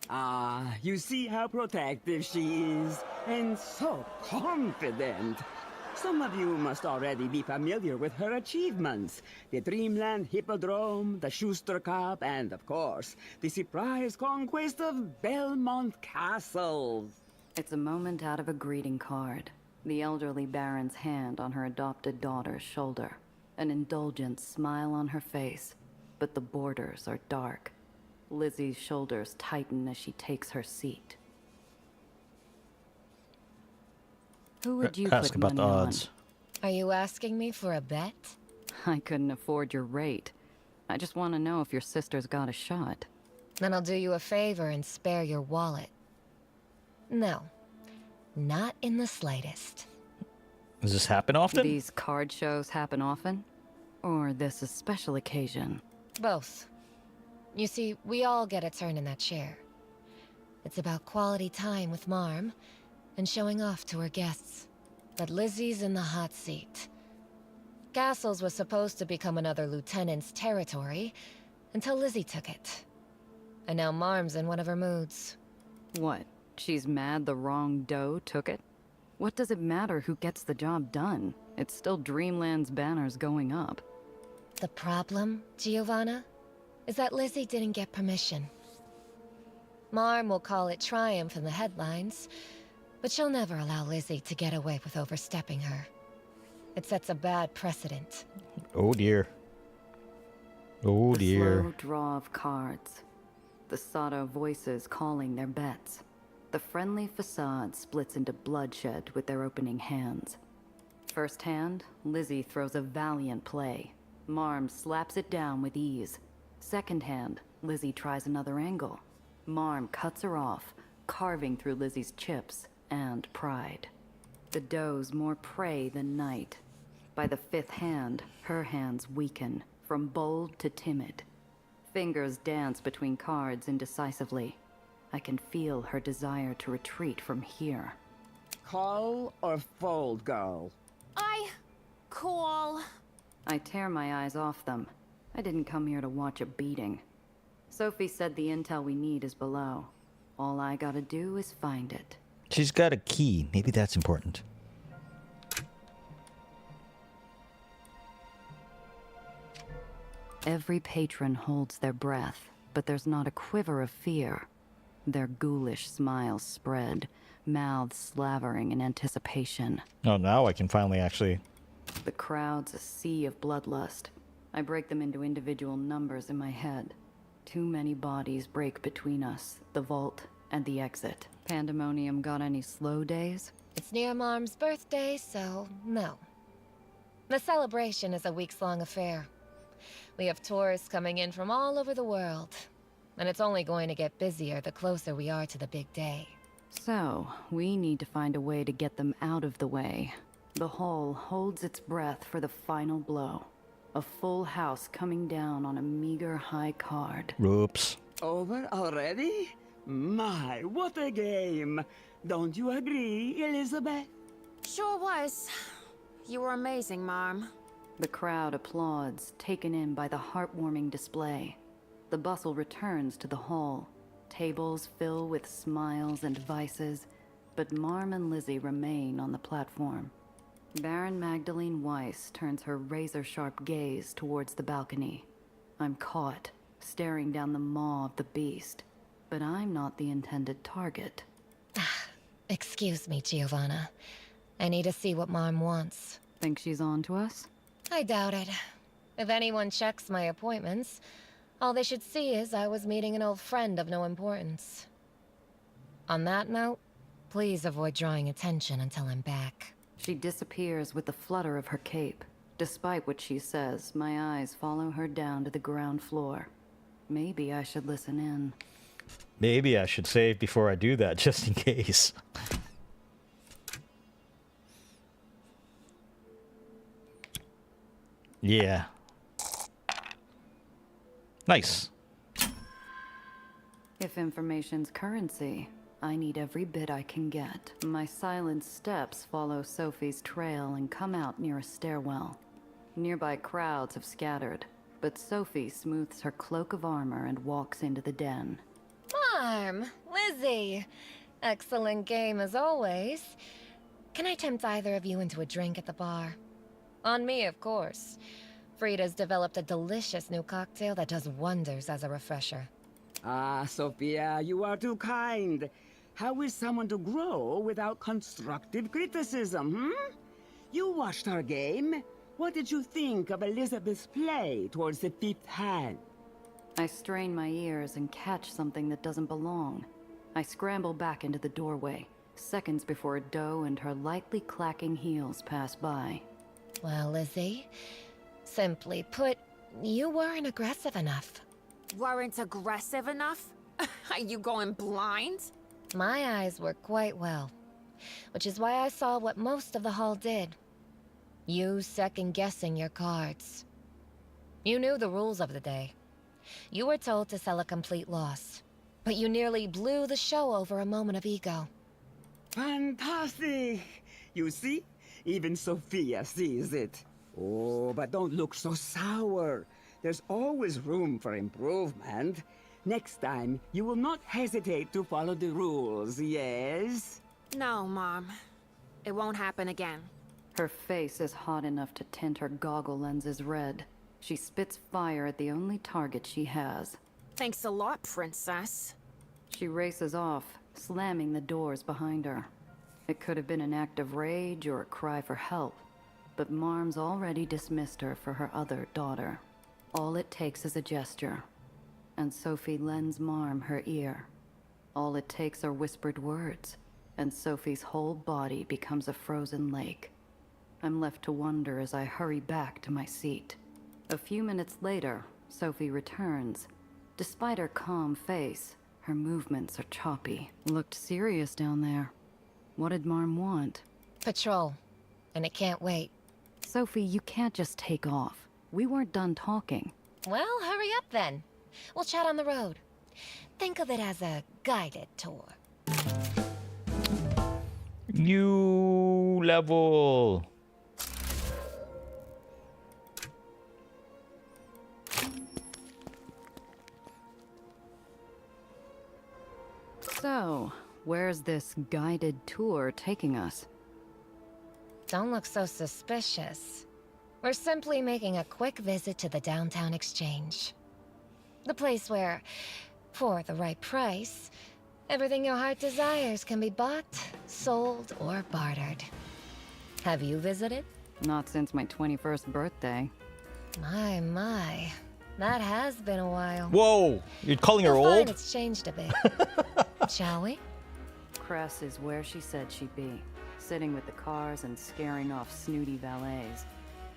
Ah, you see how protective she is, and so confident. Some of you must already be familiar with her achievements. The Dreamland Hippodrome, the Schuster Cup, and of course, the surprise conquest of Belmont Castle. It's a moment out of a greeting card. The elderly Baron's hand on her adopted daughter's shoulder. An indulgent smile on her face, but the borders are dark. Lizzie's shoulders tighten as she takes her seat. Who would you Ask put about the money odds. Are you asking me for a bet? I couldn't afford your rate. I just want to know if your sister's got a shot. Then I'll do you a favor and spare your wallet. No, not in the slightest. Does this happen often? These card shows happen often? Or this a special occasion? Both. You see, we all get a turn in that chair. It's about quality time with Marm, and showing off to her guests. But Lizzie's in the hot seat. Castles was supposed to become another lieutenant's territory, until Lizzie took it. And now Marm's in one of her moods. What? She's mad the wrong doe took it? What does it matter who gets the job done? It's still Dreamland's banners going up. The problem, Giovanna, is that Lizzie didn't get permission. Marm will call it triumph in the headlines, but she'll never allow Lizzie to get away with overstepping her. It sets a bad precedent. Oh dear. Oh The dear. slow draw of cards. The Sato voices calling their bets. The friendly facade splits into bloodshed with their opening hands. First hand, Lizzie throws a valiant play. Marm slaps it down with ease. Second hand, Lizzie tries another angle. Marm cuts her off, carving through Lizzie's chips and pride. The doe's more prey than knight. By the fifth hand, her hands weaken, from bold to timid. fingers dance between cards indecisively. I can feel her desire to retreat from here. Call or fold, girl? I call. I tear my eyes off them. I didn't come here to watch a beating. Sophie said the intel we need is below. All I gotta do is find it. She's got a key. Maybe that's important. Every patron holds their breath, but there's not a quiver of fear. Their ghoulish smiles spread, mouths slavering in anticipation. Oh, now I can finally actually... The crowd's a sea of bloodlust. I break them into individual numbers in my head. Too many bodies break between us, the vault and the exit. Pandemonium got any slow days? It's near Mom's birthday, so no. The celebration is a weeks-long affair. We have tourists coming in from all over the world. And it's only going to get busier the closer we are to the big day. So, we need to find a way to get them out of the way. The hall holds its breath for the final blow. A full house coming down on a meager high card. Oops. Over already? My, what a game! Don't you agree, Elizabeth? Sure was. You were amazing, Mom. The crowd applauds, taken in by the heartwarming display. The bustle returns to the hall. Tables fill with smiles and vices, but Marm and Lizzie remain on the platform. Baron Magdalene Weiss turns her razor-sharp gaze towards the balcony. I'm caught, staring down the maw of the beast, but I'm not the intended target. Excuse me, Giovanna. I need to see what Mom wants. Think she's on to us? I doubt it. If anyone checks my appointments, all they should see is I was meeting an old friend of no importance. On that note, please avoid drawing attention until I'm back. She disappears with the flutter of her cape. Despite what she says, my eyes follow her down to the ground floor. Maybe I should listen in. Maybe I should save before I do that, just in case. Yeah. Nice. If information's currency, I need every bit I can get. My silent steps follow Sophie's trail and come out near a stairwell. Nearby crowds have scattered, but Sophie smooths her cloak of armor and walks into the den. Marm, Lizzie, excellent game as always. Can I tempt either of you into a drink at the bar? On me, of course. Frida's developed a delicious new cocktail that does wonders as a refresher. Ah, Sophia, you are too kind. How is someone to grow without constructive criticism, You watched our game. What did you think of Elizabeth's play towards the fifth hand? I strain my ears and catch something that doesn't belong. I scramble back into the doorway, seconds before Doe and her lightly clacking heels pass by. Well, Lizzie, simply put, you weren't aggressive enough. Weren't aggressive enough? Are you going blind? My eyes work quite well, which is why I saw what most of the hall did. You second-guessing your cards. You knew the rules of the day. You were told to sell a complete loss, but you nearly blew the show over a moment of ego. Fantastic! You see? Even Sophia sees it. Oh, but don't look so sour. There's always room for improvement. Next time, you will not hesitate to follow the rules, yes? No, Mom. It won't happen again. Her face is hot enough to tint her goggle lenses red. She spits fire at the only target she has. Thanks a lot, Princess. She races off, slamming the doors behind her. It could have been an act of rage or a cry for help, but Marm's already dismissed her for her other daughter. All it takes is a gesture, and Sophie lends Marm her ear. All it takes are whispered words, and Sophie's whole body becomes a frozen lake. I'm left to wonder as I hurry back to my seat. A few minutes later, Sophie returns. Despite her calm face, her movements are choppy. Looked serious down there. What did Marm want? Patrol, and it can't wait. Sophie, you can't just take off. We weren't done talking. Well, hurry up then. We'll chat on the road. Think of it as a guided tour. New level. So, where's this guided tour taking us? Don't look so suspicious. We're simply making a quick visit to the downtown exchange. The place where, for the right price, everything your heart desires can be bought, sold, or bartered. Have you visited? Not since my 21st birthday. My. That has been a while. Whoa! You're calling her You'll find old? it's changed a bit. Shall we? Cress is where she said she'd be, sitting with the cars and scaring off snooty valets.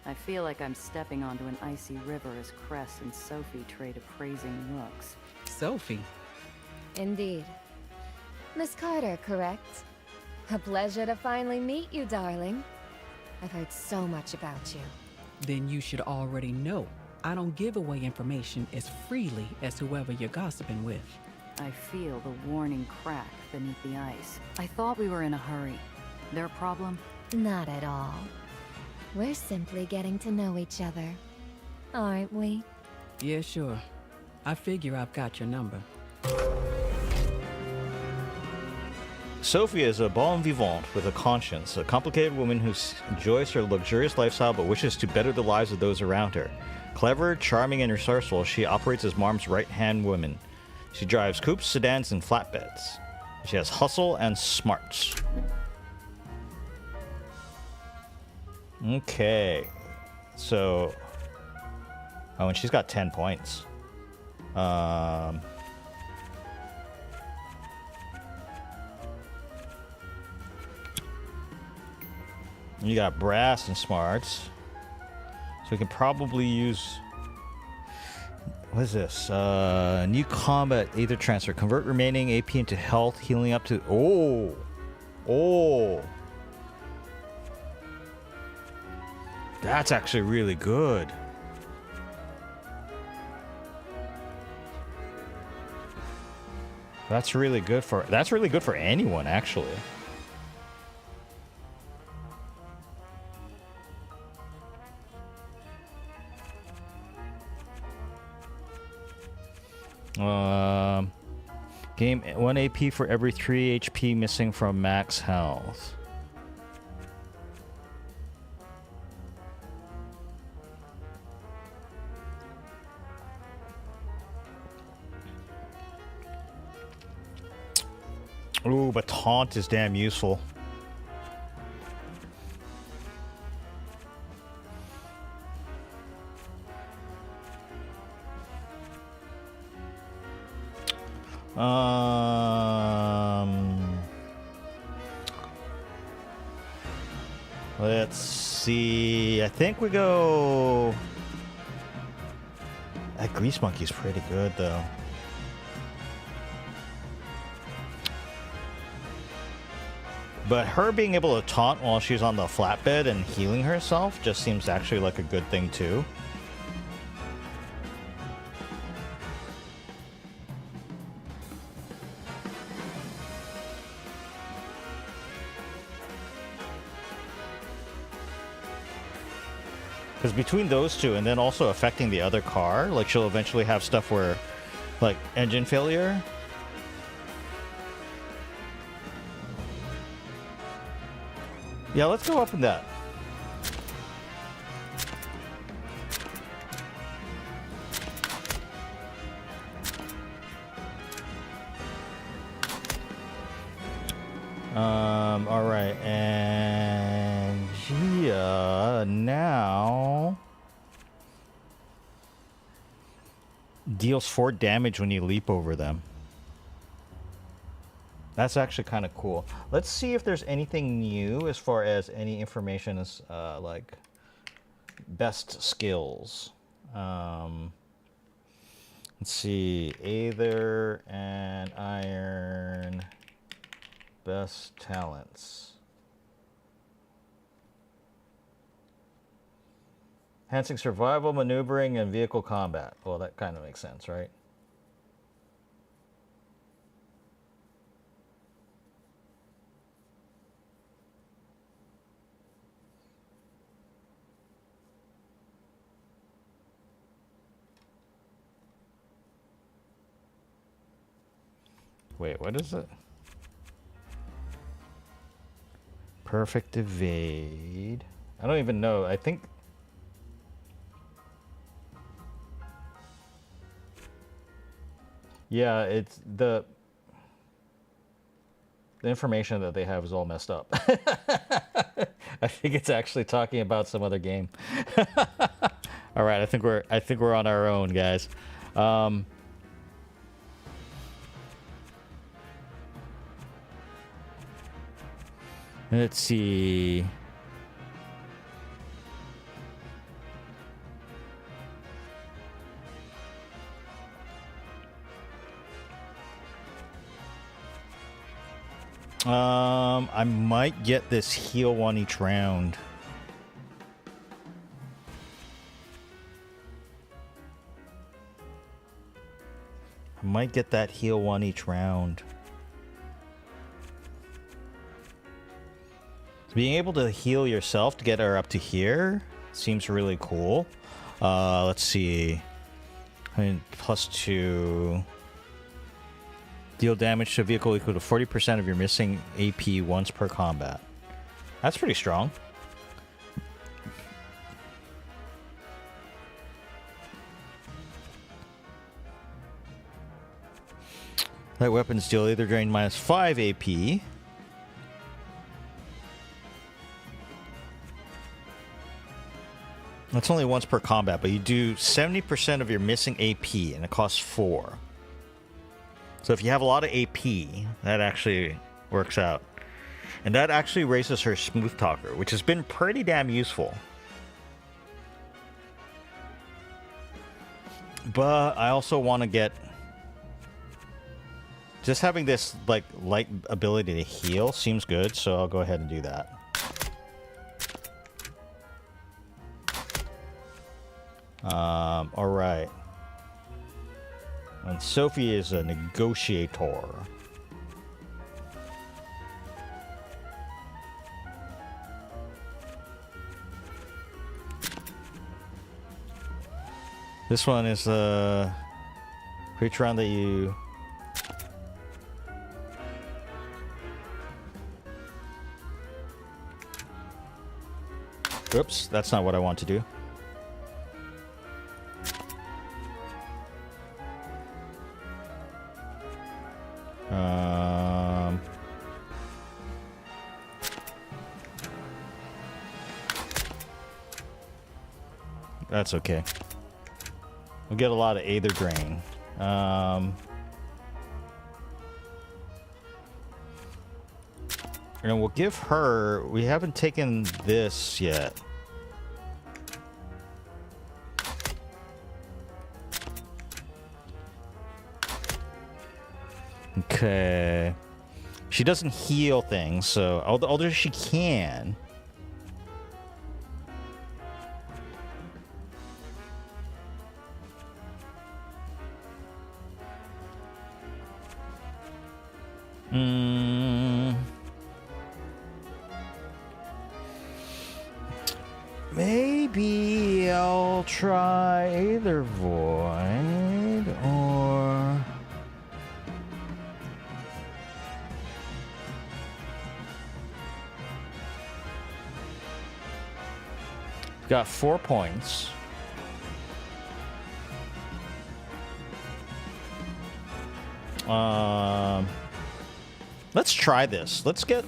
I feel like I'm stepping onto an icy river as Cress and Sophie trade appraising looks. Sophie? Indeed. Miss Carter, correct? A pleasure to finally meet you, darling. I've heard so much about you. Then you should already know. I don't give away information as freely as whoever you're gossiping with. I feel the warning crack beneath the ice. I thought we were in a hurry. Their problem? Not at all. We're simply getting to know each other, aren't we? Yeah, sure. I figure I've got your number. Sophie is a bon vivant with a conscience, a complicated woman who enjoys her luxurious lifestyle but wishes to better the lives of those around her. Clever, charming, and resourceful, she operates as Marm's right-hand woman. She drives coupes, sedans, and flatbeds. She has hustle and smarts. Okay. So... Oh, and she's got 10 points. You got brass and smarts. So we can probably use... What is this? New combat Aether transfer. Convert remaining AP into health, healing up to... Oh! Oh! That's actually really good. That's really good for anyone, actually. Gain 1 AP for every 3 HP missing from max health. Ooh, but taunt is damn useful. Let's see. I think we go... That Grease Monkey's pretty good, though. But her being able to taunt while she's on the flatbed and healing herself just seems actually like a good thing, too. Because between those two and then also affecting the other car, like she'll eventually have stuff where, like, engine failure. Yeah, let's go up in that. All right, and Gia now deals 4 damage when you leap over them. That's actually kind of cool. Let's see if there's anything new as far as any information as like best skills. Let's see, Aether and Iron. Best talents. Enhancing survival, maneuvering, and vehicle combat. Well, that kind of makes sense, right? Wait, what is it? Perfect evade. I don't even know. I think... Yeah, it's the information that they have is all messed up. I think it's actually talking about some other game. All right, I think we're on our own, guys. Let's see. I might get this heal one each round. I might get that heal one each round. Being able to heal yourself to get her up to here seems really cool. Let's see. I mean, +2. Deal damage to a vehicle equal to 40% of your missing AP once per combat. That's pretty strong. Light weapons deal either drain -5 AP. That's only once per combat, but you do 70% of your missing AP, and it costs 4. So if you have a lot of AP, that actually works out. And that actually raises her smooth talker, which has been pretty damn useful. But I also want to get... Just having this like light ability to heal seems good, so I'll go ahead and do that. All right. And Sophie is a negotiator. This one is a creature round that you... Oops, that's not what I want to do. That's okay. We'll get a lot of Aether Drain. And we'll give her... We haven't taken this yet. Okay. She doesn't heal things, so... Although she can... Maybe I'll try either Void or... Got 4 points. Let's try this. Let's get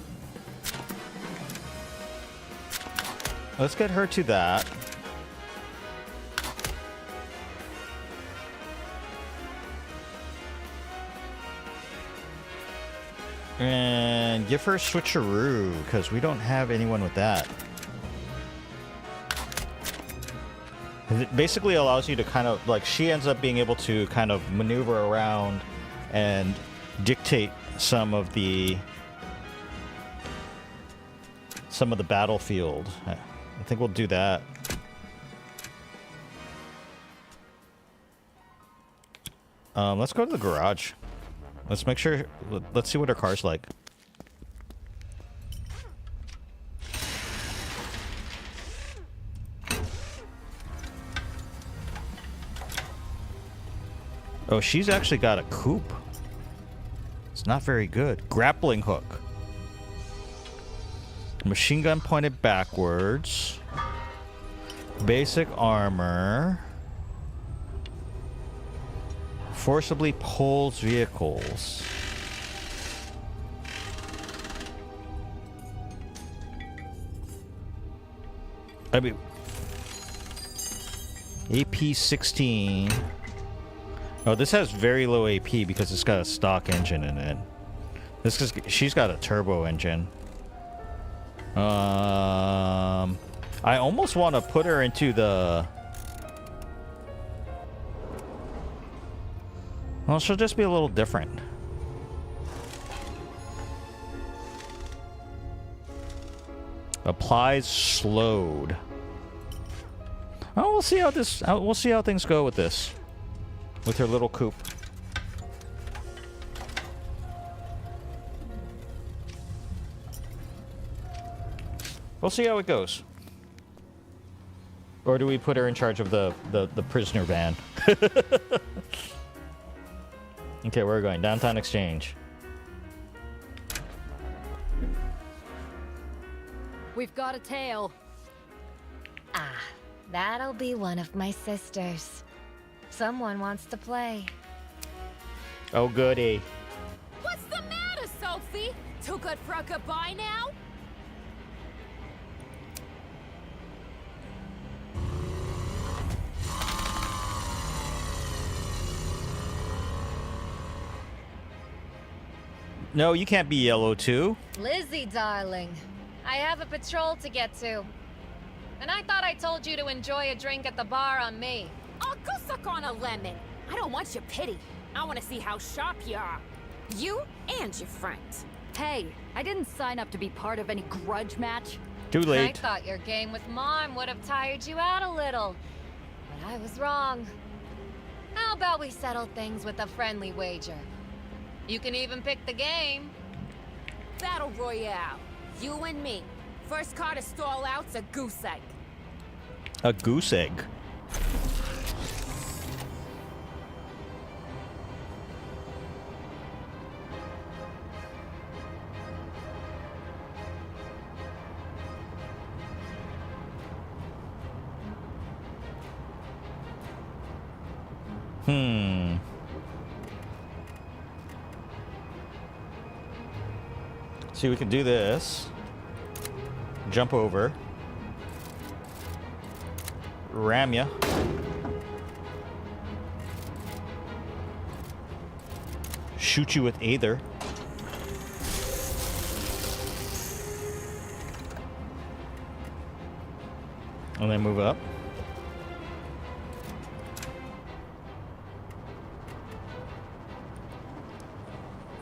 her to that. And give her a switcheroo, because we don't have anyone with that. It basically allows you to kind of, like, she ends up being able to kind of maneuver around and dictate some of the battlefield. I think we'll do that. Let's go to the garage. Let's make sure... Let's see what her car's like. Oh, she's actually got a coupe. It's not very good. Grappling hook. Machine gun pointed backwards. Basic armor. Forcibly pulls vehicles. I mean, AP 16. Oh, this has very low AP because it's got a stock engine in it. This is, she's got a turbo engine. I almost want to put her into the... Well, she'll just be a little different. Applies slowed. Oh, we'll see how this. We'll see how things go with this, with her little coupe. We'll see how it goes. Or do we put her in charge of the prisoner van? Okay, where are we going? Downtown Exchange. We've got a tail. Ah, that'll be one of my sisters. Someone wants to play. Oh, goody. What's the matter, Sophie? Too good for a goodbye now? No, you can't be yellow too. Lizzie, darling. I have a patrol to get to. And I thought I told you to enjoy a drink at the bar on me. Oh, go suck on a lemon. I don't want your pity. I want to see how sharp you are. You and your friend. Hey, I didn't sign up to be part of any grudge match. Too late. I thought your game with Mom would have tired you out a little. But I was wrong. How about we settle things with a friendly wager? You can even pick the game. Battle Royale. You and me. First car to stall out's a goose egg. A goose egg. See, we can do this. Jump over. Ram ya. Shoot you with Aether. And then move up.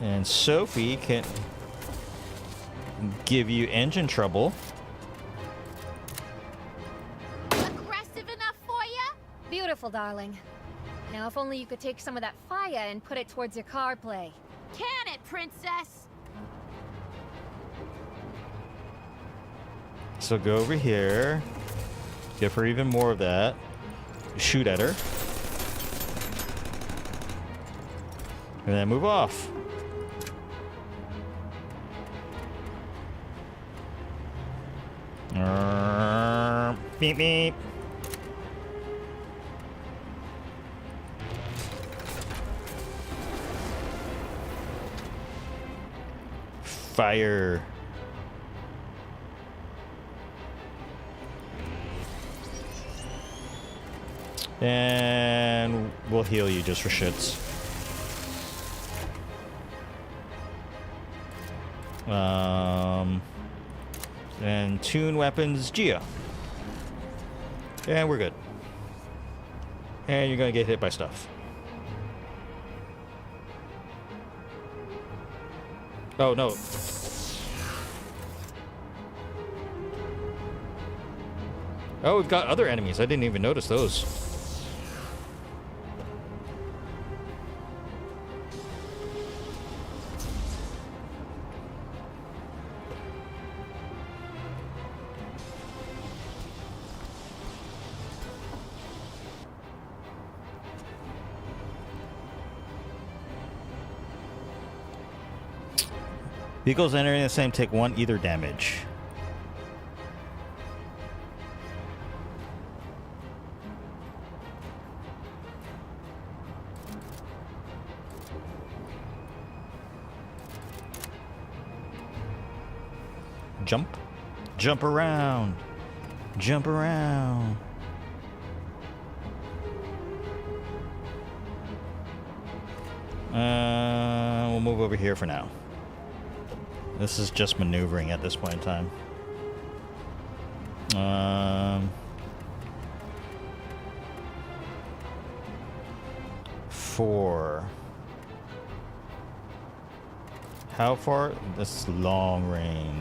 And Sophie can give you engine trouble. Aggressive enough for ya? Beautiful, darling. Now, if only you could take some of that fire and put it towards your car play. Can it, princess? So go over here. Give her even more of that. Shoot at her. And then move off. Beep beep. Fire. And we'll heal you just for shits. And tune weapons, Gia. And we're good. And you're gonna get hit by stuff. Oh, no. Oh, we've got other enemies. I didn't even notice those. Vehicles entering the same take 1 ether damage. Jump. Jump around. Jump around. We'll move over here for now. This is just maneuvering at this point in time. 4. How far? This is long range.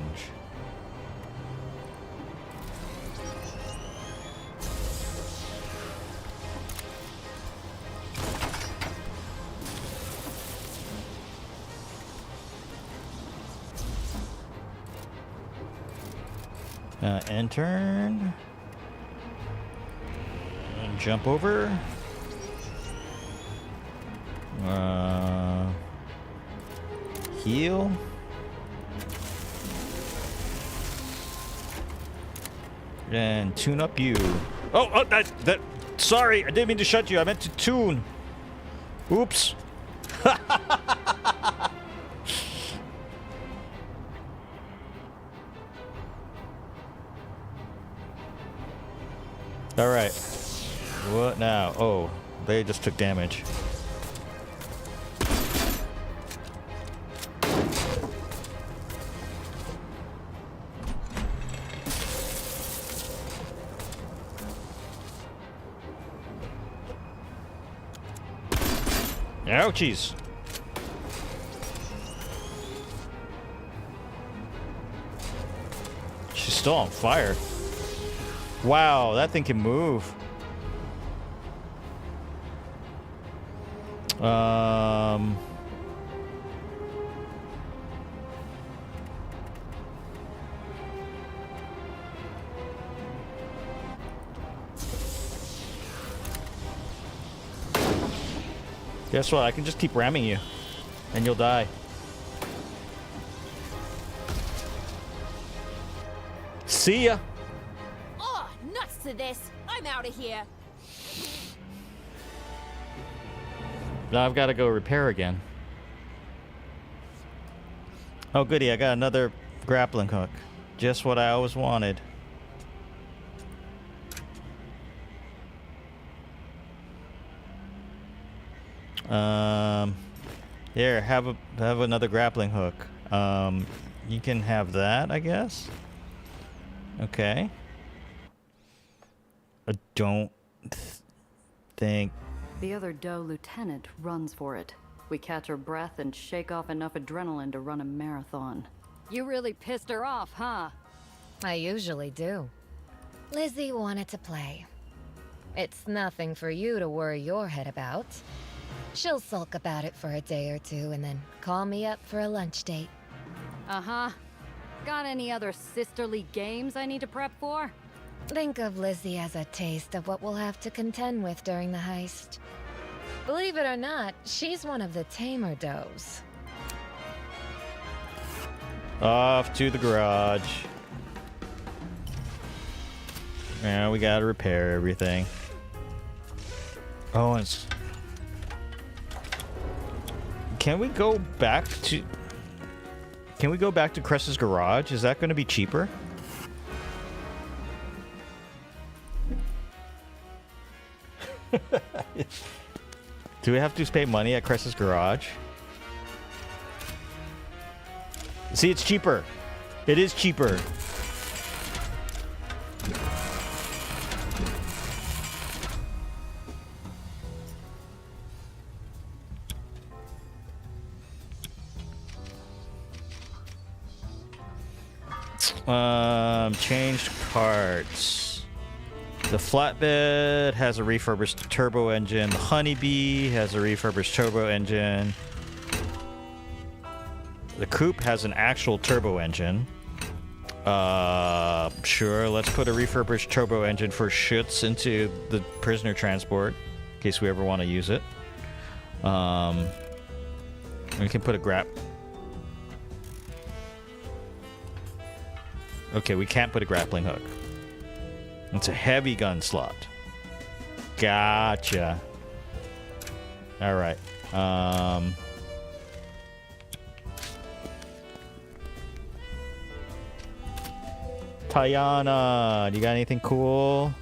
End turn. And jump over. Heal. And tune up you. Oh, that. Sorry, I didn't mean to shut you. I meant to tune. Oops. All right. What now? Oh, they just took damage. Ouchies. She's still on fire. Wow, that thing can move. Guess what? I can just keep ramming you, and you'll die. See ya. Oh, nuts to this. I'm out of here. Now I've got to go repair again. Oh, goody. I got another grappling hook. Just what I always wanted. Here, have another grappling hook. You can have that, I guess. Okay. I don't think... The other Doe lieutenant runs for it. We catch her breath and shake off enough adrenaline to run a marathon. You really pissed her off, huh? I usually do. Lizzie wanted to play. It's nothing for you to worry your head about. She'll sulk about it for a day or two and then call me up for a lunch date. Uh-huh. Got any other sisterly games I need to prep for? Think of Lizzie as a taste of what we'll have to contend with during the heist. Believe it or not, she's one of the tamer does. Off to the garage. Yeah, we gotta repair everything. Oh, it's... Can we go back to... Can we go back to Cress's garage? Is that going to be cheaper? Do we have to pay money at Cress's garage? See, it's cheaper. It is cheaper. Changed parts. The flatbed has a refurbished turbo engine. The honeybee has a refurbished turbo engine. The coupe has an actual turbo engine. Sure, let's put a refurbished turbo engine for shits into the prisoner transport in case we ever want to use it. We can put a Okay, we can't put a grappling hook. It's a heavy gun slot. Gotcha. All right. Tiana, do you got anything cool?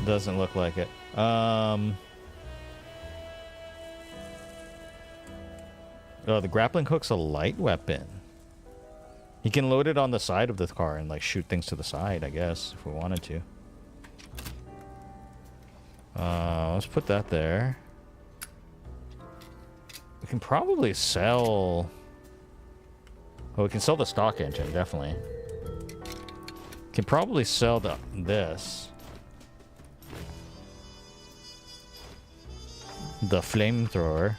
Doesn't look like it. Oh, the grappling hook's a light weapon. You can load it on the side of the car and like shoot things to the side, I guess, if we wanted to. Let's put that there. We can probably sell... Oh, we can sell the stock engine, definitely. Can probably sell this. The flamethrower.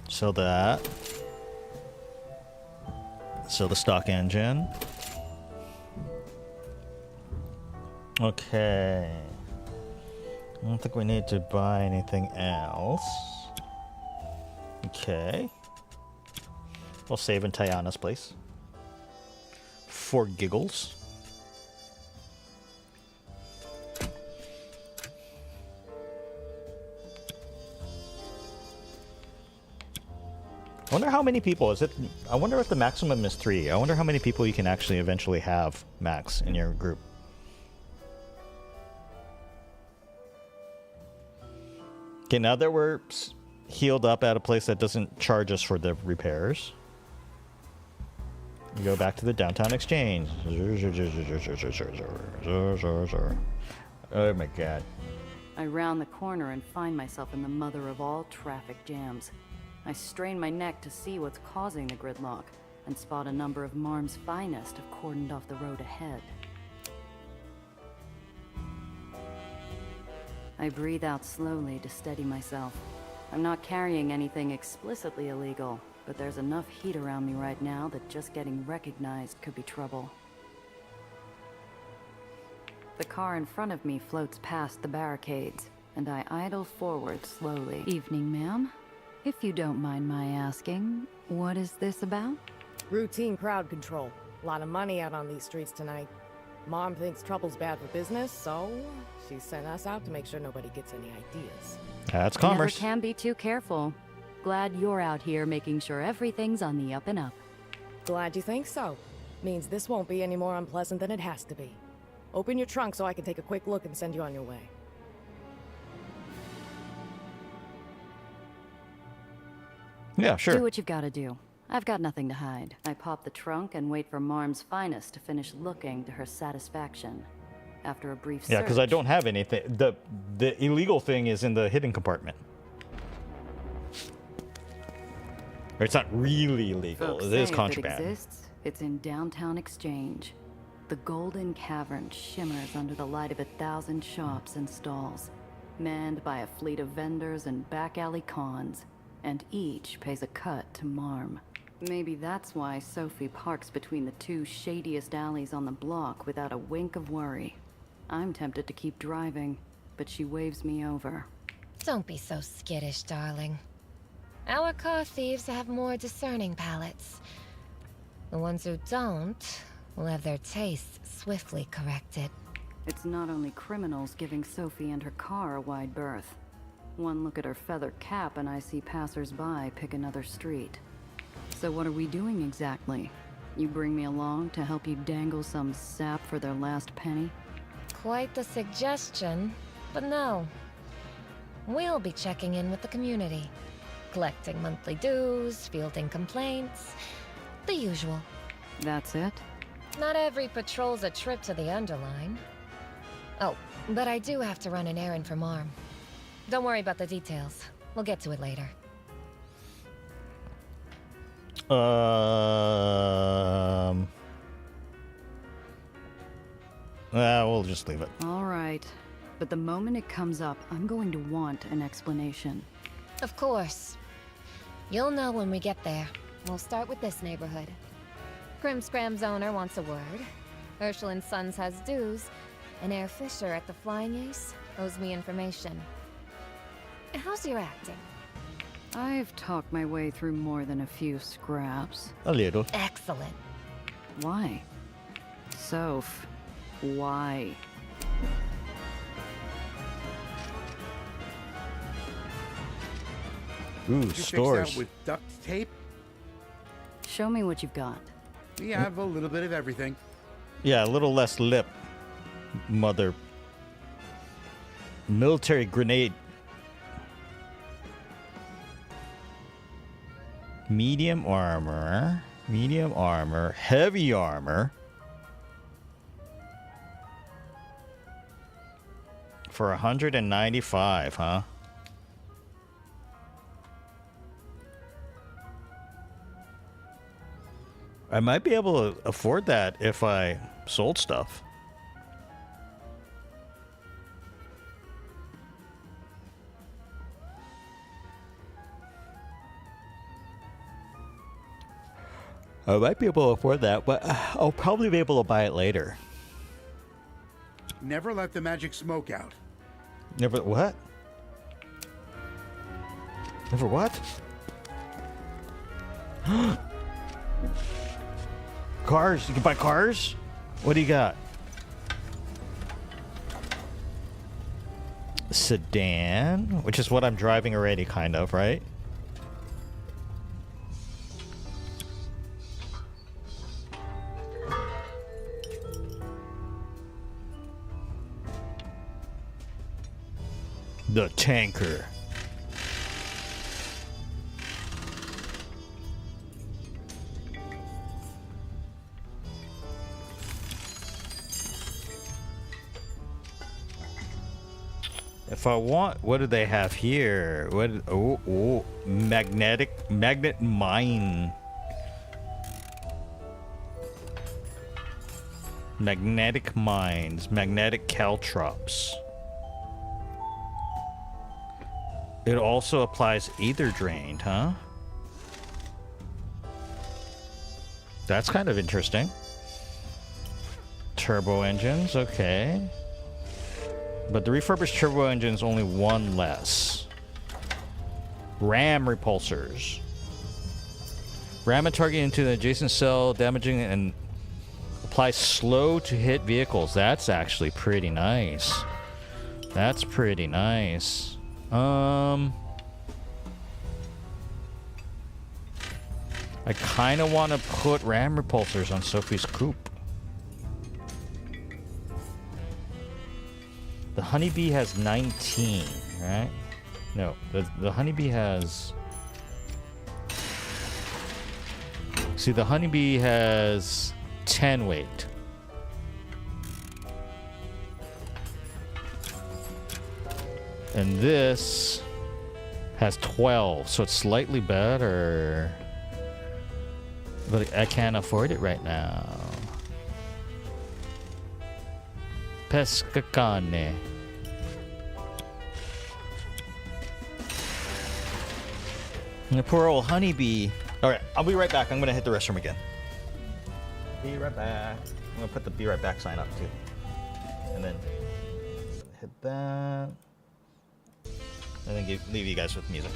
Sell that. Sell the stock engine. Okay. I don't think we need to buy anything else. Okay. We'll save in Tiana's place. For giggles. I wonder how many people is it? I wonder if the maximum is 3. I wonder how many people you can actually eventually have max in your group. Okay, now that we're healed up at a place that doesn't charge us for the repairs, we go back to the downtown exchange. Oh my god. I round the corner and find myself in the mother of all traffic jams. I strain my neck to see what's causing the gridlock and spot a number of Marm's finest have cordoned off the road ahead. I breathe out slowly to steady myself. I'm not carrying anything explicitly illegal, but there's enough heat around me right now that just getting recognized could be trouble. The car in front of me floats past the barricades, and I idle forward slowly. Evening, ma'am. If you don't mind my asking, what is this about? Routine crowd control. A lot of money out on these streets tonight. Mom thinks trouble's bad for business, so she sent us out to make sure nobody gets any ideas. That's commerce. Never can be too careful. Glad you're out here making sure everything's on the up and up. Glad you think so. Means this won't be any more unpleasant than it has to be. Open your trunk so I can take a quick look and send you on your way. Yeah, sure. Do what you've got to do. I've got nothing to hide. I pop the trunk and wait for Marm's finest to finish looking to her satisfaction. After a brief Yeah, because I don't have anything. The illegal thing is in the hidden compartment. Or it's not really illegal. Folks It is say contraband. If it exists, it's in downtown Exchange. The golden cavern shimmers under the light of 1,000 shops and stalls, manned by a fleet of vendors and back alley cons, and each pays a cut to Marm. Maybe that's why Sophie parks between the 2 shadiest alleys on the block without a wink of worry. I'm tempted to keep driving, but she waves me over. Don't be so skittish, darling. Our car thieves have more discerning palates. The ones who don't will have their tastes swiftly corrected. It's not only criminals giving Sophie and her car a wide berth. One look at her feather cap and I see passers-by pick another street. So what are we doing exactly? You bring me along to help you dangle some sap for their last penny? Quite the suggestion, but no. We'll be checking in with the community. Collecting monthly dues, fielding complaints, the usual. That's it? Not every patrol's a trip to the Underline. Oh, but I do have to run an errand for Marm. Don't worry about the details. We'll get to it later. We'll just leave it. All right. But the moment it comes up, I'm going to want an explanation. Of course. You'll know when we get there. We'll start with this neighborhood. Grimscram's owner wants a word. Herschel & Sons has dues. An Air Fisher at the Flying Ace owes me information. How's your acting? I've talked my way through more than a few scraps. A little. Excellent. Why? Soph, why? Ooh, Did you stores. fix that with duct tape? Show me what you've got. We have a little bit of everything. Yeah, a little less lip. Mother. Military grenade. Medium armor. Medium armor. Heavy armor. For 195, huh? I might be able to afford that if I sold stuff. I might be able to afford that, but I'll probably be able to buy it later. Never let the magic smoke out. Never what? Never what? Cars. You can buy cars? What do you got? Sedan, which is what I'm driving already, kind of, right? The tanker. If I want, what do they have here? What? Oh, magnet mine. Magnetic mines, magnetic caltrops. It also applies Aether drained, huh? That's kind of interesting. Turbo engines, okay. But the refurbished turbo engine is only one less. Ram repulsors. Ram a target into the adjacent cell, damaging and apply slow to hit vehicles. That's actually pretty nice. That's pretty nice. I kind of want to put ram repulsors on Sophie's coupe. The honeybee has 19, right? No, the honeybee has... See, the honeybee has 10 weight. And this has 12, so it's slightly better. But I can't afford it right now. Pesca carne. And the poor old honeybee. Alright, I'll be right back. I'm gonna hit the restroom again. Be right back. I'm gonna put the be right back sign up too. And then hit that. And then leave you guys with music.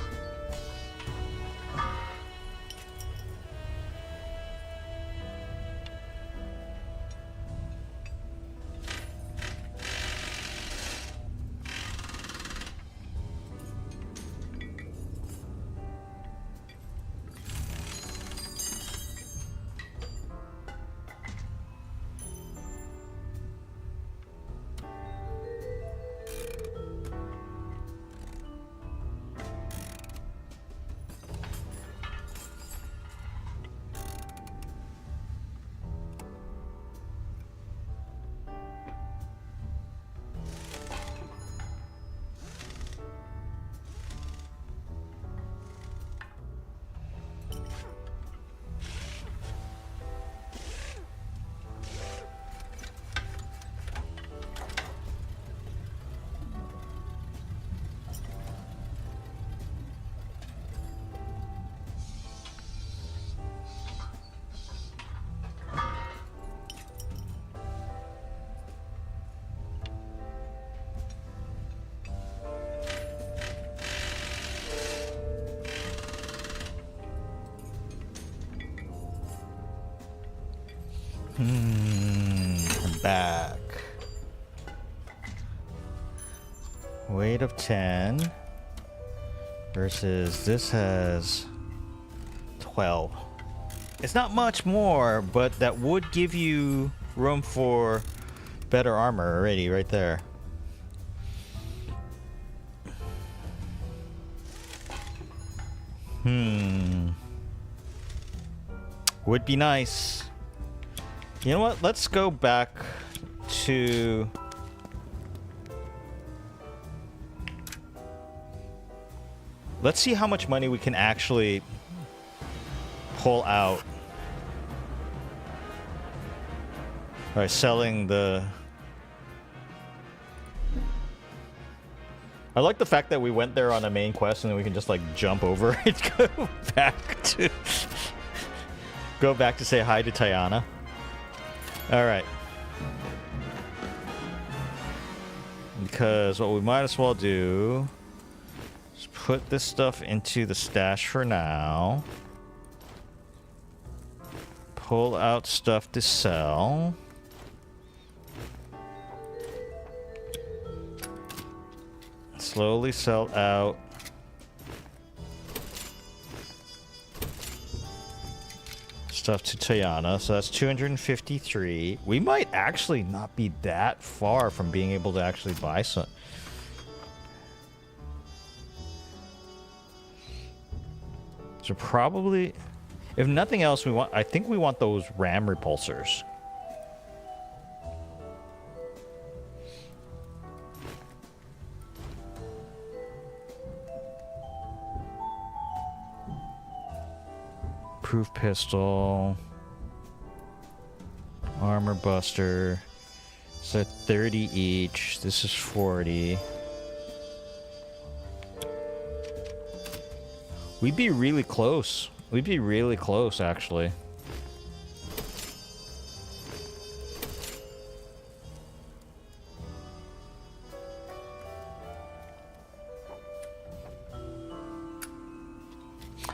I'm back. Weight of 10 versus this has 12. It's not much more, but that would give you room for better armor already right there. Would be nice. You know what? Let's go back to... Let's see how much money we can actually pull out by selling the... I like the fact that we went there on a main quest and then we can just like jump over and go back to... go back to say hi to Tiana. Alright. Because what we might as well do is put this stuff into the stash for now. Pull out stuff to sell. Slowly sell out. Stuff to Tiana, so that's 253. We might actually not be that far from being able to actually buy some. So probably, if nothing else, we want. I think we want those RAM repulsors. Proof pistol, armor buster. So 30 each. This is 40. We'd be really close. We'd be really close, actually.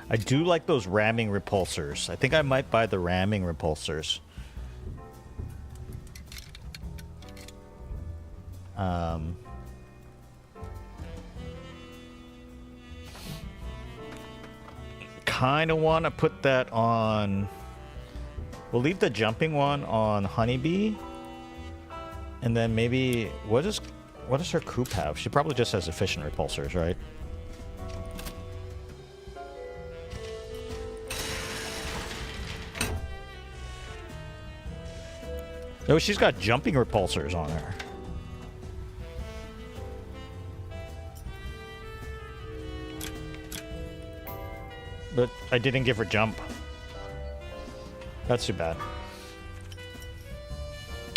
I do like those ramming repulsors. I think I might buy the ramming repulsors. Kind of want to put that on... We'll leave the jumping one on Honeybee. And then maybe... What does her coupe have? She probably just has efficient repulsors, right? Oh, she's got jumping repulsors on her. But I didn't give her jump. That's too bad.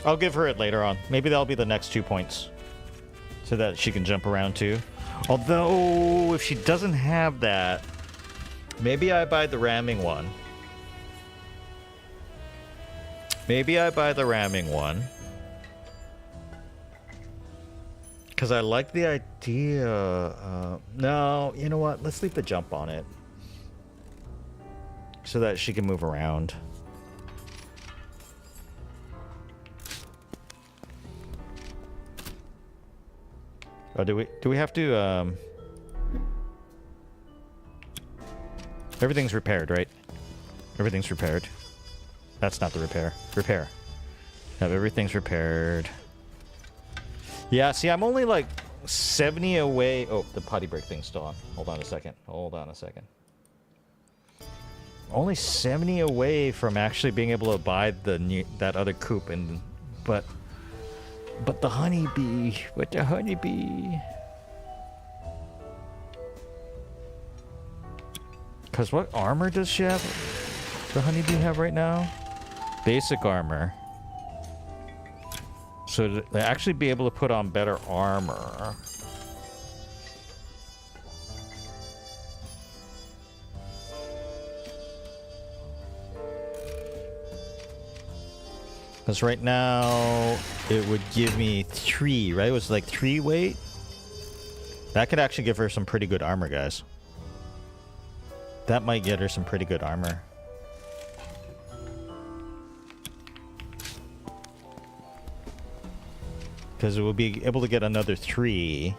I'll give her it later on. Maybe that'll be the next 2 points. So that she can jump around too. Although, if she doesn't have that, maybe I buy the ramming one. Maybe I buy the ramming one. Because I like the idea. No, you know what? Let's leave the jump on it. So that she can move around. Oh, do we have to, Everything's repaired, right? Everything's repaired. That's not the repair. Repair. No, everything's repaired. Yeah, see, I'm only like 70 away. Oh, the potty break thing's still on. Hold on a second. Hold on a second. Only 70 away from actually being able to buy that other coupe, and but the honeybee. With the honeybee. Because what armor does she have? The honeybee have right now? Basic armor. So to actually be able to put on better armor. Because right now it would give me 3, right? It was like 3 weight. That could actually give her some pretty good armor, guys. That might get her some pretty good armor. Because we'll be able to get another 3.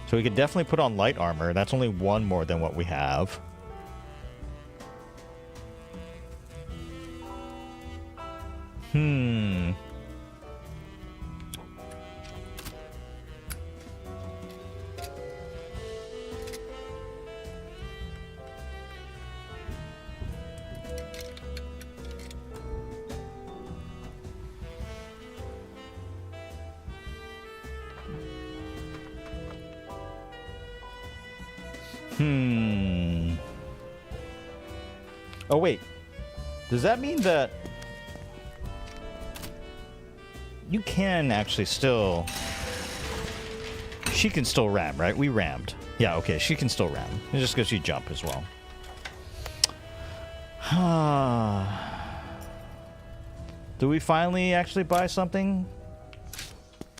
So we could definitely put on light armor. That's only 1 more than what we have. Oh, wait. Does that mean that you can actually still... She can still ram, right? We rammed. Yeah, okay. She can still ram. It's just because you jump as well. Do we finally actually buy something?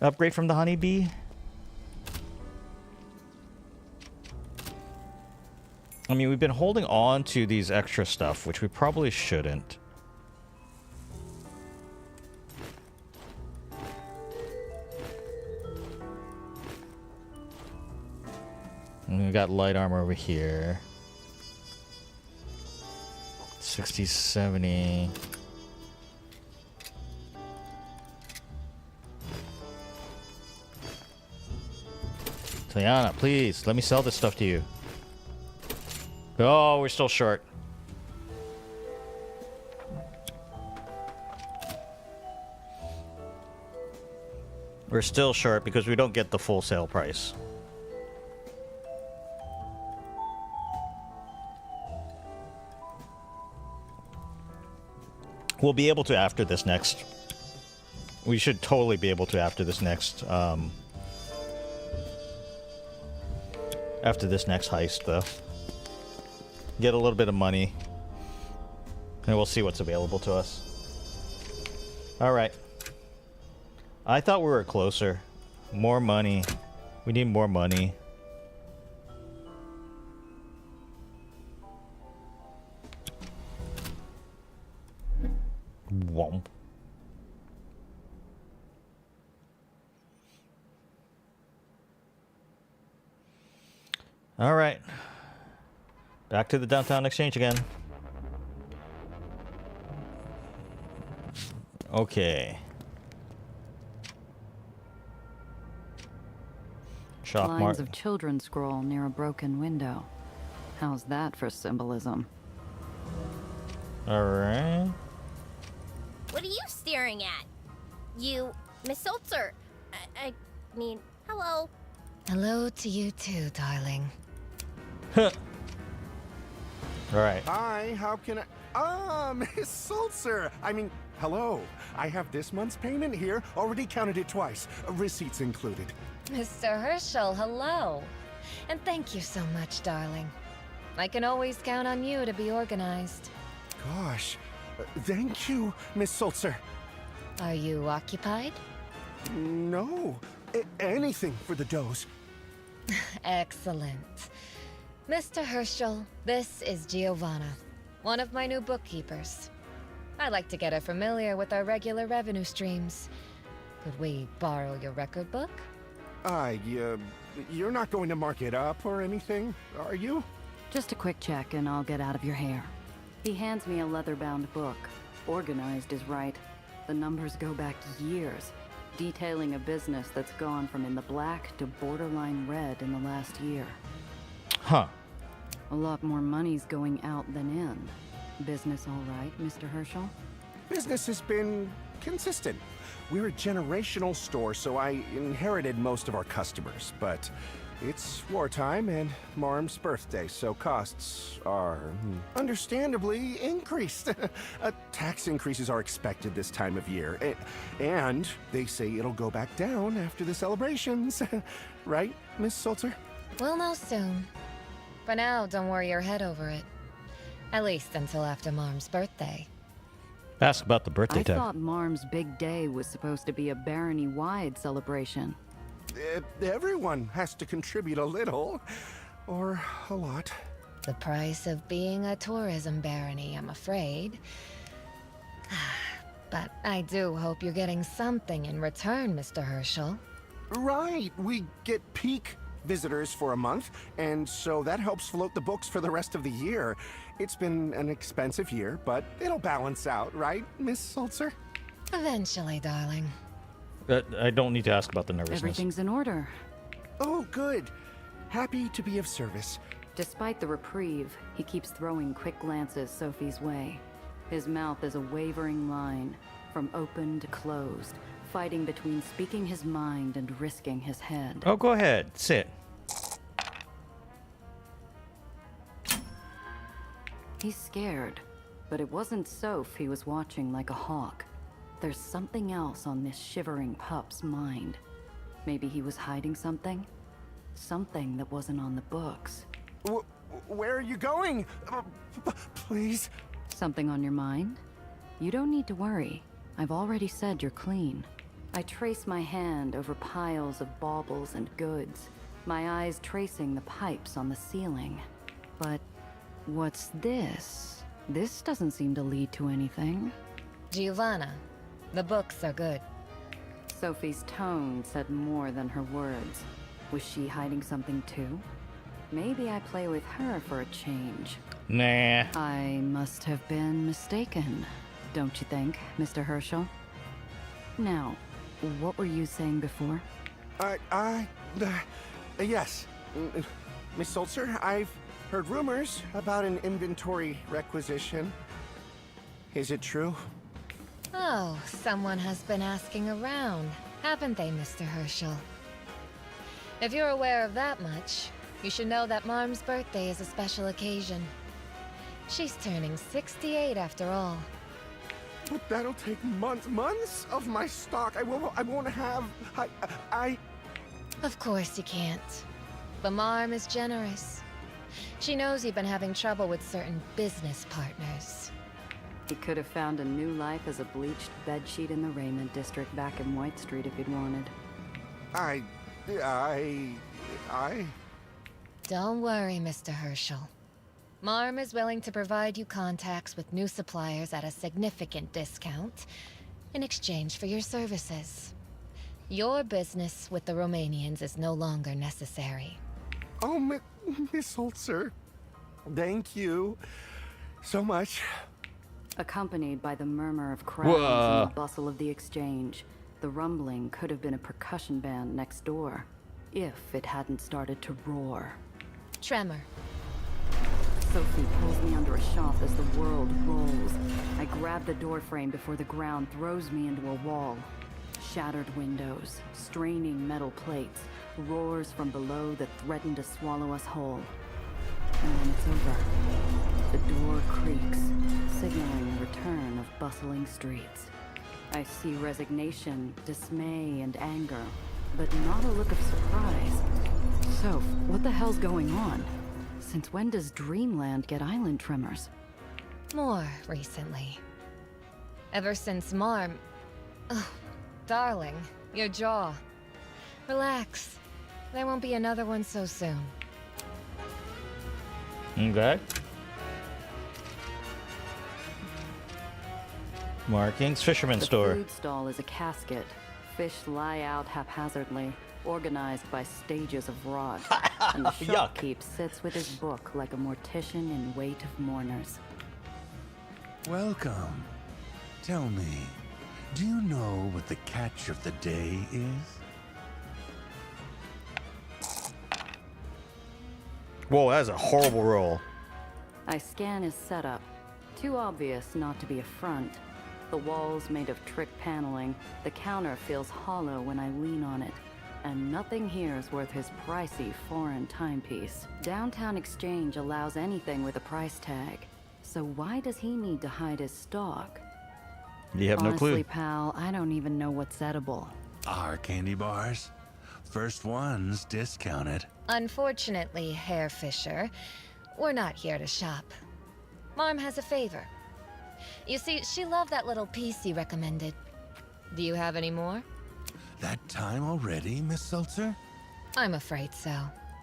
Upgrade from the honeybee? I mean, we've been holding on to these extra stuff, which we probably shouldn't. And we got light armor over here. 60, 70. Tiana, please, let me sell this stuff to you. Oh, we're still short. We're still short because we don't get the full sale price. We'll be able to after this next. We should totally be able to after this next. After this next heist, though. Get a little bit of money. And we'll see what's available to us. Alright. I thought we were closer. More money. We need more money. Womp. Alright. Back to the downtown exchange again. Okay. Shock Lines mark. of children scroll near a broken window. How's that for symbolism? Alright. What are you staring at? You, Miss Sulzer. I mean, hello. Hello to you too, darling. Alright. Hi, how can I... Ah, Miss Sulzer! I mean, hello. I have this month's payment here. Already counted it twice. Receipts included. Mr. Herschel, hello. And thank you so much, darling. I can always count on you to be organized. Gosh. Thank you, Miss Sulzer. Are you occupied? No. Anything for the doze. Excellent. Mr. Herschel, this is Giovanna, one of my new bookkeepers. I like to get her familiar with our regular revenue streams. Could we borrow your record book? You're not going to mark it up or anything, are you? Just a quick check and I'll get out of your hair. He hands me a leather-bound book. Organized is right. The numbers go back years, detailing a business that's gone from in the black to borderline red in the last year. Huh. A lot more money's going out than in. Business all right, Mr. Herschel? Business has been consistent. We're a generational store, so I inherited most of our customers, but it's wartime and Marm's birthday, so costs are understandably increased. Tax increases are expected this time of year, and they say it'll go back down after the celebrations. Right, Miss Sulzer? We'll know soon. For now, don't worry your head over it. At least until after Marm's birthday. Ask about the birthday I tag. thought Marm's big day was supposed to be a Baron Eli celebration. Everyone has to contribute a little, or a lot. The price of being a tourism barony, I'm afraid. But I do hope you're getting something in return, Mr. Herschel. Right, we get peak visitors for a month, and so that helps float the books for the rest of the year. It's been an expensive year, but it'll balance out, right, Miss Sulzer? Eventually, darling. I don't need to ask about the nervousness. Everything's in order. Oh, good. Happy to be of service. Despite the reprieve, he keeps throwing quick glances Sophie's way. His mouth is a wavering line, from open to closed, fighting between speaking his mind and risking his head. Oh, go ahead. Sit. He's scared, but it wasn't Soph he was watching like a hawk. There's something else on this shivering pup's mind. Maybe he was hiding something? Something that wasn't on the books. Where are you going? Please? Something on your mind? You don't need to worry. I've already said you're clean. I trace my hand over piles of baubles and goods, my eyes tracing the pipes on the ceiling. But what's this? This doesn't seem to lead to anything. Giovanna, the books are good. Sophie's tone said more than her words. Was she hiding something too? Maybe I play with her for a change. Nah. I must have been mistaken, don't you think, Mr. Herschel? Now, what were you saying before? Yes. Miss Sulzer, I've heard rumors about an inventory requisition. Is it true? Oh, someone has been asking around, haven't they, Mr. Herschel? If you're aware of that much, you should know that Marm's birthday is a special occasion. She's turning 68 after all. But that'll take months of my stock. I won't have. Of course you can't. But Marm is generous. She knows you've been having trouble with certain business partners. He could have found a new life as a bleached bedsheet in the Raymond district back in White Street if he'd wanted. Don't worry, Mr. Herschel. Marm is willing to provide you contacts with new suppliers at a significant discount in exchange for your services. Your business with the Romanians is no longer necessary. Oh, Miss Sulzer, thank you so much. Accompanied by the murmur of crowds and the bustle of the exchange, the rumbling could have been a percussion band next door, if it hadn't started to roar. Tremor. Sophie pulls me under a shot as the world rolls. I grab the doorframe before the ground throws me into a wall. Shattered windows, straining metal plates, roars from below that threaten to swallow us whole. And then it's over. The door creaks, signaling the return of bustling streets. I see resignation, dismay, and anger, but not a look of surprise. Soph, what the hell's going on? Since when does Dreamland get island tremors? More recently. Ever since Marm... Oh, darling, your jaw. Relax. There won't be another one so soon. Okay. Markings, fisherman's store. The food stall is a casket. Fish lie out haphazardly, organized by stages of rot. And the shopkeep sits with his book like a mortician in wait of mourners. Welcome. Tell me, do you know what the catch of the day is? Whoa, that's a horrible roll. I scan his setup. Too obvious not to be a front. The walls made of trick paneling, the counter feels hollow when I lean on it. And nothing here is worth his pricey foreign timepiece. Downtown Exchange allows anything with a price tag. So why does he need to hide his stock? You have no clue. Honestly, pal, I don't even know what's edible. Our candy bars. First ones discounted. Unfortunately, Herr Fisher, we're not here to shop. Marm has a favor. You see, she loved that little piece you recommended. Do you have any more? That time already, Miss Sulzer? I'm afraid so.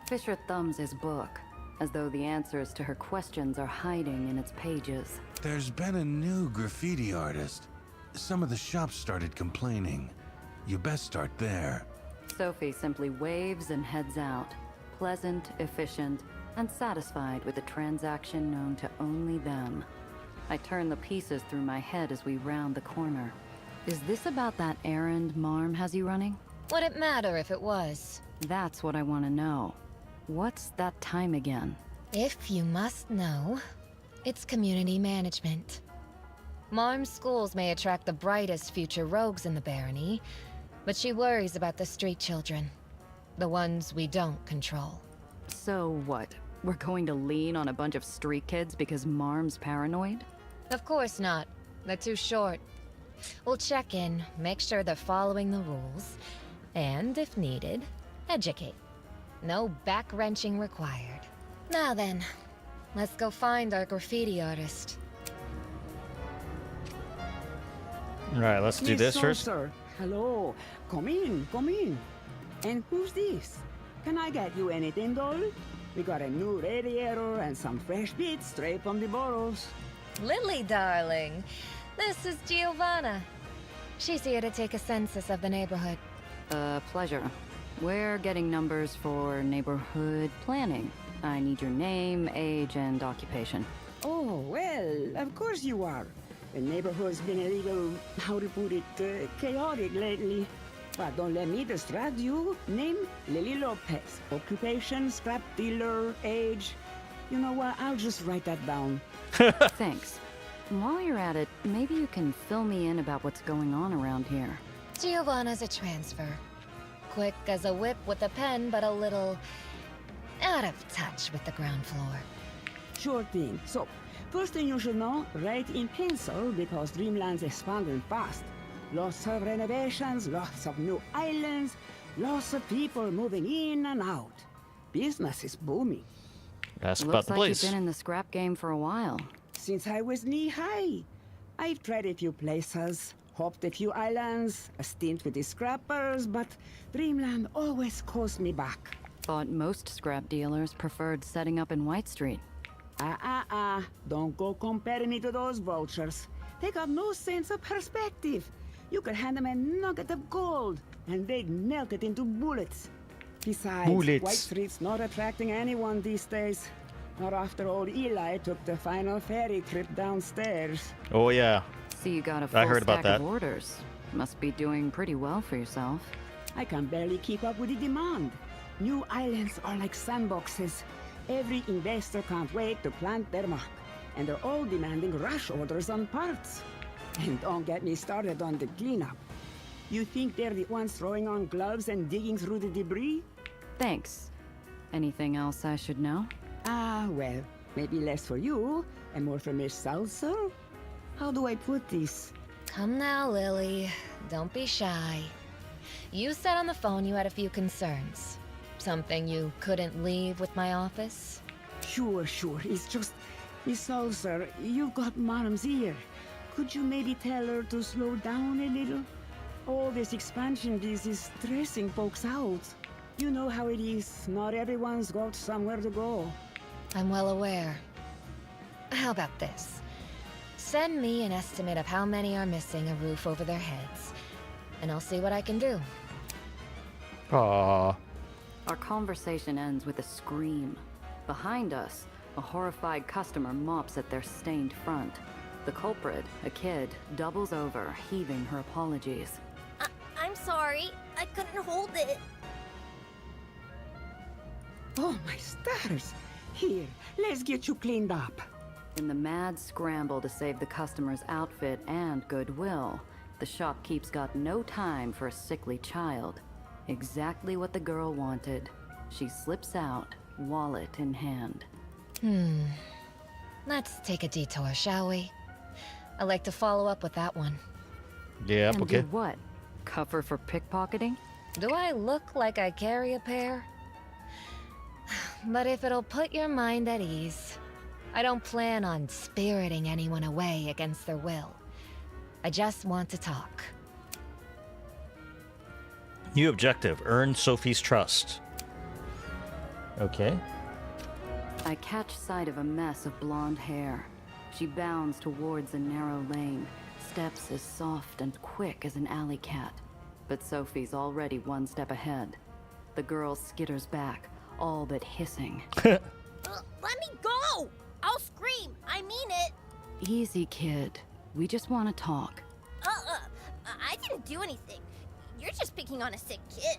Fisher thumbs his book. as though the answers to her questions are hiding in its pages. There's been a new graffiti artist. Some of the shops started complaining. You best start there. Sophie simply waves and heads out, pleasant, efficient, and satisfied with a transaction known to only them. I turn the pieces through my head as we round the corner. Is this about that errand Marm has you running? Would it matter if it was? That's what I want to know. What's that time again? If you must know, it's community management. Marm's schools may attract the brightest future rogues in the barony, but she worries about the street children. The ones we don't control. So what? We're going to lean on a bunch of street kids because Marm's paranoid? Of course not. They're too short. We'll check in, make sure they're following the rules, and, if needed, educate. No back-wrenching required. Now then, let's go find our graffiti artist. All right, let's do this first. Sir. Hello. Come in, come in. And who's this? Can I get you anything, doll? We got a new radiator and some fresh bits straight from the bottles. Lily, darling. This is Giovanna. She's here to take a census of the neighborhood. Pleasure. We're getting numbers for neighborhood planning. I need your name, age, and occupation. Oh, well, of course you are. The neighborhood's been a little, how to put it, chaotic lately. But don't let me distract you. Name, Lily Lopez. Occupation, scrap dealer, age. You know what, I'll just write that down. Thanks. While you're at it, maybe you can fill me in about what's going on around here. Giovanna's a transfer. Quick as a whip with a pen, but a little out of touch with the ground floor. Sure thing. So, first thing you should know, write in pencil because Dreamland's expanding fast. Lots of renovations, lots of new islands, lots of people moving in and out. Business is booming. That's about Looks the like place. you've been in the scrap game for a while. Since I was knee-high. I've tried a few places, hopped a few islands, a stint with the scrappers, but Dreamland always calls me back. Thought most scrap dealers preferred setting up in White Street. Don't go comparing me to those vultures. They got no sense of perspective. You could hand them a nugget of gold, and they'd melt it into bullets. Besides, White Street's not attracting anyone these days. Not after old Eli took the final ferry trip downstairs. Oh, yeah. So you got a full I heard about stack that. of orders. Must be doing pretty well for yourself. I can barely keep up with the demand. New islands are like sandboxes. Every investor can't wait to plant their mark. And they're all demanding rush orders on parts. And don't get me started on the cleanup. You think they're the ones throwing on gloves and digging through the debris? Thanks. Anything else I should know? Well, maybe less for you, and more for Miss Salsa? How do I put this? Come now, Lily. Don't be shy. You said on the phone you had a few concerns. Something you couldn't leave with my office? Sure. It's just, Miss Salsa, you've got Mom's ear. Could you maybe tell her to slow down a little? All this expansion is stressing folks out. You know how it is. Not everyone's got somewhere to go. I'm well aware. How about this? Send me an estimate of how many are missing a roof over their heads, and I'll see what I can do. Aww. Our conversation ends with a scream. Behind us, a horrified customer mops at their stained front. The culprit, a kid, doubles over, heaving her apologies. I'm sorry. I couldn't hold it. Oh, my stars! Here, let's get you cleaned up. In the mad scramble to save the customer's outfit and goodwill, the shopkeep's got no time for a sickly child. Exactly what the girl wanted. She slips out, wallet in hand. Let's take a detour, shall we? I'd like to follow up with that one. Yeah, And okay. do what? Cuff her for pickpocketing? Do I look like I carry a pair? But if it'll put your mind at ease, I don't plan on spiriting anyone away against their will. I just want to talk. New objective, earn Sophie's trust. Okay. I catch sight of a mess of blonde hair. She bounds towards a narrow lane, steps as soft and quick as an alley cat. But Sophie's already one step ahead. The girl skitters back, all but hissing. Let me go! I'll scream. I mean it. Easy, kid. We just want to talk. I didn't do anything. You're just picking on a sick kid.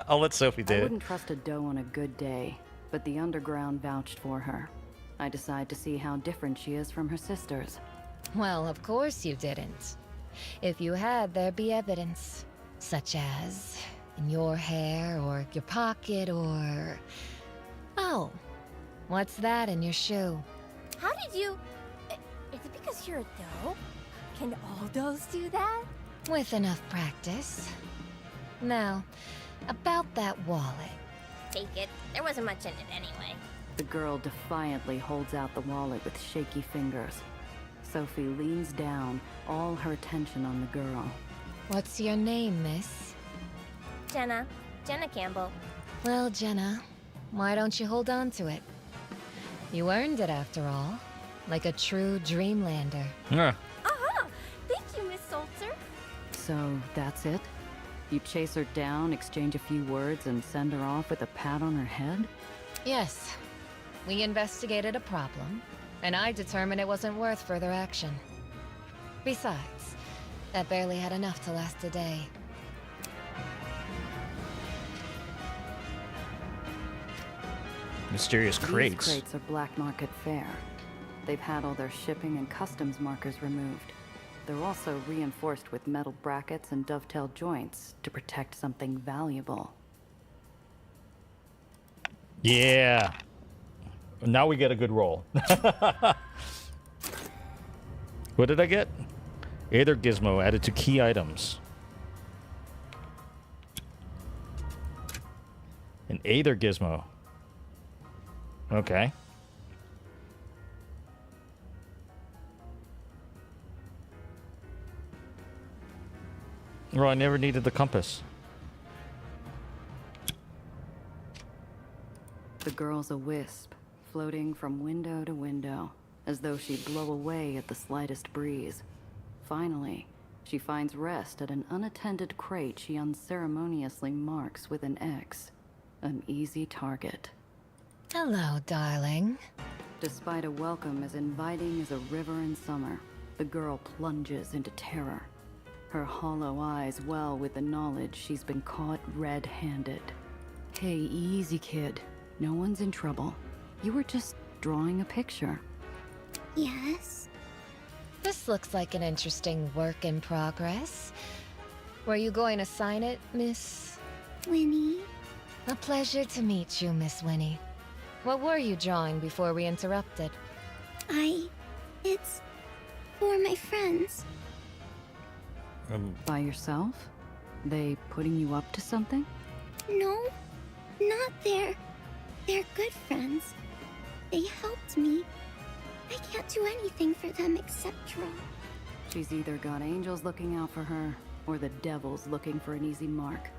I'll let Sophie do I it. wouldn't trust a doe on a good day, but the underground vouched for her. I decide to see how different she is from her sisters. Well, of course you didn't. If you had, there'd be evidence. Such as in your hair, or your pocket, or... Oh, what's that in your shoe? How did you... Is it because you're a doe? Can all does do that? With enough practice. Now, about that wallet. Take it. There wasn't much in it anyway. The girl defiantly holds out the wallet with shaky fingers. Sophie leans down, all her attention on the girl. What's your name, miss? Jenna. Jenna Campbell. Well, Jenna, why don't you hold on to it? You earned it after all. Like a true Dreamlander. Yeah. Thank you, Miss Salter. So, that's it? You chase her down, exchange a few words, and send her off with a pat on her head? Yes. We investigated a problem, and I determined it wasn't worth further action. Besides, that barely had enough to last a day. Mysterious crates. These crates are black market fare. They've had all their shipping and customs markers removed. They're also reinforced with metal brackets and dovetail joints to protect something valuable. Yeah. Now we get a good roll. What did I get? Aether gizmo added to key items. An Aether gizmo. Okay. Well, I never needed the compass. The girl's a wisp, floating from window to window, as though she'd blow away at the slightest breeze. Finally, she finds rest at an unattended crate she unceremoniously marks with an X. An easy target. Hello, darling. Despite a welcome as inviting as a river in summer, the girl plunges into terror. Her hollow eyes well with the knowledge she's been caught red-handed. Hey, easy, kid. No one's in trouble. You were just drawing a picture. Yes? This looks like an interesting work in progress. Were you going to sign it, Miss... Winnie? A pleasure to meet you, Miss Winnie. What were you drawing before we interrupted? It's... for my friends. By yourself? They putting you up to something? No, not they're good friends. They helped me. I can't do anything for them except draw. She's either got angels looking out for her, or the devil's looking for an easy mark.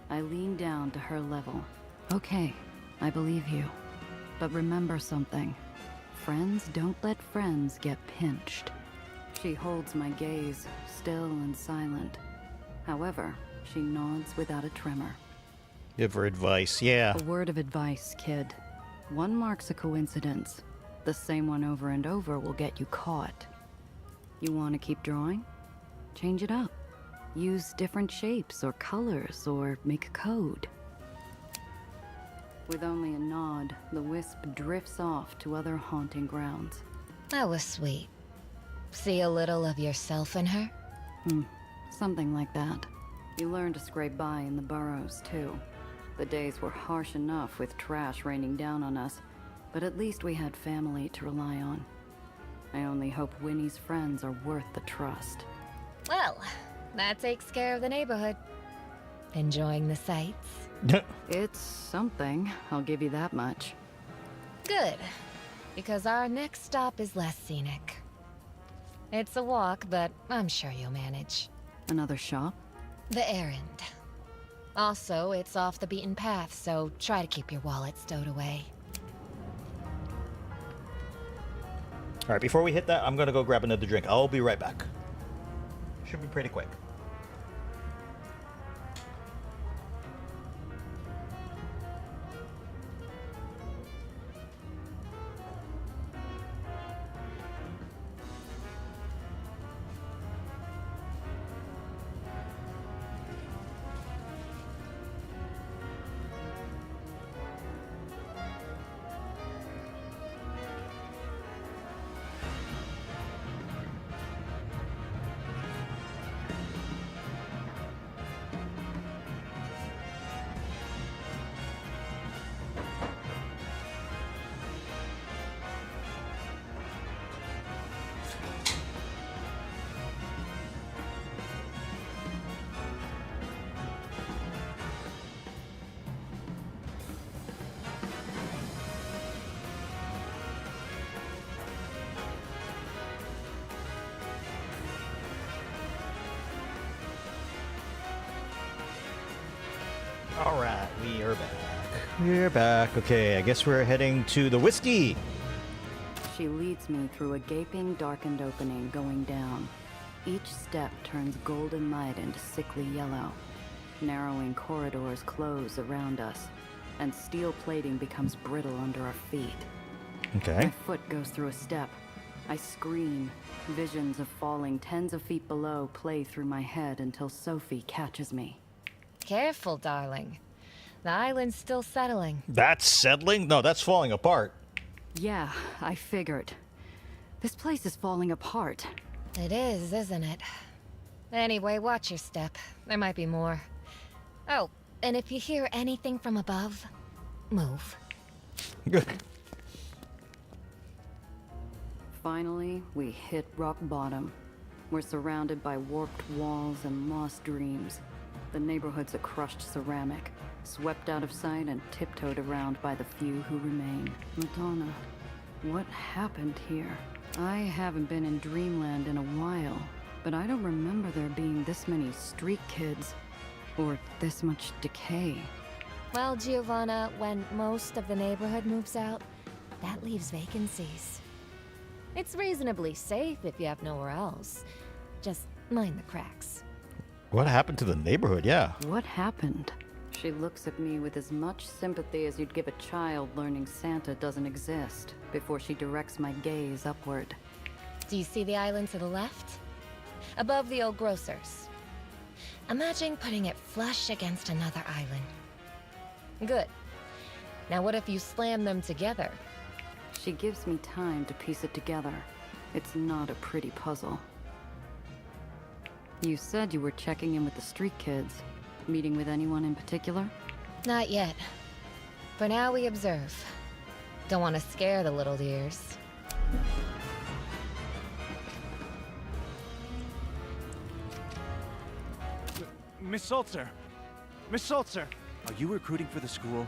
I lean down to her level. Okay, I believe you. But remember something. Friends don't let friends get pinched. She holds my gaze, still and silent. However, she nods without a tremor. Give her advice, yeah. A word of advice, kid. One marks a coincidence. The same one over and over will get you caught. You want to keep drawing? Change it up. Use different shapes or colors, or make a code. With only a nod, the wisp drifts off to other haunting grounds. That was sweet. See a little of yourself in her? Something like that. You learn to scrape by in the burrows, too. The days were harsh enough with trash raining down on us, but at least we had family to rely on. I only hope Winnie's friends are worth the trust. Well, that takes care of the neighborhood. Enjoying the sights? It's something, I'll give you that much. Good, because our next stop is less scenic. It's a walk, but I'm sure you'll manage. Another shop? The errand. Also, it's off the beaten path, so try to keep your wallet stowed away. All right, before we hit that, I'm gonna go grab another drink. I'll be right back. Should be pretty quick. All right, we are back. We're back. Okay, I guess we're heading to the whiskey. She leads me through a gaping, darkened opening going down. Each step turns golden light into sickly yellow. Narrowing corridors close around us, and steel plating becomes brittle under our feet. Okay. My foot goes through a step. I scream. Visions of falling tens of feet below play through my head until Sophie catches me. Careful, darling. The island's still settling. That's settling? No, that's falling apart. Yeah, I figured. This place is falling apart. It is, isn't it? Anyway, watch your step. There might be more. Oh, and if you hear anything from above, move. Finally, we hit rock bottom. We're surrounded by warped walls and lost dreams. The neighborhood's a crushed ceramic, swept out of sight and tiptoed around by the few who remain. Madonna, what happened here? I haven't been in Dreamland in a while, but I don't remember there being this many street kids, or this much decay. Well, Giovanna, when most of the neighborhood moves out, that leaves vacancies. It's reasonably safe if you have nowhere else. Just mind the cracks. What happened to the neighborhood? Yeah. What happened? She looks at me with as much sympathy as you'd give a child learning Santa doesn't exist before she directs my gaze upward. Do you see the island to the left? Above the old grocer's. Imagine putting it flush against another island. Good. Now what if you slam them together? She gives me time to piece it together. It's not a pretty puzzle. You said you were checking in with the street kids. Meeting with anyone in particular? Not yet. For now, we observe. Don't want to scare the little dears. Miss Salter! Miss Salter! Are you recruiting for the school?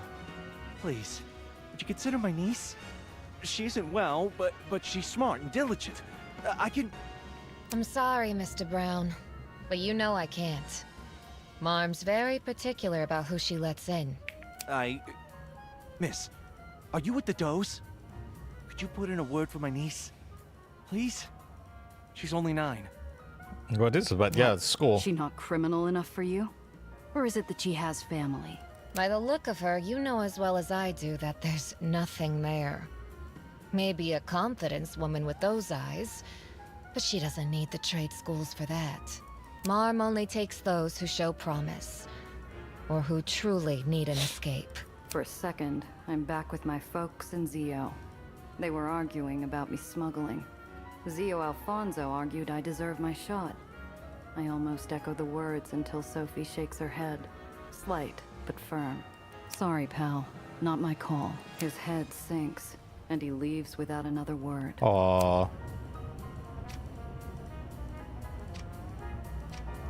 Please, would you consider my niece? She isn't well, but she's smart and diligent. I can... I'm sorry, Mr. Brown, but you know I can't. Marm's very particular about who she lets in. Miss, are you with the Does? Could you put in a word for my niece? Please? She's only 9. What is it about? Yeah, it's school. Is she not criminal enough for you? Or is it that she has family? By the look of her, you know as well as I do that there's nothing there. Maybe a confidence woman with those eyes, but she doesn't need the trade schools for that. Marm only takes those who show promise, or who truly need an escape. For a second, I'm back with my folks and Zio. They were arguing about me smuggling. Zio Alfonso argued I deserve my shot. I almost echo the words until Sophie shakes her head. Slight, but firm. Sorry, pal. Not my call. His head sinks, and he leaves without another word. Aww.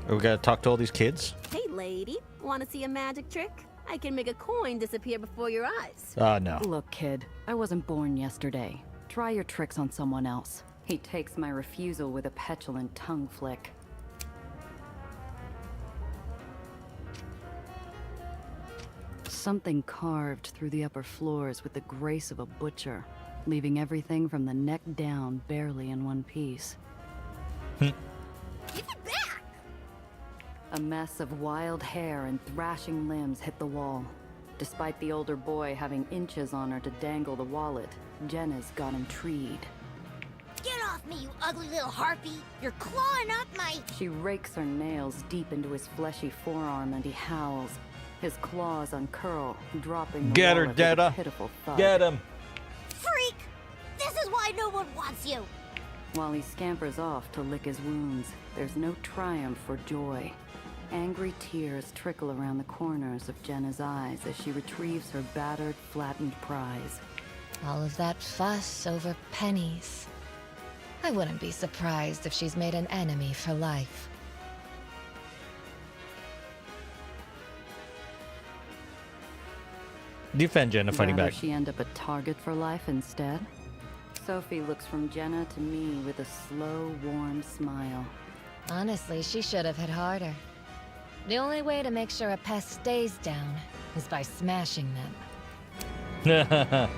We gotta talk to all these kids? Hey, lady. Want to see a magic trick? I can make a coin disappear before your eyes. No. Look, kid. I wasn't born yesterday. Try your tricks on someone else. He takes my refusal with a petulant tongue flick. something carved through the upper floors with the grace of a butcher, leaving everything from the neck down barely in one piece. Give it back! A mess of wild hair and thrashing limbs hit the wall. Despite the older boy having inches on her to dangle the wallet, Jenna's got him treed. Get off me, you ugly little harpy! You're clawing up my... She rakes her nails deep into his fleshy forearm and he howls. His claws uncurl, dropping the Get her, wallet with a Jenna. pitiful thud. Get him. Freak! This is why no one wants you! While he scampers off to lick his wounds, there's no triumph or joy. Angry tears trickle around the corners of Jenna's eyes as she retrieves her battered, flattened prize. All of that fuss over pennies. I wouldn't be surprised if she's made an enemy for life. Defend Jenna fighting Rather back. she end up a target for life instead? Sophie looks from Jenna to me with a slow, warm smile. Honestly, she should have hit harder. The only way to make sure a pest stays down is by smashing them. I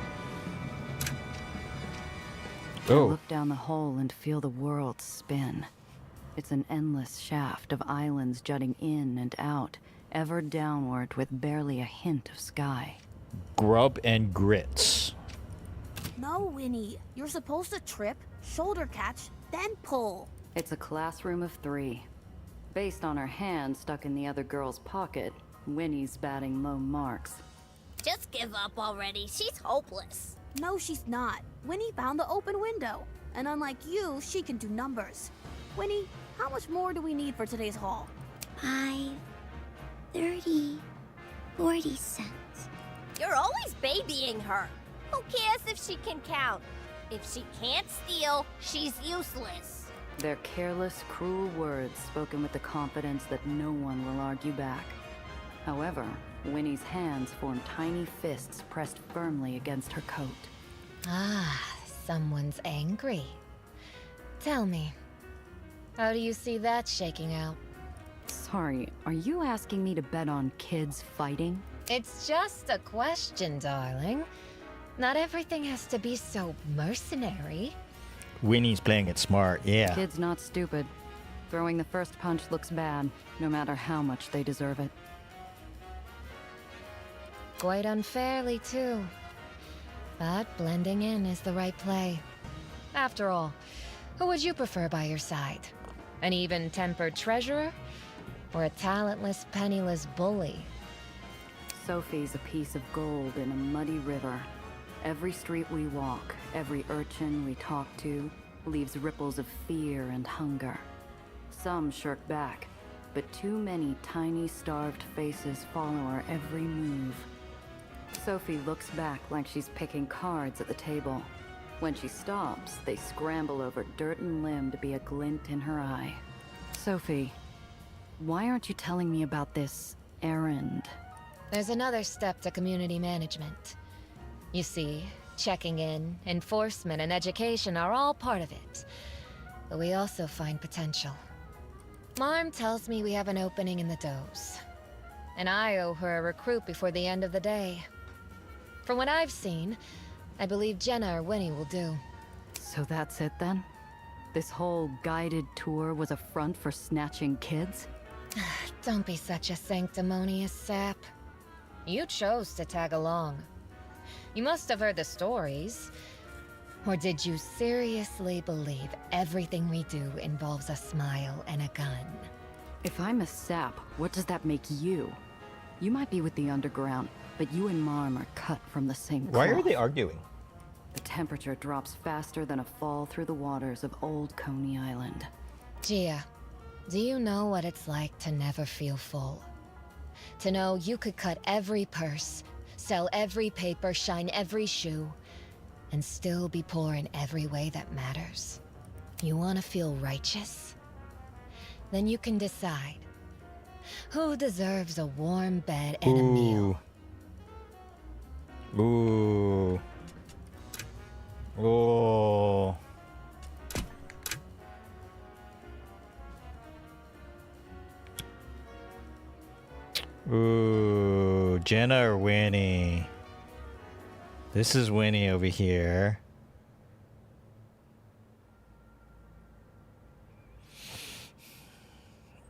Oh. look down the hole and feel the world spin. It's an endless shaft of islands jutting in and out, ever downward with barely a hint of sky. Grub and grits. No, Winnie. You're supposed to trip, shoulder catch, then pull. It's a classroom of 3. Based on her hand stuck in the other girl's pocket, Winnie's batting low marks. Just give up already. She's hopeless. No, she's not. Winnie found the open window. And unlike you, she can do numbers. Winnie, how much more do we need for today's haul? 5, 30, 40 cents. You're always babying her. Who cares if she can count? If she can't steal, she's useless. They're careless, cruel words spoken with the confidence that no one will argue back. However, Winnie's hands form tiny fists pressed firmly against her coat. Ah, someone's angry. Tell me, how do you see that shaking out? Sorry, are you asking me to bet on kids fighting? It's just a question, darling. Not everything has to be so mercenary. Winnie's playing it smart, yeah. Kid's not stupid. Throwing the first punch looks bad, no matter how much they deserve it. Quite unfairly, too. But blending in is the right play. After all, who would you prefer by your side? An even-tempered treasurer? Or a talentless, penniless bully? Sophie's a piece of gold in a muddy river. Every street we walk, every urchin we talk to, leaves ripples of fear and hunger. Some shirk back, but too many tiny, starved faces follow our every move. Sophie looks back like she's picking cards at the table. When she stops, they scramble over dirt and limb to be a glint in her eye. Sophie, why aren't you telling me about this errand? There's another step to community management. You see, checking in, enforcement, and education are all part of it. But we also find potential. Marm tells me we have an opening in the Does. And I owe her a recruit before the end of the day. From what I've seen, I believe Jenna or Winnie will do. So that's it then? This whole guided tour was a front for snatching kids? Don't be such a sanctimonious sap. You chose to tag along. You must have heard the stories. Or did you seriously believe everything we do involves a smile and a gun? If I'm a sap, what does that make you? You might be with the underground, but you and Marm are cut from the same cloth. Why are they arguing? The temperature drops faster than a fall through the waters of old Coney Island. Gia, do you know what it's like to never feel full? To know you could cut every purse, sell every paper, shine every shoe, and still be poor in every way that matters. You want to feel righteous? Then you can decide who deserves a warm bed and a meal. Ooh. Oh. Ooh, Jenna or Winnie? This is Winnie over here.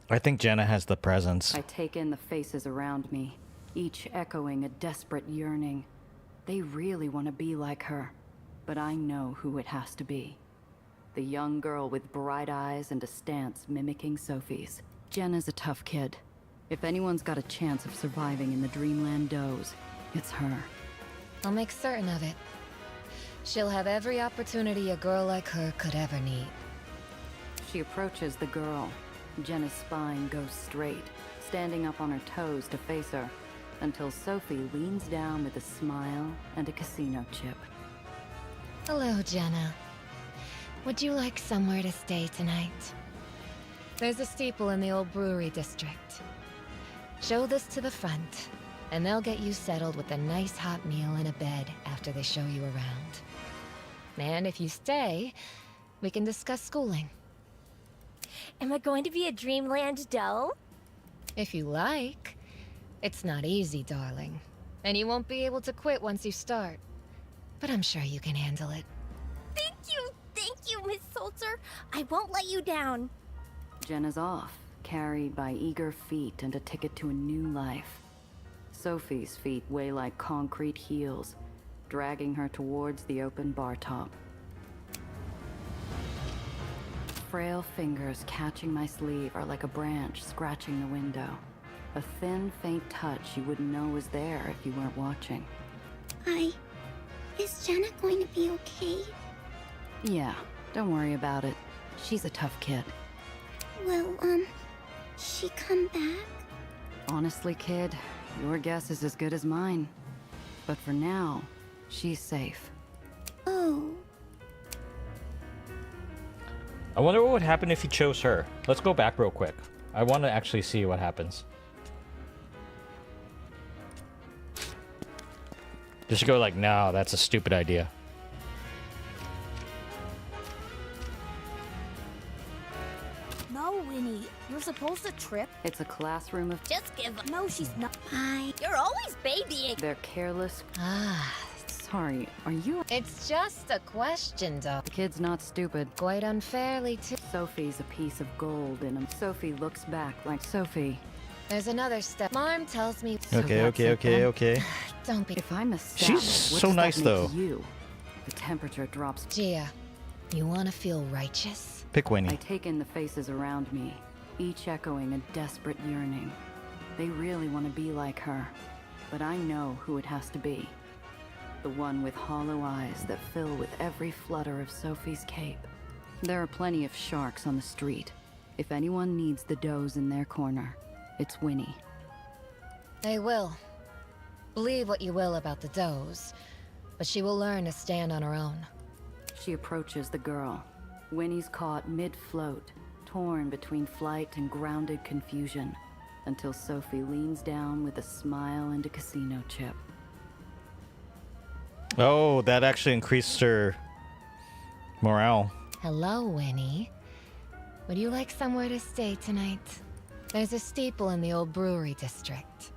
I think Jenna has the presence. I take in the faces around me, each echoing a desperate yearning. They really want to be like her, but I know who it has to be. The young girl with bright eyes and a stance mimicking Sophie's. Jenna's a tough kid. If anyone's got a chance of surviving in the Dreamland Does, it's her. I'll make certain of it. She'll have every opportunity a girl like her could ever need. She approaches the girl. Jenna's spine goes straight, standing up on her toes to face her, until Sophie leans down with a smile and a casino chip. Hello, Jenna. Would you like somewhere to stay tonight? There's a steeple in the old brewery district. Show this to the front, and they'll get you settled with a nice hot meal and a bed after they show you around. And if you stay, we can discuss schooling. Am I going to be a Dreamland doe? If you like. It's not easy, darling. And you won't be able to quit once you start. But I'm sure you can handle it. Thank you, Miss Salter. I won't let you down. Jenna's off, carried by eager feet and a ticket to a new life. Sophie's feet weigh like concrete heels, dragging her towards the open bar top. Frail fingers catching my sleeve are like a branch scratching the window. A thin, faint touch you wouldn't know was there if you weren't watching. Is Jenna going to be okay? Yeah, don't worry about it. She's a tough kid. Will, she come back? Honestly, kid, your guess is as good as mine. But for now, she's safe. Oh. I wonder what would happen if he chose her. Let's go back real quick. I want to actually see what happens. Just go like, no, that's a stupid idea. No, Winnie. You're supposed to trip. It's a classroom of... Just give up. No, she's not. You're always babying. They're careless. Sorry, are you... It's just a question, dog. The kid's not stupid. Quite unfairly, too. Sophie's a piece of gold in him. Sophie looks back like Sophie. There's another step. Marm tells me... Okay. Don't be... If I'm a sap, She's what so does that nice, mean though. to you? The temperature drops. Gia, you want to feel righteous? Pick Winnie. I take in the faces around me, each echoing a desperate yearning. They really want to be like her, but I know who it has to be. The one with hollow eyes that fill with every flutter of Sophie's cape. There are plenty of sharks on the street. If anyone needs the does in their corner, it's Winnie. They will. Believe what you will about the does, but she will learn to stand on her own. She approaches the girl. Winnie's caught mid-float, torn between flight and grounded confusion, until Sophie leans down with a smile and a casino chip. Oh, that actually increased her morale. Hello, Winnie. Would you like somewhere to stay tonight? There's a steeple in the old brewery district.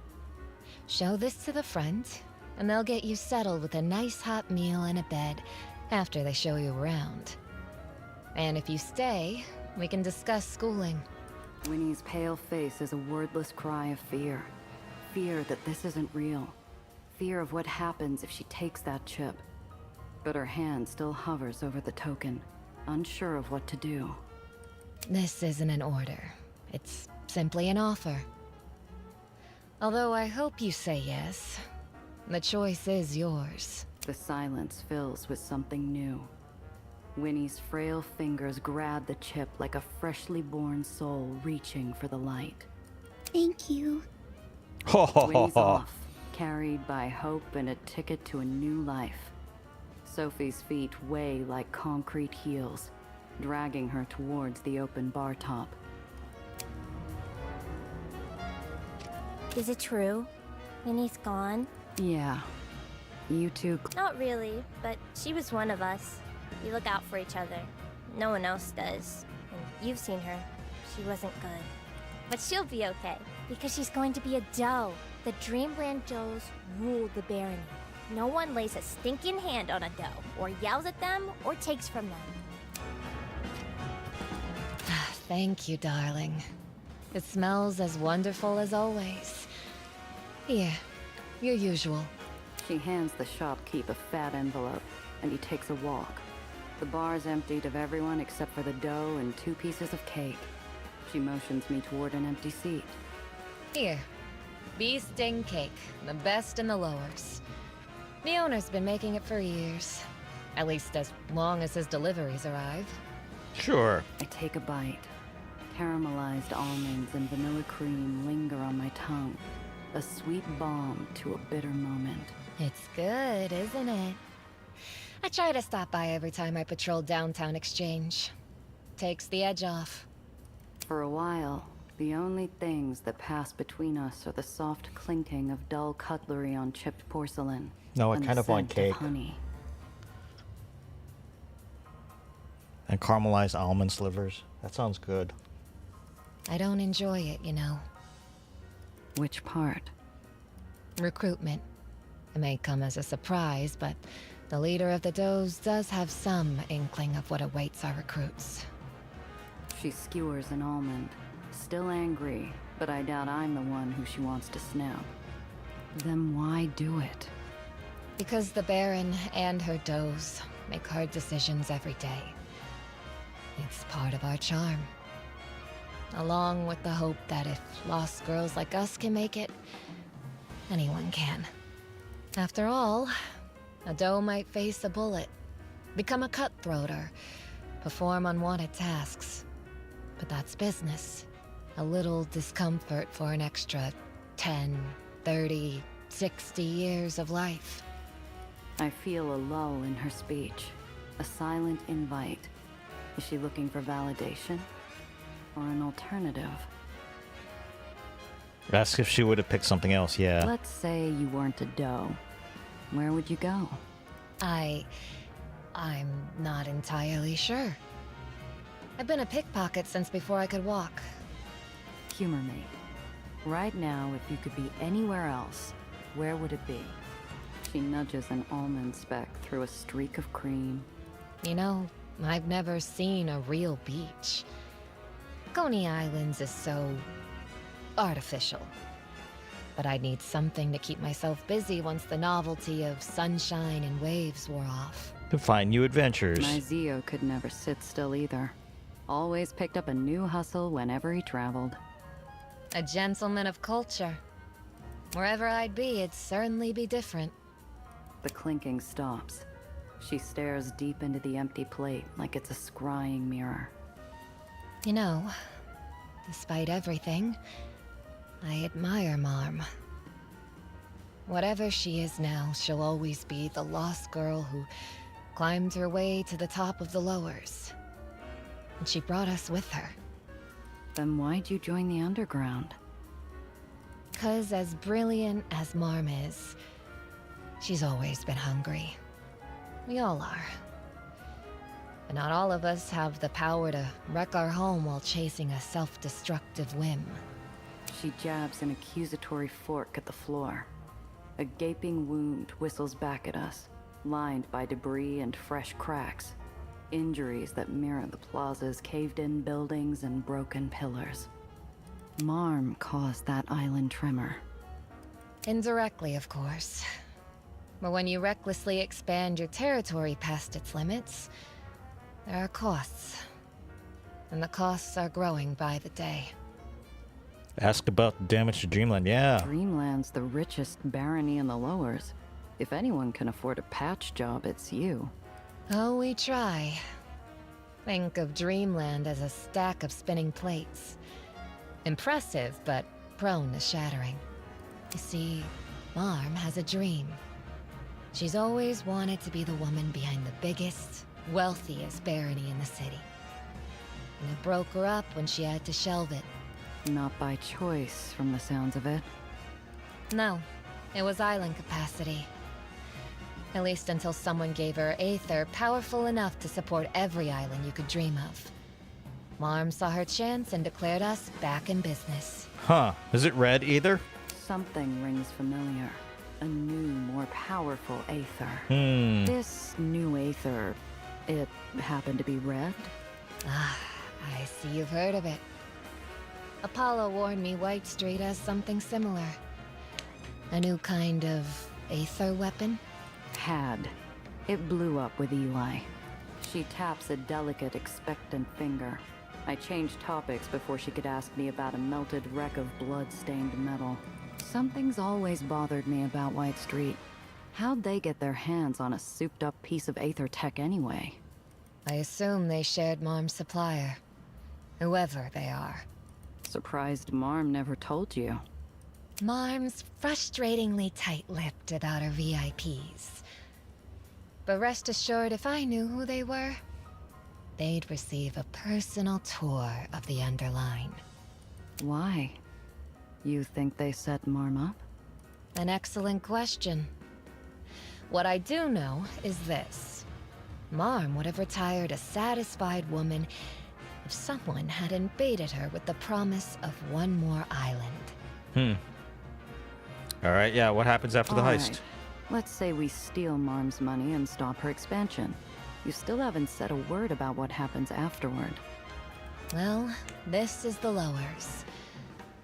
Show this to the front, and they'll get you settled with a nice hot meal and a bed after they show you around. And if you stay, we can discuss schooling. Winnie's pale face is a wordless cry of fear. Fear that this isn't real. Fear of what happens if she takes that chip. But her hand still hovers over the token, unsure of what to do. This isn't an order. It's simply an offer. Although I hope you say yes. The choice is yours. The silence fills with something new. Winnie's frail fingers grab the chip like a freshly born soul reaching for the light. Thank you. Winnie's off, carried by hope and a ticket to a new life. Sophie's feet weigh like concrete heels, dragging her towards the open bar top. Is it true? Winnie's gone? Yeah. You two... Not really, but she was one of us. We look out for each other. No one else does. And you've seen her. She wasn't good. But she'll be okay, because she's going to be a doe. The Dreamland Joes rule the barony. No one lays a stinking hand on a doe, or yells at them, or takes from them. Thank you, darling. It smells as wonderful as always. Here, your usual. She hands the shopkeep a fat envelope, and he takes a walk. The bar's emptied of everyone except for the dough and 2 pieces of cake. She motions me toward an empty seat. Here, bee sting cake, the best in the lowers. The owner's been making it for years. At least as long as his deliveries arrive. Sure. I take a bite. Caramelized almonds and vanilla cream linger on my tongue. A sweet balm to a bitter moment. It's good, isn't it? I try to stop by every time I patrol downtown Exchange. Takes the edge off. For a while, the only things that pass between us are the soft clinking of dull cutlery on chipped porcelain. No, I and kind the of want scent cake. Honey. And caramelized almond slivers. That sounds good. I don't enjoy it, you know. Which part? Recruitment. It may come as a surprise, but the leader of the does does have some inkling of what awaits our recruits. She skewers an almond. Still angry, but I doubt I'm the one who she wants to snap. Then why do it? Because the Baron and her does make hard decisions every day. It's part of our charm. Along with the hope that if lost girls like us can make it, anyone can. After all, a doe might face a bullet, become a cutthroat, or perform unwanted tasks. But that's business. A little discomfort for an extra 10, 30, 60 years of life. I feel a lull in her speech. A silent invite. Is she looking for validation? Or an alternative? Ask if she would have picked something else, yeah. Let's say you weren't a doe. Where would you go? I'm not entirely sure. I've been a pickpocket since before I could walk. Humor me. Right now, if you could be anywhere else, where would it be? She nudges an almond speck through a streak of cream. You know, I've never seen a real beach. Coney Islands is so artificial. But I'd need something to keep myself busy once the novelty of sunshine and waves wore off. To find new adventures. My Zio could never sit still either. Always picked up a new hustle whenever he traveled. A gentleman of culture. Wherever I'd be, it'd certainly be different. The clinking stops. She stares deep into the empty plate like it's a scrying mirror. You know, despite everything, I admire Marm. Whatever she is now, she'll always be the lost girl who climbed her way to the top of the lowers. And she brought us with her. Then why'd you join the underground? 'Cause as brilliant as Marm is, she's always been hungry. We all are. But not all of us have the power to wreck our home while chasing a self-destructive whim. She jabs an accusatory fork at the floor. A gaping wound whistles back at us, lined by debris and fresh cracks. Injuries that mirror the plaza's caved-in buildings and broken pillars. Marm caused that island tremor. Indirectly, of course. But when you recklessly expand your territory past its limits, there are costs. And the costs are growing by the day. Ask about the damage to Dreamland, yeah. Dreamland's the richest barony in the lowers. If anyone can afford a patch job, it's you. Oh, we try. Think of Dreamland as a stack of spinning plates. Impressive, but prone to shattering. You see, Marm has a dream. She's always wanted to be the woman behind the biggest, wealthiest barony in the city. And it broke her up when she had to shelve it. Not by choice, from the sounds of it. No, it was island capacity. At least until someone gave her Aether powerful enough to support every island you could dream of. Marm saw her chance and declared us back in business. Huh. Is it red either? Something rings familiar. A new, more powerful Aether. This new Aether, it happened to be red? Ah, I see you've heard of it. Apollo warned me White Street has something similar. A new kind of Aether weapon? Had. It blew up with Eli. She taps a delicate, expectant finger. I changed topics before she could ask me about a melted wreck of blood-stained metal. Something's always bothered me about White Street. How'd they get their hands on a souped-up piece of Aether tech anyway? I assume they shared Marm's supplier. Whoever they are. Surprised Marm never told you. Marm's frustratingly tight-lipped about her VIPs. But rest assured, if I knew who they were, they'd receive a personal tour of the Underline. Why? You think they set Marm up? An excellent question. What I do know is this. Marm would have retired a satisfied woman if someone hadn't baited her with the promise of one more island. All right, yeah, what happens after the heist? Right. Let's say we steal Marm's money and stop her expansion. You still haven't said a word about what happens afterward. Well, this is the lowers.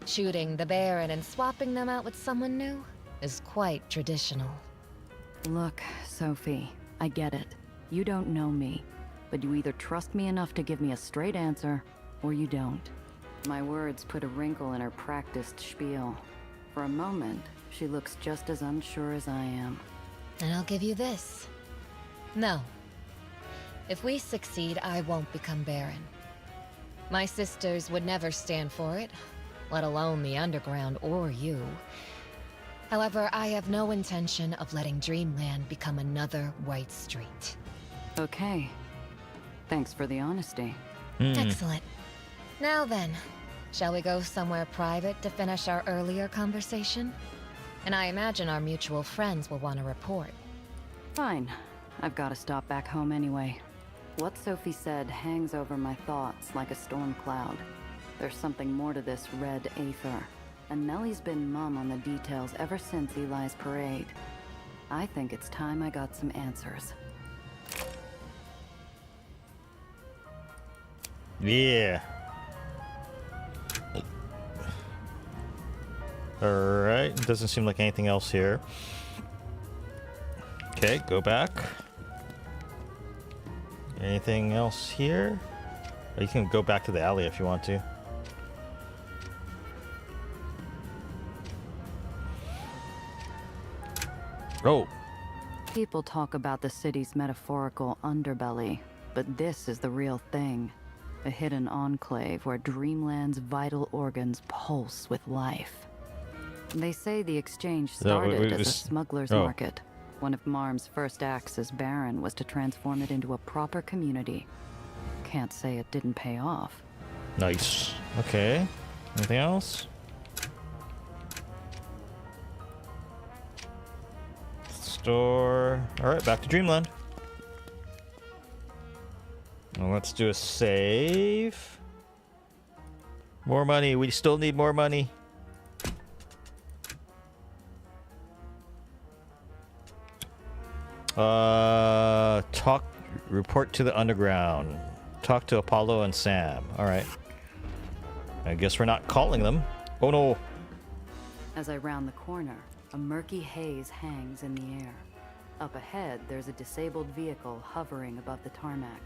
Shooting the Baron and swapping them out with someone new is quite traditional. Look, Sophie, I get it. You don't know me, but you either trust me enough to give me a straight answer, or you don't. My words put a wrinkle in her practiced spiel. For a moment, she looks just as unsure as I am. And I'll give you this. No. If we succeed, I won't become Baron. My sisters would never stand for it, let alone the Underground or you. However, I have no intention of letting Dreamland become another White Street. Okay. Thanks for the honesty. Excellent. Now then, shall we go somewhere private to finish our earlier conversation? And I imagine our mutual friends will want to report. Fine. I've got to stop back home anyway. What Sophie said hangs over my thoughts like a storm cloud. There's something more to this red Aether. And Mellie's been mum on the details ever since Eli's parade. I think it's time I got some answers. Yeah. Alright, doesn't seem like anything else here. Okay, go back. Anything else here? Or you can go back to the alley if you want to. Oh. People talk about the city's metaphorical underbelly, but this is the real thing. A hidden enclave where Dreamland's vital organs pulse with life. They say the exchange started as a smuggler's market. One of Marm's first acts as Baron was to transform it into a proper community. Can't say it didn't pay off. Nice. Okay. Anything else? Store. Alright, back to Dreamland. Well, let's do a save. More money. We still need more money. Report to the Underground. Talk to Apollo and Sam. Alright. I guess we're not calling them. Oh no. As I round the corner, a murky haze hangs in the air. Up ahead, there's a disabled vehicle hovering above the tarmac.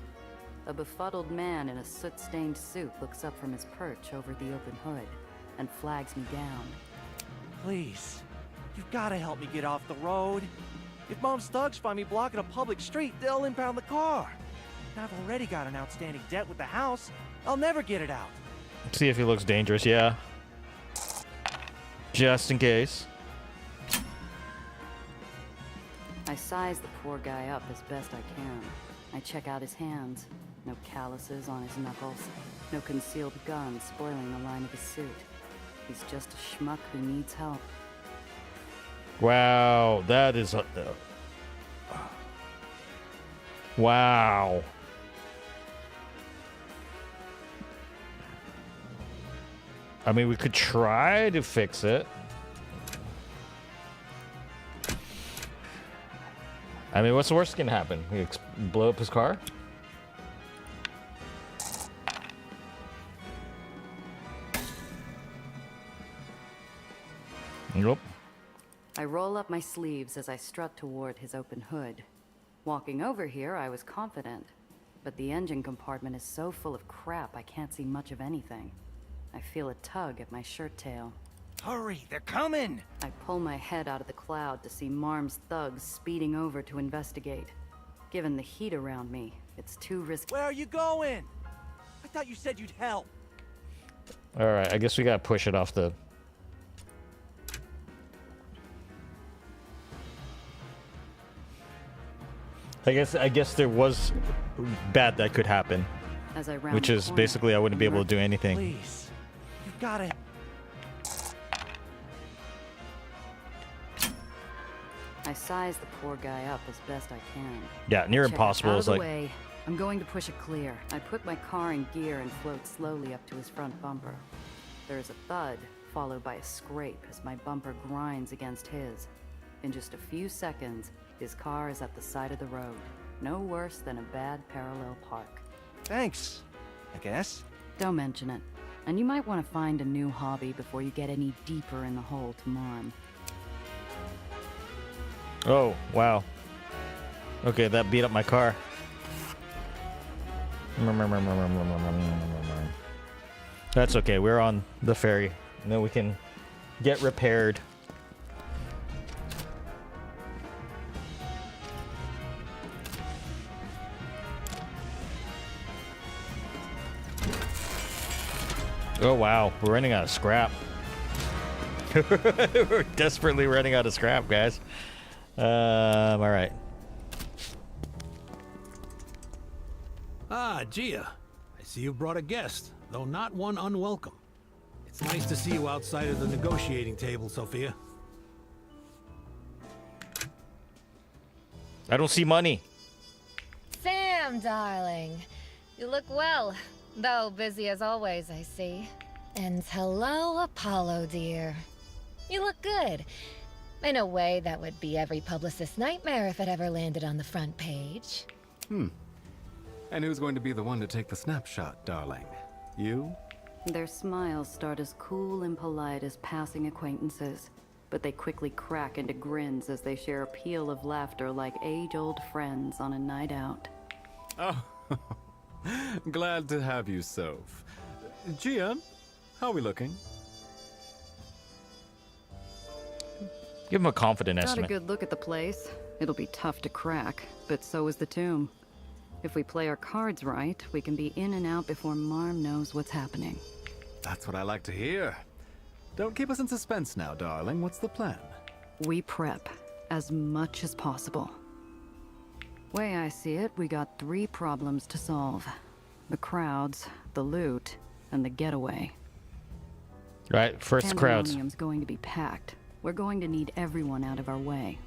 A befuddled man in a soot-stained suit looks up from his perch over the open hood and flags me down. Please, you've got to help me get off the road. If Mom's thugs find me blocking a public street, they'll impound the car. And I've already got an outstanding debt with the house. I'll never get it out. See if he looks dangerous, yeah. Just in case. I size the poor guy up as best I can. I check out his hands. No calluses on his knuckles. No concealed gun spoiling the line of his suit. He's just a schmuck who needs help. Wow, that is a... wow. I mean, we could try to fix it. I mean, what's the worst that can happen? We blow up his car? Nope. I roll up my sleeves as I strut toward his open hood. Walking over here, I was confident. But the engine compartment is so full of crap, I can't see much of anything. I feel a tug at my shirt tail. Hurry, they're coming! I pull my head out of the cloud to see Marm's thugs speeding over to investigate. Given the heat around me, it's too risky. Where are you going? I thought you said you'd help. Alright, I guess we gotta push it off the... I guess there was bad that could happen. As I round Which the is corner, basically I wouldn't be able to do anything. Please, you got it. I size the poor guy up as best I can. Yeah, near Check it impossible out is of the like... way. I'm going to push it clear. I put my car in gear and float slowly up to his front bumper. There is a thud, followed by a scrape as my bumper grinds against his. In just a few seconds, his car is at the side of the road. No worse than a bad parallel park. Thanks, I guess. Don't mention it. And you might want to find a new hobby before you get any deeper in the hole to Marm. Oh, wow. Okay, that beat up my car. That's okay, we're on the ferry. And then we can get repaired. Oh wow, we're running out of scrap. We're desperately running out of scrap, guys. Alright. Ah, Gia. I see you brought a guest, though not one unwelcome. It's nice to see you outside of the negotiating table, Sophia. I don't see money. Sam, darling. You look well, though busy as always, I see. And hello, Apollo, dear. You look good. In a way that would be every publicist's nightmare if it ever landed on the front page. And who's going to be the one to take the snapshot, darling? You? Their smiles start as cool and polite as passing acquaintances, but they quickly crack into grins as they share a peal of laughter like age-old friends on a night out. Oh, glad to have you, Soph. Gia, how are we looking? Give him a confident Got a estimate. good look at the place. It'll be tough to crack, but so is the tomb. If we play our cards right, we can be in and out before Marm knows what's happening. That's what I like to hear. Don't keep us in suspense now, darling. What's the plan? We prep as much as possible. Way I see it, we got 3 problems to solve. The crowds, the loot, and the getaway. Right, first the crowds. Pandemonium's going to be packed. We're going to need everyone out of our way.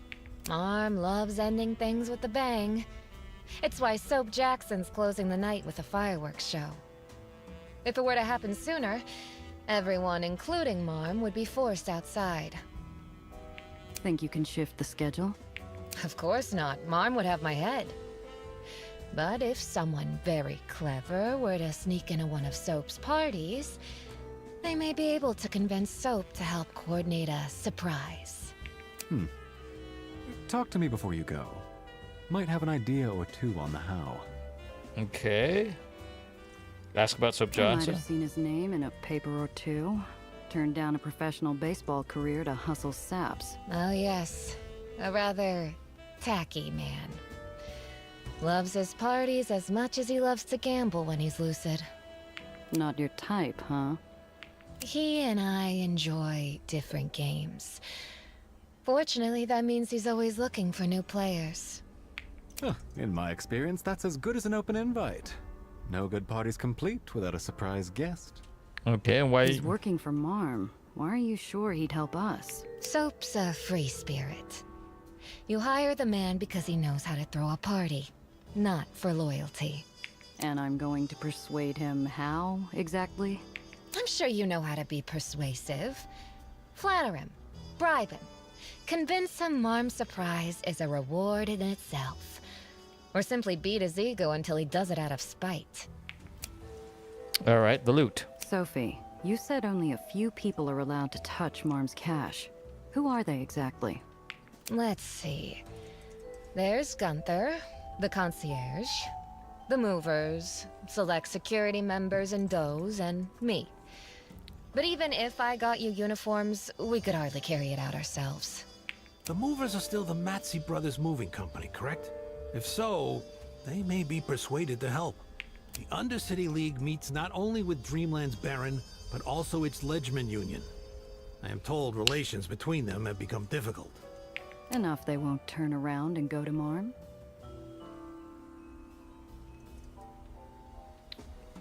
Marm loves ending things with a bang. It's why Soap Jackson's closing the night with a fireworks show. If it were to happen sooner, everyone, including Marm, would be forced outside. Think you can shift the schedule? Of course not. Marm would have my head. But if someone very clever were to sneak into one of Soap's parties, they may be able to convince Soap to help coordinate a surprise. Talk to me before you go. Might have an idea or two on the how. Okay. Ask about Soap I might Johnson. have seen his name in a paper or two. Turned down a professional baseball career to hustle saps. Oh yes, a rather tacky man. Loves his parties as much as he loves to gamble when he's lucid. Not your type, huh? He and I enjoy different games. Fortunately, that means he's always looking for new players. In my experience, that's as good as an open invite. No good party's complete without a surprise guest. Okay, and why... He's working for Marm. Why are you sure he'd help us? Soap's a free spirit. You hire the man because he knows how to throw a party, not for loyalty. And I'm going to persuade him how, exactly? I'm sure you know how to be persuasive. Flatter him, bribe him, Convince him Marm's surprise is a reward in itself. Or simply beat his ego until he does it out of spite. All right, the loot. Sophie, you said only a few people are allowed to touch Marm's cash. Who are they exactly? Let's see. There's Gunther, the concierge, the movers, select security members and does, and me. But even if I got you uniforms, we could hardly carry it out ourselves. The movers are still the Matzi Brothers Moving Company, correct? If so, they may be persuaded to help. The Undercity League meets not only with Dreamland's Baron, but also its Ledgeman Union. I am told relations between them have become difficult. Enough they won't turn around and go to Marm.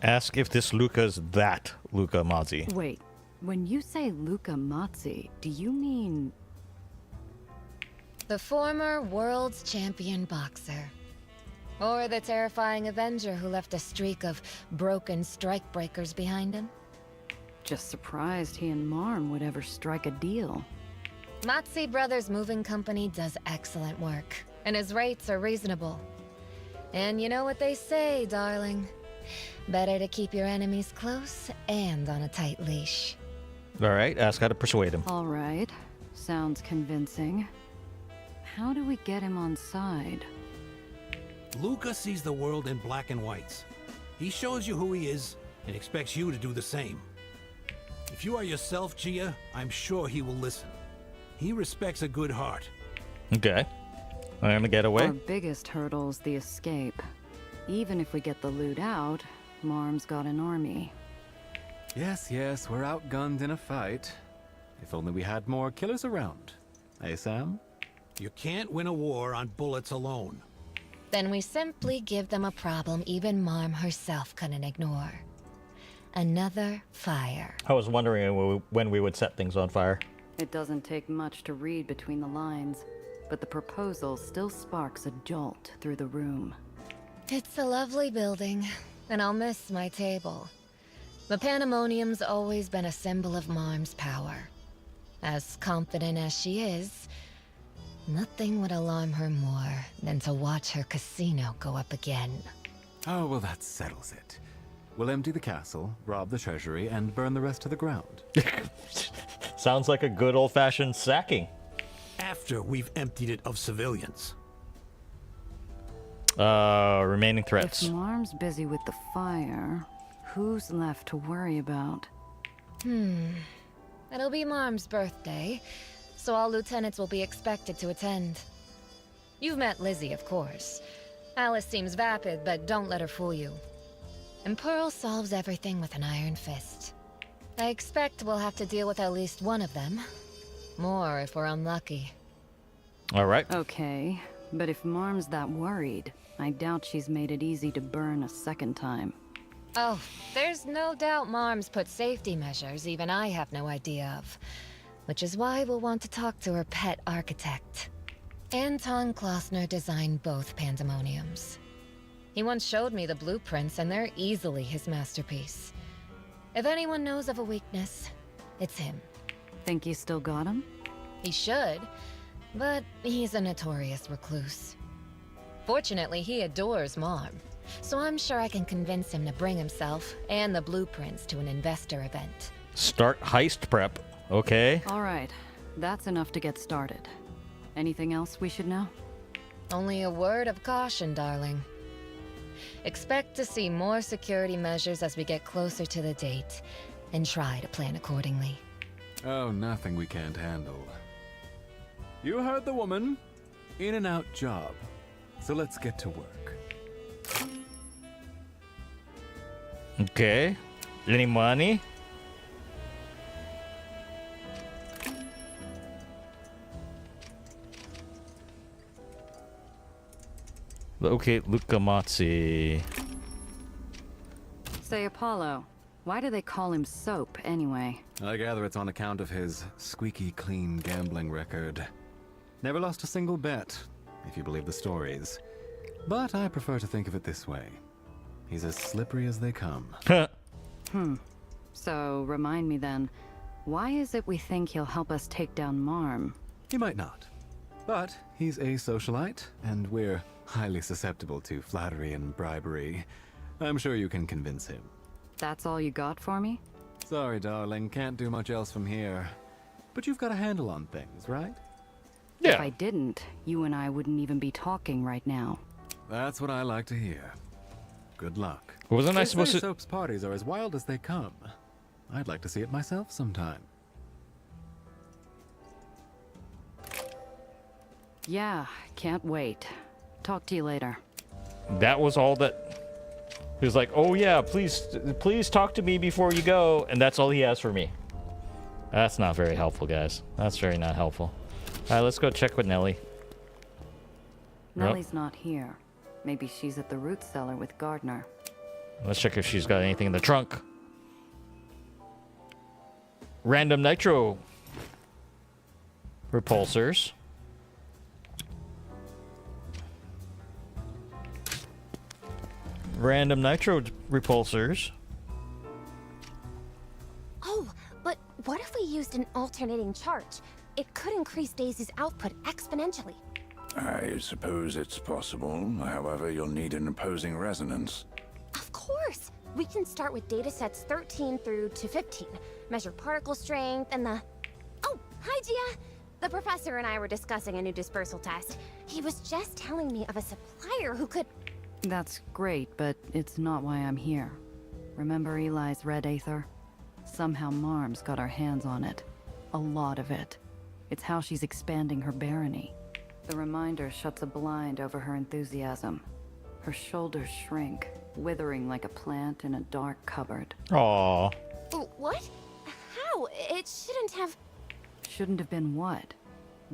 Ask if this Luca's that Luca Mazzi. Wait, when you say Luca Mazzi, do you mean... The former world's champion boxer. Or the terrifying Avenger who left a streak of broken strikebreakers behind him? Just surprised he and Marm would ever strike a deal. Matzi Brothers Moving Company does excellent work, and his rates are reasonable. And you know what they say, darling. Better to keep your enemies close and on a tight leash. All right, ask how to persuade him. All right, sounds convincing. How do we get him on side? Luca sees the world in black and whites. He shows you who he is and expects you to do the same. If you are yourself, Gia, I'm sure he will listen. He respects a good heart. Okay. I'm gonna get away. Our biggest hurdle's the escape. Even if we get the loot out, Marm's got an army. Yes, yes, we're outgunned in a fight. If only we had more killers around. Hey, Sam? You can't win a war on bullets alone. Then we simply give them a problem even Marm herself couldn't ignore. Another fire. I was wondering when we would set things on fire. It doesn't take much to read between the lines, but the proposal still sparks a jolt through the room. It's a lovely building, and I'll miss my table. The Pandemonium's always been a symbol of Marm's power. As confident as she is, nothing would alarm her more than to watch her casino go up again. Oh, well, that settles it. We'll empty the castle, rob the treasury, and burn the rest to the ground. Sounds like a good old-fashioned sacking. After we've emptied it of civilians. Remaining threats. If Marm's busy with the fire, who's left to worry about? It'll be Marm's birthday, so all lieutenants will be expected to attend. You've met Lizzie, of course. Alice seems vapid, but don't let her fool you. And Pearl solves everything with an iron fist. I expect we'll have to deal with at least one of them. More if we're unlucky. All right. Okay, but if Marm's that worried, I doubt she's made it easy to burn a second time. Oh, there's no doubt Marm's put safety measures even I have no idea of. Which is why we'll want to talk to her pet architect. Anton Klossner designed both Pandemoniums. He once showed me the blueprints and they're easily his masterpiece. If anyone knows of a weakness, it's him. Think you still got him? He should, but he's a notorious recluse. Fortunately, he adores Marm, so I'm sure I can convince him to bring himself and the blueprints to an investor event. Start heist prep. Okay. All right, that's enough to get started. Anything else we should know? Only a word of caution, darling. Expect to see more security measures as we get closer to the date, and try to plan accordingly. Oh, nothing we can't handle. You heard the woman. In and out job. So let's get to work. Okay. Any money? Okay, Luca Mazzi. Say Apollo. Why do they call him Soap, anyway? I gather it's on account of his squeaky clean gambling record. Never lost a single bet, if you believe the stories. But I prefer to think of it this way. He's as slippery as they come. So, remind me then, why is it we think he'll help us take down Marm? He might not. But he's a socialite, and we're highly susceptible to flattery and bribery. I'm sure you can convince him. That's all you got for me? Sorry, darling, can't do much else from here. But you've got a handle on things, right? If I didn't, you and I wouldn't even be talking right now. That's what I like to hear. Good luck. Wasn't I They supposed say to... Soap's parties are as wild as they come. I'd like to see it myself sometime. Yeah, can't wait. Talk to you later. That was all that... He was like, oh yeah, please talk to me before you go. And that's all he asked for me. That's not very helpful, guys. That's very not helpful. All right, let's go check with Nelly. Nellie's not here. Maybe she's at the root cellar with Gardner. Let's check if she's got anything in the trunk. Random nitro repulsors. Random nitro repulsors. Oh, but what if we used an alternating charge? It could increase Daisy's output exponentially. I suppose it's possible. However, you'll need an opposing resonance. Of course! We can start with datasets 13 through to 15. Measure particle strength and the... Oh, hi, Gia! The professor and I were discussing a new dispersal test. He was just telling me of a supplier who could... That's great, but it's not why I'm here. Remember Eli's red aether? Somehow Marm's got our hands on it. A lot of it. It's how she's expanding her barony. The reminder shuts a blind over her enthusiasm. Her shoulders shrink, withering like a plant in a dark cupboard. Aww. What? How? It shouldn't have... Shouldn't have been what?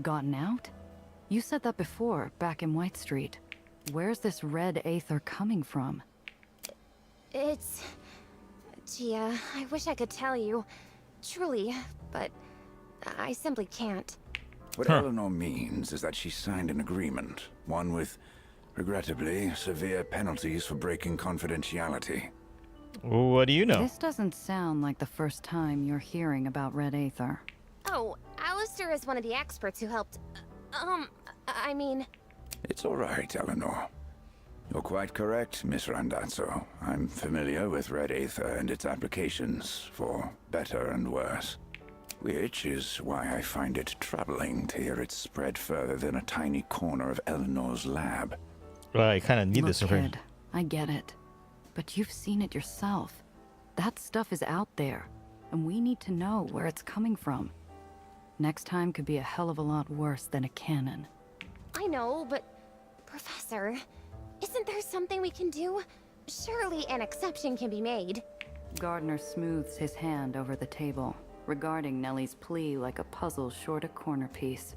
Gotten out? You said that before, back in White Street. Where's this red aether coming from? It's... Gia, I wish I could tell you. Truly, but I simply can't. What Eleanor means is that she signed an agreement, one with, regrettably, severe penalties for breaking confidentiality. What do you know? This doesn't sound like the first time you're hearing about red aether. Oh, Alistair is one of the experts who helped... I mean... It's all right, Eleanor. You're quite correct, Miss Randazzo. I'm familiar with red aether and its applications, for better and worse. Which is why I find it troubling to hear it spread further than a tiny corner of Eleanor's lab. Well, I kind of need this kid, I get it. But you've seen it yourself. That stuff is out there, and we need to know where it's coming from. Next time could be a hell of a lot worse than a cannon. I know, but... Professor, isn't there something we can do? Surely an exception can be made. Gardner smooths his hand over the table, regarding Nellie's plea like a puzzle short a corner piece.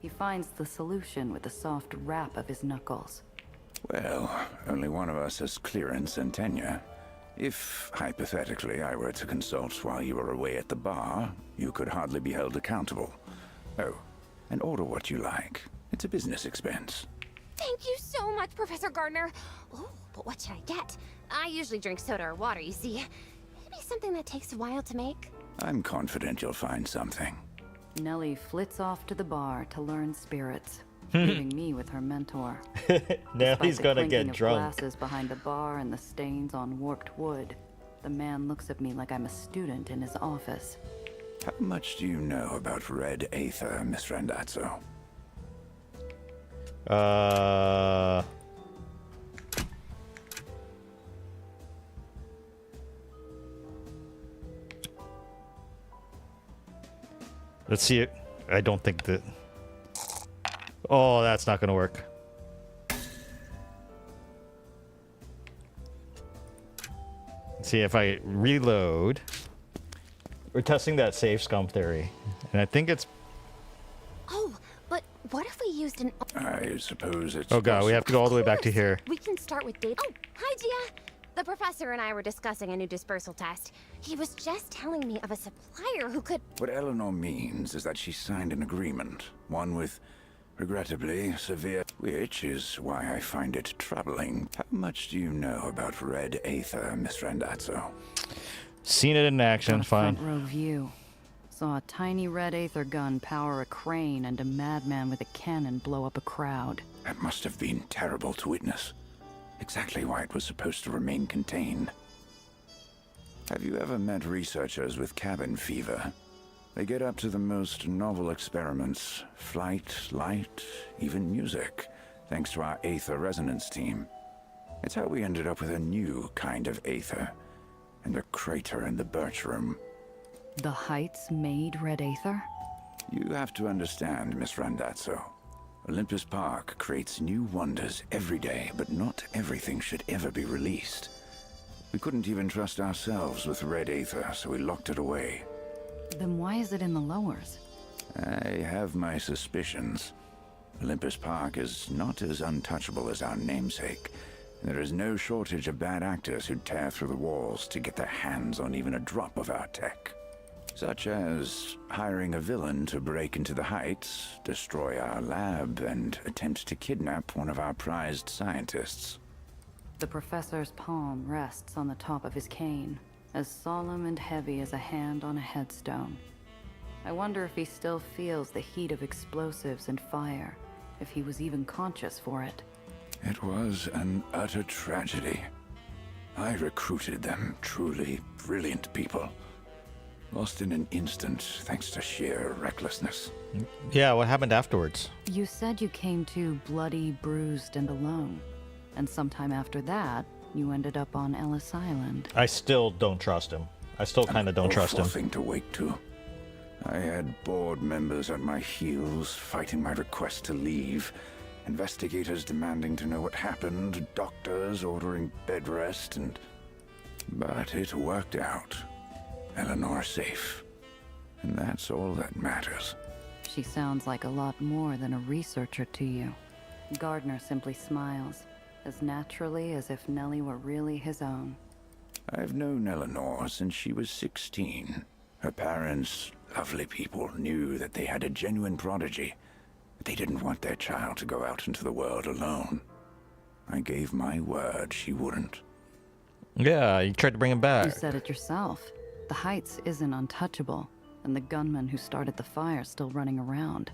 He finds the solution with a soft rap of his knuckles. Well, only one of us has clearance and tenure. If, hypothetically, I were to consult while you were away at the bar, you could hardly be held accountable. Oh, and order what you like. It's a business expense. Thank you so much, Professor Gardner. Oh, but what should I get? I usually drink soda or water, you see. Maybe something that takes a while to make. I'm confident you'll find something. Nellie flits off to the bar to learn spirits, leaving me with her mentor. Nellie's gonna get Of drunk. glasses behind the bar and the stains on warped wood, the man looks at me like I'm a student in his office. How much do you know about red aether, Miss Randazzo? Let's see it. I don't think that... Oh, that's not gonna work. Let's see if I reload. We're testing that safe scum theory. And I think it's... Oh, but what if we used an... I suppose it's... Oh god, we have to go all the way back to here. We can start with data... Oh, hi, Gia! The professor and I were discussing a new dispersal test. He was just telling me of a supplier who could... What Eleanor means is that she signed an agreement, one with, regrettably, severe... Which is why I find it troubling. How much do you know about red aether, Miss Randazzo? Seen it in action, Got a fine. front row view. Saw a tiny red Aether gun power a crane and a madman with a cannon blow up a crowd. That must have been terrible to witness. Exactly why it was supposed to remain contained. Have you ever met researchers with cabin fever? They get up to the most novel experiments. Flight, light, even music. Thanks to our Aether resonance team. It's how we ended up with a new kind of Aether. And a crater in the birch room. The Heights made red Aether? You have to understand, Miss Randazzo. Olympus Park creates new wonders every day, but not everything should ever be released. We couldn't even trust ourselves with red Aether, so we locked it away. Then why is it in the lowers? I have my suspicions. Olympus Park is not as untouchable as our namesake. There is no shortage of bad actors who'd tear through the walls to get their hands on even a drop of our tech. Such as hiring a villain to break into the Heights, destroy our lab, and attempt to kidnap one of our prized scientists. The professor's palm rests on the top of his cane, as solemn and heavy as a hand on a headstone. I wonder if he still feels the heat of explosives and fire, if he was even conscious for it. It was an utter tragedy. I recruited them, truly brilliant people. Lost in an instant, thanks to sheer recklessness. Yeah, what happened afterwards? You said you came to bloody, bruised, and alone. And sometime after that, you ended up on Ellis Island. I still don't trust him. I still kind of don't trust him. Thing to wake to. I had board members at my heels, fighting my request to leave. Investigators demanding to know what happened, doctors ordering bed rest, and... But it worked out. Eleanor safe. And that's all that matters. She sounds like a lot more than a researcher to you. Gardner simply smiles, as naturally as if Nellie were really his own. I've known Eleanor since she was 16. Her parents, lovely people, knew that they had a genuine prodigy. But they didn't want their child to go out into the world alone. I gave my word she wouldn't. Yeah, you tried to bring him back. You said it yourself. The Heights isn't untouchable, and the gunman who started the fire still running around.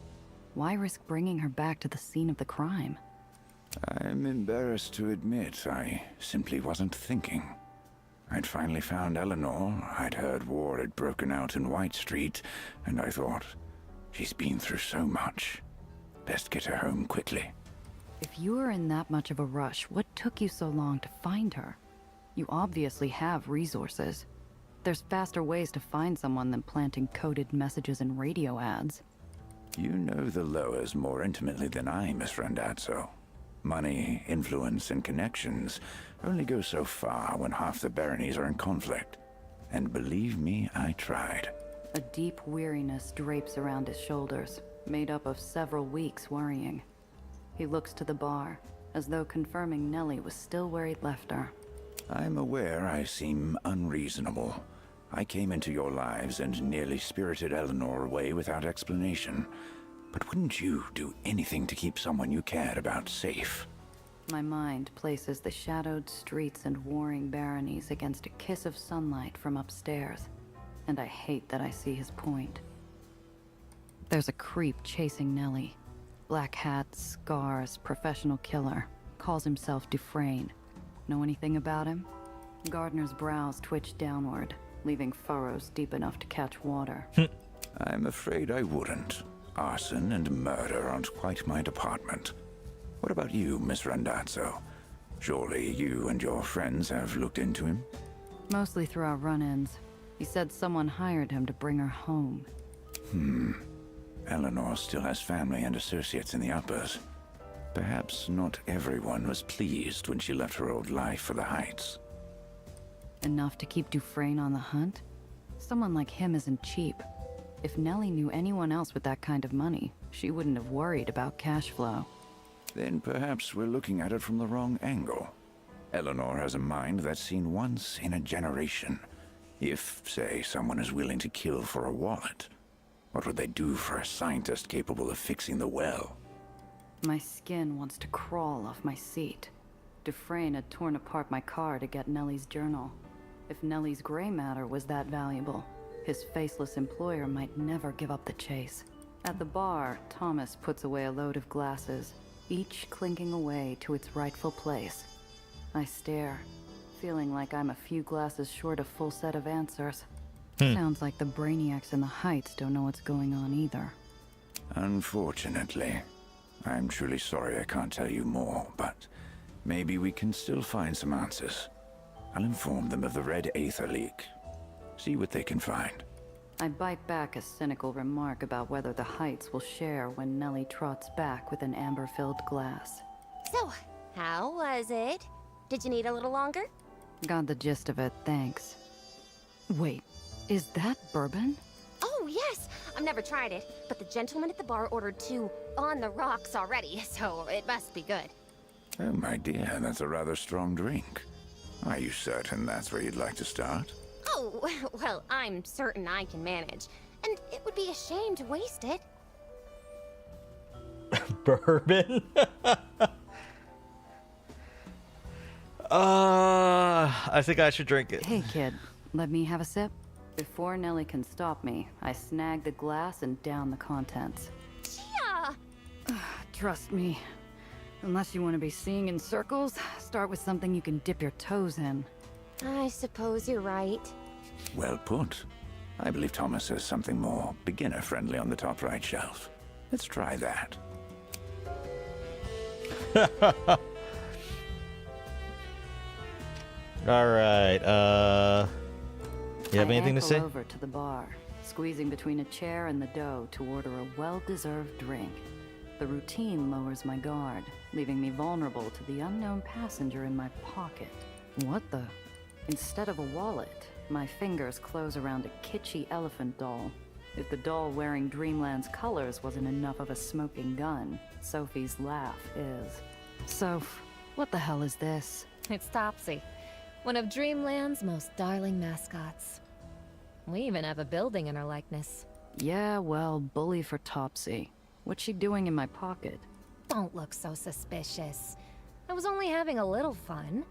Why risk bringing her back to the scene of the crime? I'm embarrassed to admit I simply wasn't thinking. I'd finally found Eleanor. I'd heard war had broken out in White Street, and I thought, she's been through so much. Best get her home quickly. If you were in that much of a rush, what took you so long to find her? You obviously have resources. There's faster ways to find someone than planting coded messages in radio ads. You know the Lowers more intimately than I, Miss Randazzo. Money, influence, and connections only go so far when half the baronies are in conflict. And believe me, I tried. A deep weariness drapes around his shoulders, made up of several weeks worrying. He looks to the bar, as though confirming Nellie was still where he'd left her. I'm aware I seem unreasonable. I came into your lives and nearly spirited Eleanor away without explanation. But wouldn't you do anything to keep someone you cared about safe? My mind places the shadowed streets and warring baronies against a kiss of sunlight from upstairs, and I hate that I see his point. There's a creep chasing Nellie. Black hat, scars, professional killer. Calls himself Dufresne. Know anything about him? Gardner's brows twitch downward, leaving furrows deep enough to catch water. I'm afraid I wouldn't. Arson and murder aren't quite my department. What about you, Miss Randazzo? Surely you and your friends have looked into him? Mostly through our run-ins. He said someone hired him to bring her home. Eleanor still has family and associates in the uppers. Perhaps not everyone was pleased when she left her old life for the Heights. Enough to keep Dufresne on the hunt? Someone like him isn't cheap. If Nellie knew anyone else with that kind of money, she wouldn't have worried about cash flow. Then perhaps we're looking at it from the wrong angle. Eleanor has a mind that's seen once in a generation. If, say, someone is willing to kill for a wallet, what would they do for a scientist capable of fixing the well? My skin wants to crawl off my seat. Dufresne had torn apart my car to get Nellie's journal. If Nellie's gray matter was that valuable, His faceless employer might never give up the chase. At the bar, Thomas puts away a load of glasses, each clinking away to its rightful place. I stare, feeling like I'm a few glasses short of full set of answers. Sounds like the brainiacs in the Heights don't know what's going on either. Unfortunately. I'm truly sorry I can't tell you more, but maybe we can still find some answers. I'll inform them of the Red Aether leak. See what they can find. I bite back a cynical remark about whether the Heights will share when Nellie trots back with an amber-filled glass. So, how was it? Did you need a little longer? Got the gist of it, thanks. Wait, is that bourbon? Oh, yes! I've never tried it, but the gentleman at the bar ordered 2 on the rocks already, so it must be good. Oh, my dear, that's a rather strong drink. Are you certain that's where you'd like to start? Oh, well, I'm certain I can manage, and it would be a shame to waste it. Bourbon? I think I should drink it. Hey, kid, let me have a sip? Before Nellie can stop me, I snag the glass and down the contents. Yeah! Trust me. Unless you want to be seeing in circles, start with something you can dip your toes in. I suppose you're right. Well put. I believe Thomas has something more beginner-friendly on the top right shelf. Let's try that. All right. You have anything to say? I ankle over to the bar, squeezing between a chair and the dough to order a well-deserved drink. The routine lowers my guard, leaving me vulnerable to the unknown passenger in my pocket. What the? Instead of a wallet, my fingers close around a kitschy elephant doll. If the doll wearing Dreamland's colors wasn't enough of a smoking gun, Sophie's laugh is. Soph, what the hell is this? It's Topsy, one of Dreamland's most darling mascots. We even have a building in her likeness. Yeah, well, bully for Topsy. What's she doing in my pocket? Don't look so suspicious. I was only having a little fun,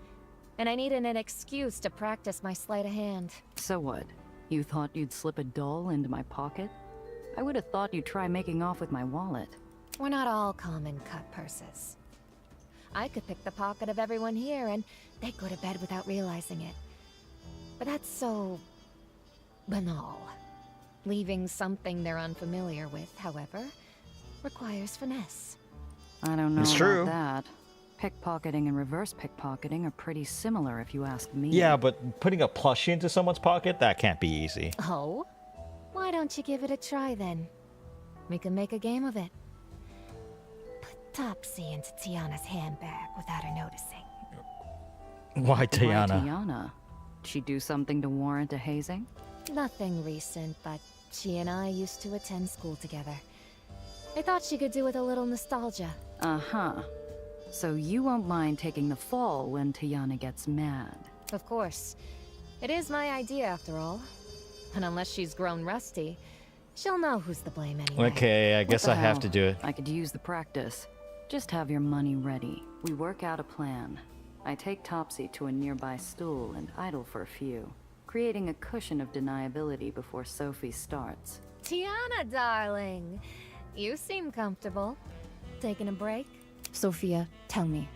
and I needed an excuse to practice my sleight of hand. So what? You thought you'd slip a doll into my pocket? I would have thought you'd try making off with my wallet. We're not all common cut purses. I could pick the pocket of everyone here, and they'd go to bed without realizing it. But that's so banal. Leaving something they're unfamiliar with, however, requires finesse. I don't know It's about true. that. Pickpocketing and reverse pickpocketing are pretty similar if you ask me. Yeah, but putting a plushie into someone's pocket, that can't be easy. Oh? Why don't you give it a try then? We can make a game of it. Put Topsy into Tiana's handbag without her noticing. Why Tiana? Why Tiana? Did she do something to warrant a hazing? Nothing recent, but she and I used to attend school together. I thought she could do with a little nostalgia. Uh-huh. So you won't mind taking the fall when Tiana gets mad. Of course. It is my idea, after all. And unless she's grown rusty, she'll know who's to blame anyway. Okay, I guess I have to do it. I could use the practice. Just have your money ready. We work out a plan. I take Topsy to a nearby stool and idle for a few, creating a cushion of deniability before Sophie starts. Tiana, darling. You seem comfortable. Taking a break? Sophia, tell me,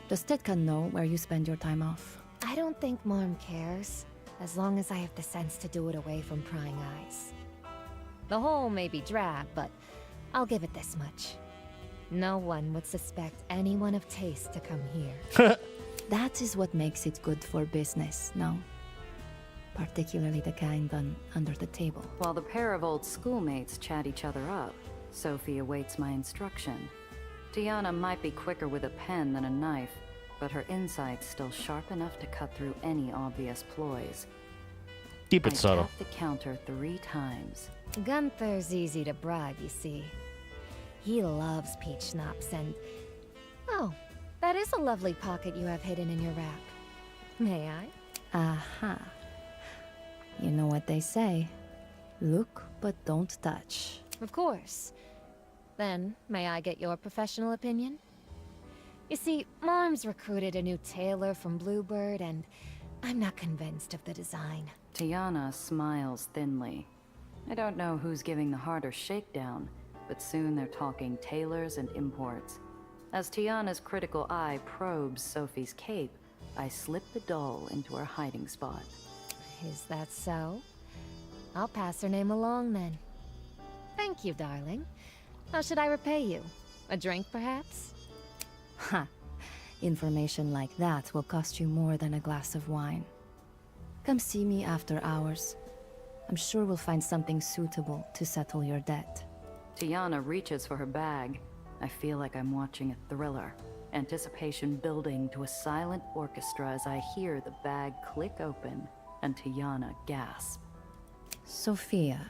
does Tetka know where you spend your time off? I don't think Mom cares, as long as I have the sense to do it away from prying eyes. The hole may be drab, but I'll give it this much. No one would suspect anyone of taste to come here. That is what makes it good for business, no? Particularly the kind done under the table. While the pair of old schoolmates chat each other up, Sophie awaits my instruction. Tiana might be quicker with a pen than a knife, but her insight's still sharp enough to cut through any obvious ploys. Keep it subtle. I tap the counter 3 times. Gunther's easy to bribe, you see. He loves peach schnapps and... Oh, that is a lovely pocket you have hidden in your wrap. May I? Aha. You know what they say. Look, but don't touch. Of course. Then, may I get your professional opinion? You see, Mom's recruited a new tailor from Bluebird, and I'm not convinced of the design. Tiana smiles thinly. I don't know who's giving the harder shakedown, but soon they're talking tailors and imports. As Tiana's critical eye probes Sophie's cape, I slip the doll into her hiding spot. Is that so? I'll pass her name along then. Thank you, darling. How should I repay you? A drink, perhaps? Ha! Information like that will cost you more than a glass of wine. Come see me after hours. I'm sure we'll find something suitable to settle your debt. Tiana reaches for her bag. I feel like I'm watching a thriller. Anticipation building to a silent orchestra as I hear the bag click open and Tiana gasp. Sophia,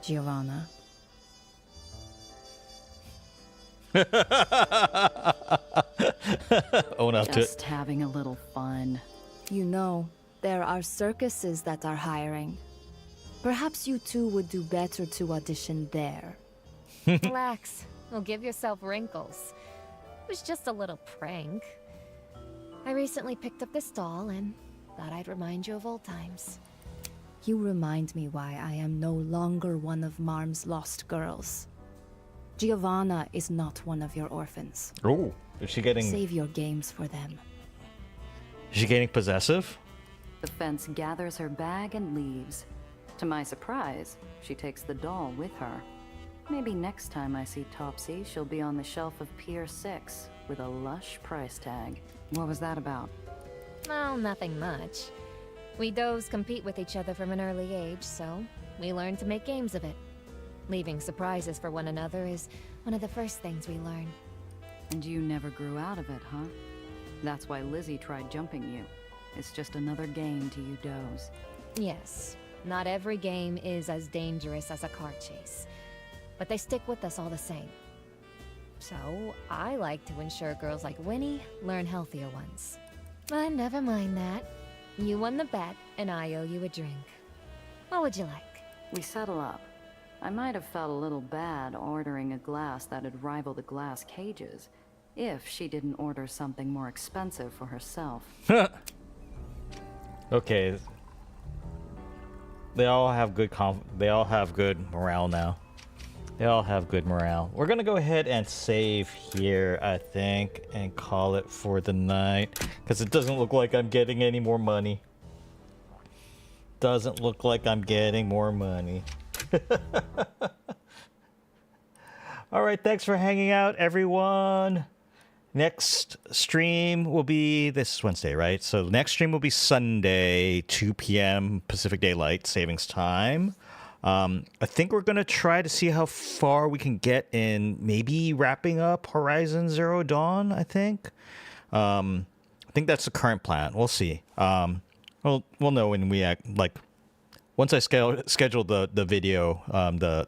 Giovanna. Own up to it. Just having a little fun. You know, there are circuses that are hiring. Perhaps you two would do better to audition there. Relax. Well, give yourself wrinkles. It was just a little prank. I recently picked up this doll and thought I'd remind you of old times. You remind me why I am no longer one of Marm's lost girls. Giovanna is not one of your orphans. Oh, is she getting... Save your games for them. Is she getting possessive? The fence gathers her bag and leaves. To my surprise, she takes the doll with her. Maybe next time I see Topsy, she'll be on the shelf of Pier 6 with a lush price tag. What was that about? Well, nothing much. We does compete with each other from an early age, so we learn to make games of it. Leaving surprises for one another is one of the first things we learn. And you never grew out of it, huh? That's why Lizzie tried jumping you. It's just another game to you does. Yes, not every game is as dangerous as a car chase. But they stick with us all the same. So, I like to ensure girls like Winnie learn healthier ones. But never mind that. You won the bet, and I owe you a drink. What would you like? We settle up. I might have felt a little bad ordering a glass that'd rival the glass cages, if she didn't order something more expensive for herself. Okay. They all have good morale now. They all have good morale. We're gonna go ahead and save here, I think, and call it for the night, because it doesn't look like I'm getting any more money. Doesn't look like I'm getting more money. All right, thanks for hanging out, everyone. Next stream will be this Wednesday, right? So next stream will be Sunday, 2 p.m. Pacific Daylight Savings Time. I think we're going to try to see how far we can get in maybe wrapping up Horizon Zero Dawn, I think. I think that's the current plan. We'll see. We'll know when we once I schedule the video,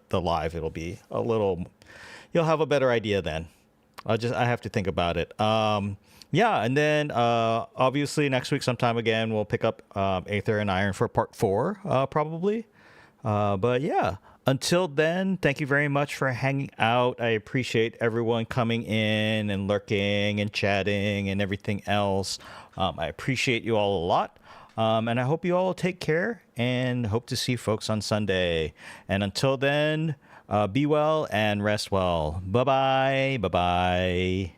the live, it'll be a little, you'll have a better idea then. I have to think about it. Yeah, and then obviously next week sometime again, we'll pick up Aether and Iron for part 4, probably. But yeah, until then, thank you very much for hanging out. I appreciate everyone coming in and lurking and chatting and everything else. I appreciate you all a lot. And I hope you all take care and hope to see folks on Sunday. And until then, be well and rest well. Bye-bye. Bye-bye.